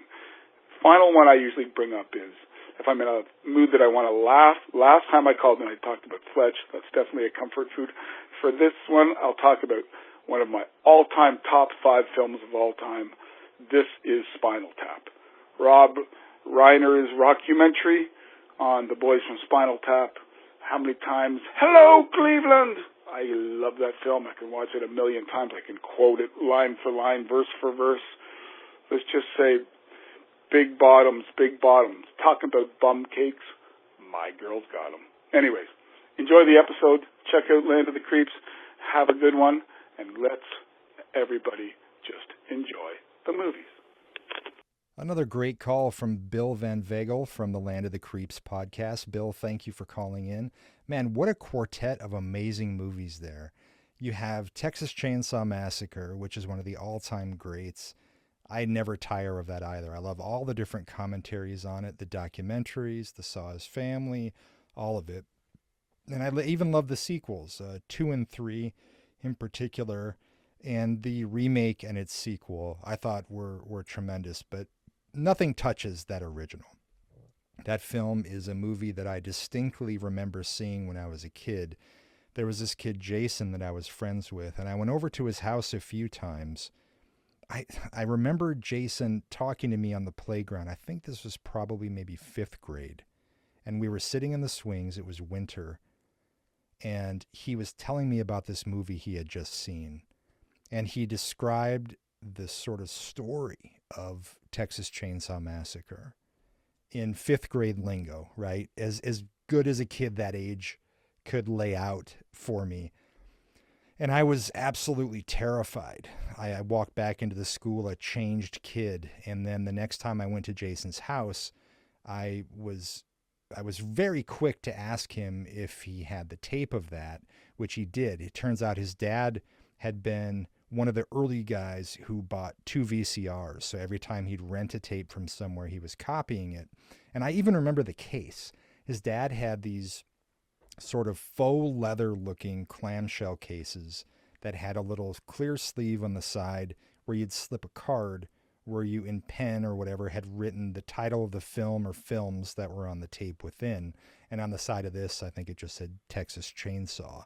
Final one I usually bring up is if I'm in a mood that I want to laugh. Last time I called and I talked about Fletch. That's definitely a comfort food. For this one, I'll talk about one of my all-time top 5 films of all time. This is Spinal Tap. Rob Reiner's rockumentary on the boys from Spinal Tap. How many times? Hello, Cleveland! I love that film. I can watch it a million times. I can quote it line for line, verse for verse. Let's just say, big bottoms. Talking about bum cakes, my girl's got them. Anyways, enjoy the episode. Check out Land of the Creeps. Have a good one. And let's everybody just enjoy the movies. Another great call from Bill Van Vagel from the Land of the Creeps podcast. Bill, thank you for calling in. Man, what a quartet of amazing movies there. You have Texas Chainsaw Massacre, which is one of the all-time greats. I never tire of that either. I love all the different commentaries on it, the documentaries, the Saw's Family, all of it. And I even love the sequels, 2 and 3 in particular, and the remake and its sequel I thought were tremendous, but nothing touches that original. That film is a movie that I distinctly remember seeing when I was a kid. There was this kid, Jason, that I was friends with, and I went over to his house a few times. I remember Jason talking to me on the playground. I think this was probably maybe 5th grade. And we were sitting in the swings. It was winter. And he was telling me about this movie he had just seen. And he described this sort of story of Texas Chainsaw Massacre in 5th grade lingo, right? As good as a kid that age could lay out for me. And I was absolutely terrified. I walked back into the school a changed kid. And then the next time I went to Jason's house, I was very quick to ask him if he had the tape of that, which he did. It turns out his dad had been one of the early guys who bought 2 VCRs. So every time he'd rent a tape from somewhere, he was copying it. And I even remember the case. His dad had these sort of faux leather looking clamshell cases that had a little clear sleeve on the side where you'd slip a card where you in pen or whatever had written the title of the film or films that were on the tape within. And on the side of this, I think it just said Texas Chainsaw.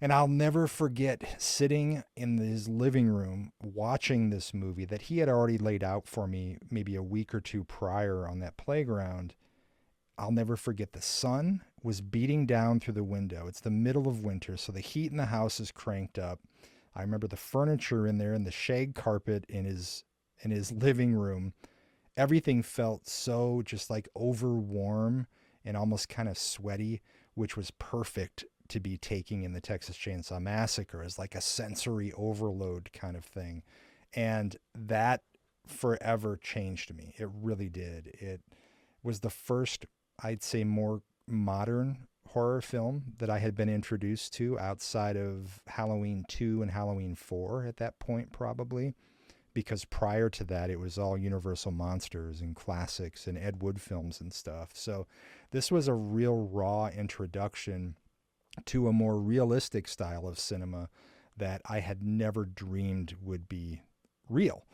And I'll never forget sitting in his living room watching this movie that he had already laid out for me maybe a week or two prior on that playground. I'll never forget the sun was beating down through the window. It's the middle of winter, so the heat in the house is cranked up. I remember the furniture in there and the shag carpet in his living room. Everything felt so just like over warm and almost kind of sweaty, which was perfect to be taking in the Texas Chainsaw Massacre as like a sensory overload kind of thing. And that forever changed me. It really did. It was the first, I'd say, more modern horror film that I had been introduced to outside of Halloween 2 and Halloween 4 at that point, probably. Because prior to that, it was all Universal Monsters and classics and Ed Wood films and stuff. So this was a real raw introduction to a more realistic style of cinema that I had never dreamed would be real.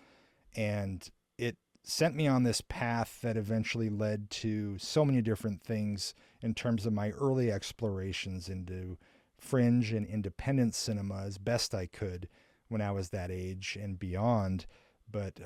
And it sent me on this path that eventually led to so many different things in terms of my early explorations into fringe and independent cinema as best I could when I was that age and beyond. But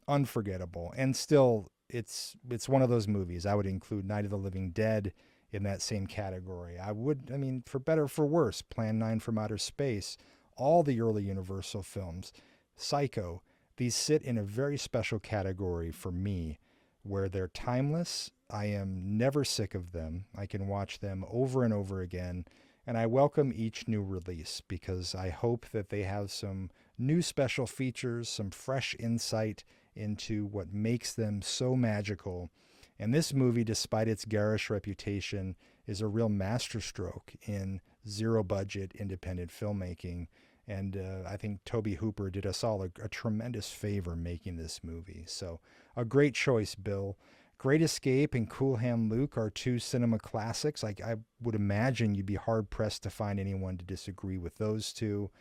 unforgettable. And still, it's one of those movies. I would include Night of the Living Dead in that same category. I mean, for better or for worse, Plan 9 from Outer Space, all the early Universal films, Psycho, these sit in a very special category for me where they're timeless. I am never sick of them. I can watch them over and over again. And I welcome each new release because I hope that they have some new special features, some fresh insight into what makes them so magical. And this movie, despite its garish reputation, is a real masterstroke in zero budget independent filmmaking. And I think Tobe Hooper did us all a tremendous favor making this movie. So a great choice, Bill. Great Escape and Cool Hand Luke are two cinema classics. I would imagine you'd be hard pressed to find anyone to disagree with those two.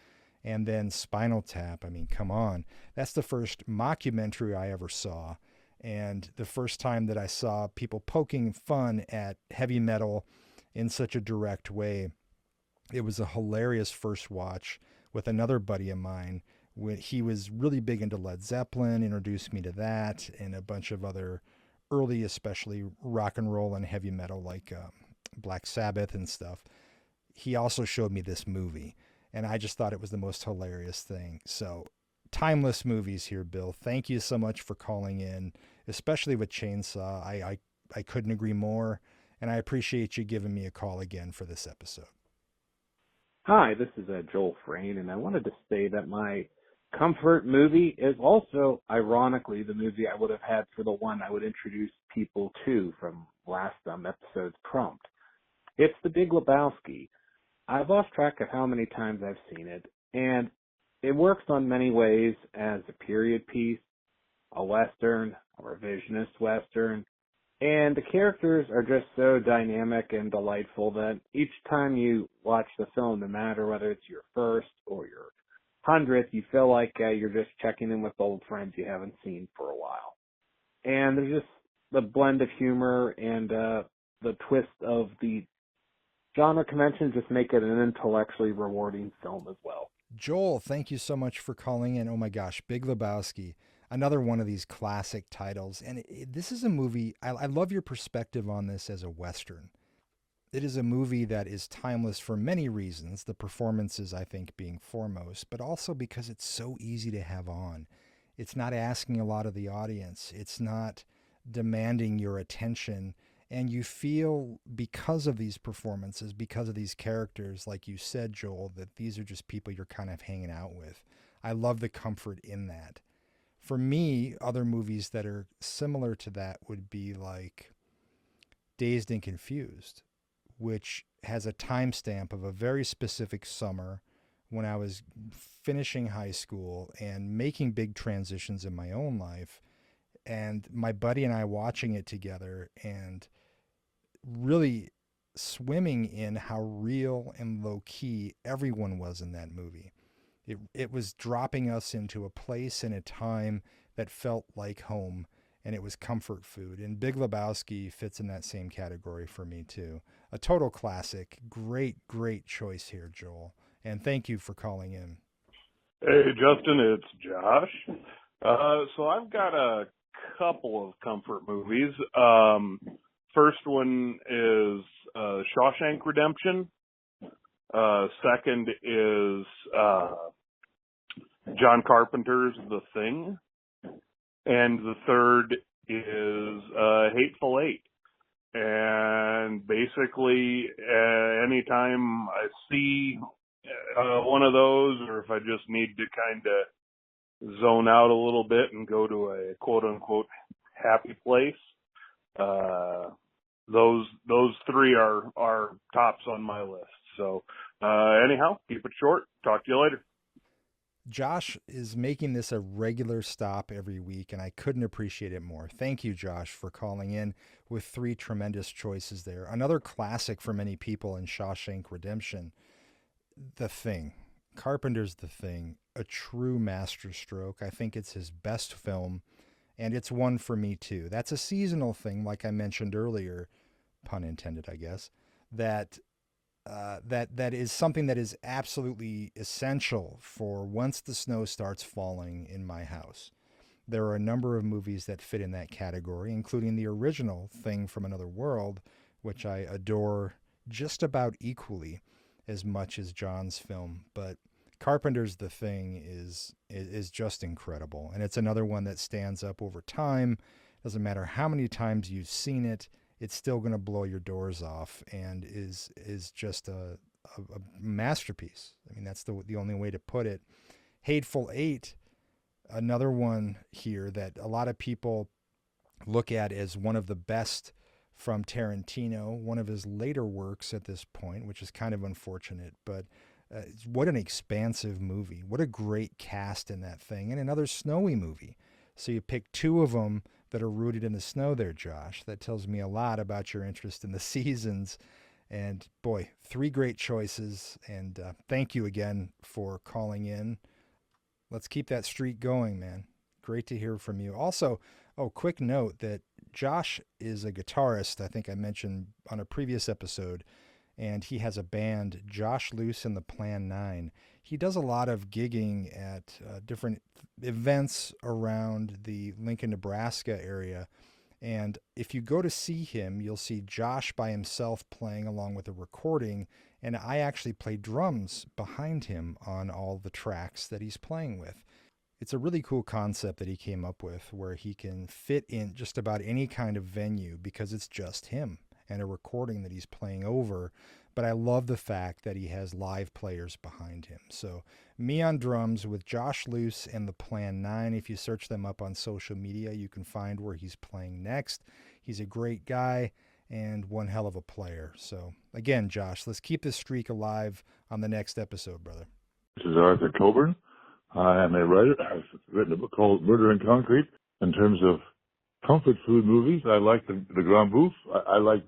And then Spinal Tap. I mean, come on. That's the first mockumentary I ever saw. And the first time that I saw people poking fun at heavy metal in such a direct way. It was a hilarious first watch with another buddy of mine. He was really big into Led Zeppelin, introduced me to that, and a bunch of other early, especially rock and roll and heavy metal like Black Sabbath and stuff. He also showed me this movie, and I just thought it was the most hilarious thing. So timeless movies here, Bill. Thank you so much for calling in, especially with Chainsaw. I couldn't agree more, and I appreciate you giving me a call again for this episode. Hi, this is Joel Frayne, and I wanted to say that my comfort movie is also, ironically, the movie I would have had for the one I would introduce people to from last episode's prompt. It's The Big Lebowski. I've lost track of how many times I've seen it, and it works on many ways as a period piece, a Western, a revisionist Western, and the characters are just so dynamic and delightful that each time you watch the film, no matter whether it's your first or your 100th, you feel like you're just checking in with old friends you haven't seen for a while. And there's just the blend of humor and the twist of the genre convention just make it an intellectually rewarding film as well. Joel, thank you so much for calling in. Oh my gosh, Big Lebowski, another one of these classic titles. And this is a movie, I love your perspective on this as a Western. It is a movie that is timeless for many reasons, the performances, I think, being foremost, but also because it's so easy to have on. It's not asking a lot of the audience. It's not demanding your attention. And you feel, because of these performances, because of these characters, like you said, Joel, that these are just people you're kind of hanging out with. I love the comfort in that. For me, other movies that are similar to that would be like Dazed and Confused, which has a timestamp of a very specific summer when I was finishing high school and making big transitions in my own life. And my buddy and I watching it together and really swimming in how real and low key everyone was in that movie. It was dropping us into a place and a time that felt like home, and it was comfort food. And Big Lebowski fits in that same category for me too. A total classic. Great, great choice here, Joel. And thank you for calling in. Hey, Justin, it's Josh. So I've got a couple of comfort movies. First one is Shawshank Redemption. Second is John Carpenter's The Thing. And the third is Hateful Eight. And basically, anytime I see one of those, or if I just need to kind of zone out a little bit and go to a quote-unquote happy place, those three are tops on my list. So anyhow, keep it short. Talk to you later. Josh is making this a regular stop every week, and I couldn't appreciate it more. Thank you, Josh, for calling in with three tremendous choices there. Another classic for many people in Shawshank Redemption, The Thing. Carpenter's The Thing, a true masterstroke. I think it's his best film, and it's one for me too. That's a seasonal thing, like I mentioned earlier, pun intended, I guess, that is something that is absolutely essential for once the snow starts falling in my house. There are a number of movies that fit in that category, including the original Thing from Another World, which I adore just about equally as much as John's film. But Carpenter's The Thing is just incredible, and it's another one that stands up over time. Doesn't matter how many times you've seen it, it's still going to blow your doors off, and is just a masterpiece. I mean, that's the only way to put it. Hateful Eight, another one here that a lot of people look at as one of the best from Tarantino, one of his later works at this point, which is kind of unfortunate, but what an expansive movie. What a great cast in that thing, and another snowy movie. So you pick two of them that are rooted in the snow there, Josh. That tells me a lot about your interest in the seasons. And boy, three great choices. And thank you again for calling in. Let's keep that streak going, man. Great to hear from you. Also, quick note that Josh is a guitarist, I think I mentioned on a previous episode, and he has a band, Josh Luce and the Plan 9. He does a lot of gigging at different events around the Lincoln, Nebraska area. And if you go to see him, you'll see Josh by himself playing along with a recording. And I actually play drums behind him on all the tracks that he's playing with. It's a really cool concept that he came up with where he can fit in just about any kind of venue because it's just him and a recording that he's playing over. But I love the fact that he has live players behind him. So me on drums with Josh Luce and the Plan 9. If you search them up on social media, you can find where he's playing next. He's a great guy and one hell of a player. So again, Josh, let's keep this streak alive on the next episode, brother. This is Arthur Coburn. I am a writer. I've written a book called Murder in Concrete. In terms of comfort food movies, I like the Grand Bouffe. I like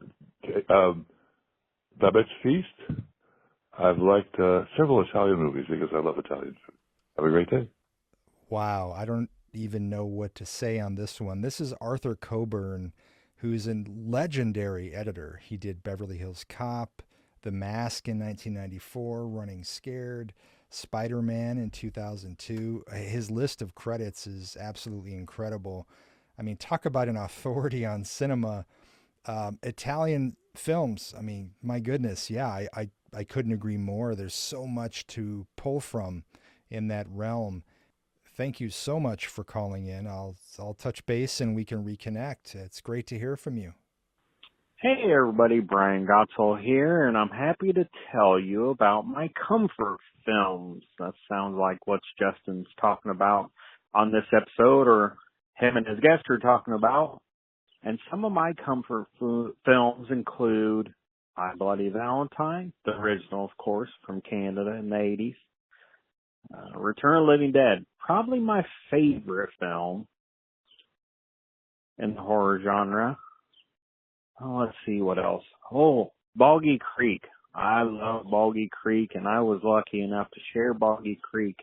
Babette's Feast. I've liked several Italian movies because I love Italian food. Have a great day. Wow, I don't even know what to say on this one. This is Arthur Coburn, who's a legendary editor. He did Beverly Hills Cop, The Mask in 1994, Running Scared, Spider-Man in 2002. His list of credits is absolutely incredible. I mean, talk about an authority on cinema. Italian films, I mean, my goodness, yeah, I couldn't agree more. There's so much to pull from in that realm. Thank you so much for calling in. I'll touch base and we can reconnect. It's great to hear from you. Hey everybody, Brian Gotzel here, and I'm happy to tell you about my comfort films. That sounds like what Justin's talking about on this episode, or him and his guest are talking about. And some of my comfort films include My Bloody Valentine, the original, of course, from Canada in the 80s. Return of the Living Dead, probably my favorite film in the horror genre. Oh, let's see what else. Oh, Boggy Creek. I love Boggy Creek, and I was lucky enough to share Boggy Creek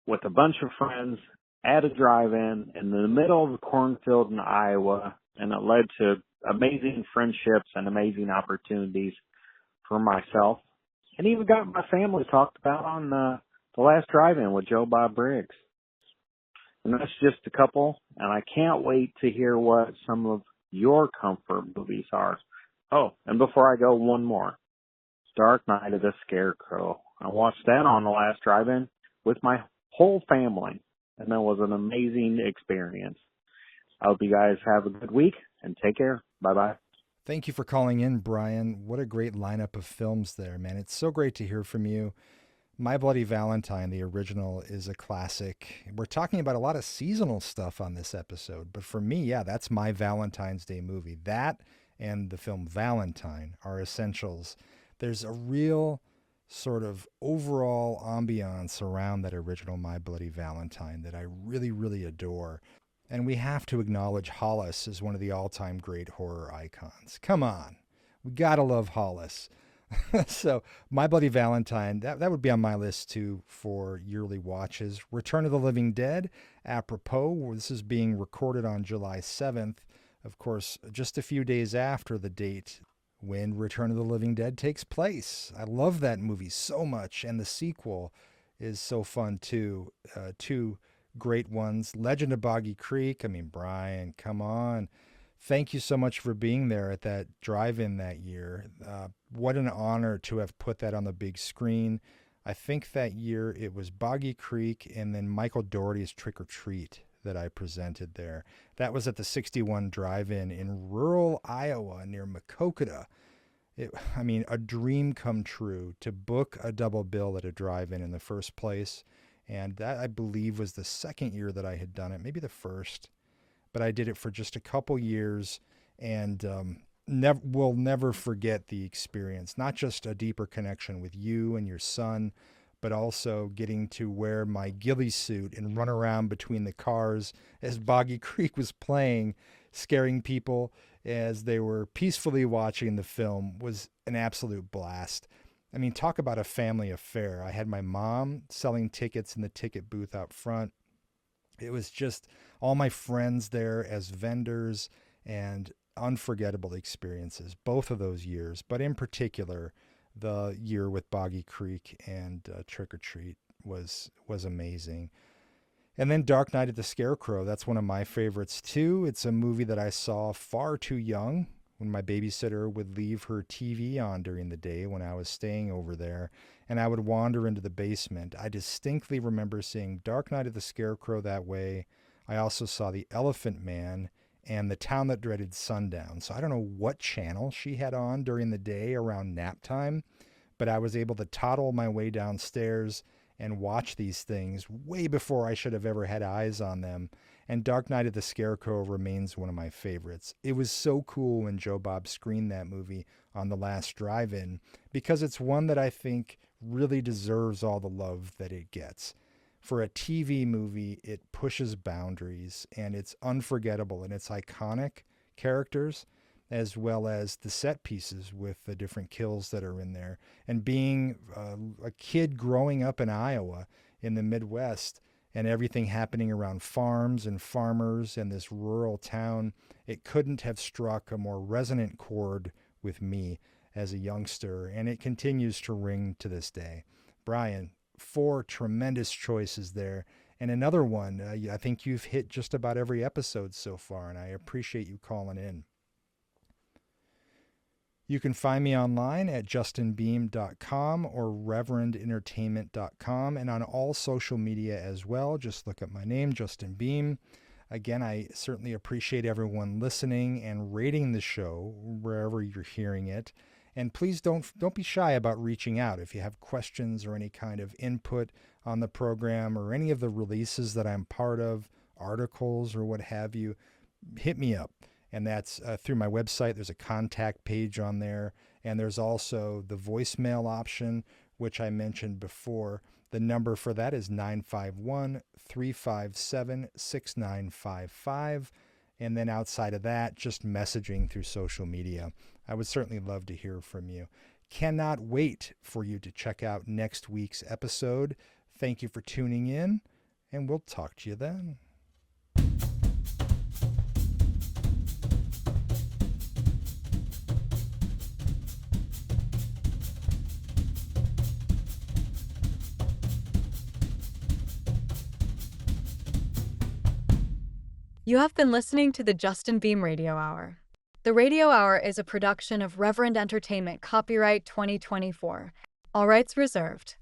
with a bunch of friends at a drive-in in the middle of a cornfield in Iowa, and it led to amazing friendships and amazing opportunities for myself and even got my family talked about on the last drive-in with Joe Bob Briggs. And that's just a couple, and I can't wait to hear what some of your comfort movies are. Oh, and before I go, one more. Dark Night of the Scarecrow. I watched that on the last drive-in with my whole family, and that was an amazing experience. I hope you guys have a good week, and take care. Bye-bye. Thank you for calling in, Brian. What a great lineup of films there, man. It's so great to hear from you. My Bloody Valentine, the original, is a classic. We're talking about a lot of seasonal stuff on this episode, but for me, yeah, that's my Valentine's Day movie. That and the film Valentine are essentials. There's a real sort of overall ambiance around that original My Bloody Valentine that I really, really adore. And we have to acknowledge Hollis as one of the all-time great horror icons. Come on. We gotta love Hollis. So, My Bloody Valentine, that would be on my list too for yearly watches. Return of the Living Dead, apropos, this is being recorded on July 7th. Of course, just a few days after the date when Return of the Living Dead takes place. I love that movie so much, and the sequel is so fun too. Two great ones. Legend of Boggy Creek. I mean, Brian, come on. Thank you so much for being there at that drive-in that year. What an honor to have put that on the big screen. I think that year it was Boggy Creek and then Michael Dougherty's Trick or Treat that I presented there. That was at the 61 drive-in in rural Iowa near Makokata. A dream come true to book a double bill at a drive-in in the first place. And that, I believe, was the second year that I had done it, maybe the first. But I did it for just a couple years, and will never forget the experience. Not just a deeper connection with you and your son, but also getting to wear my ghillie suit and run around between the cars as Boggy Creek was playing, scaring people as they were peacefully watching the film was an absolute blast. I mean, talk about a family affair. I had my mom selling tickets in the ticket booth out front. It was just all my friends there as vendors, and unforgettable experiences, both of those years, but in particular, the year with Boggy Creek and Trick or Treat was amazing. And then Dark Night of the Scarecrow, that's one of my favorites too. It's a movie that I saw far too young, when my babysitter would leave her TV on during the day when I was staying over there, and I would wander into the basement. I distinctly remember seeing Dark Night of the Scarecrow that way. I also saw The Elephant Man and The Town That Dreaded Sundown. So I don't know what channel she had on during the day around nap time, but I was able to toddle my way downstairs and watch these things way before I should have ever had eyes on them. And Dark Night of the Scarecrow remains one of my favorites. It was so cool when Joe Bob screened that movie on the last drive-in, because it's one that I think really deserves all the love that it gets. For a TV movie, it pushes boundaries, and it's unforgettable in its iconic characters, as well as the set pieces with the different kills that are in there. And being a kid growing up in Iowa in the Midwest, and everything happening around farms and farmers and this rural town, it couldn't have struck a more resonant chord with me as a youngster, and it continues to ring to this day. Brian, 4 tremendous choices there, and another one, I think you've hit just about every episode so far, and I appreciate you calling in. You can find me online at justinbeahm.com or reverendentertainment.com, and on all social media as well. Just look up my name, Justin Beahm. Again, I certainly appreciate everyone listening and rating the show wherever you're hearing it. And please don't be shy about reaching out if you have questions or any kind of input on the program or any of the releases that I'm part of, articles or what have you. Hit me up. And that's through my website. There's a contact page on there. And there's also the voicemail option, which I mentioned before. The number for that is 951-357-6955. And then outside of that, just messaging through social media. I would certainly love to hear from you. Cannot wait for you to check out next week's episode. Thank you for tuning in, and we'll talk to you then. You have been listening to the Justin Beahm Radio Hour. The Radio Hour is a production of Reverend Entertainment, copyright 2024. All rights reserved.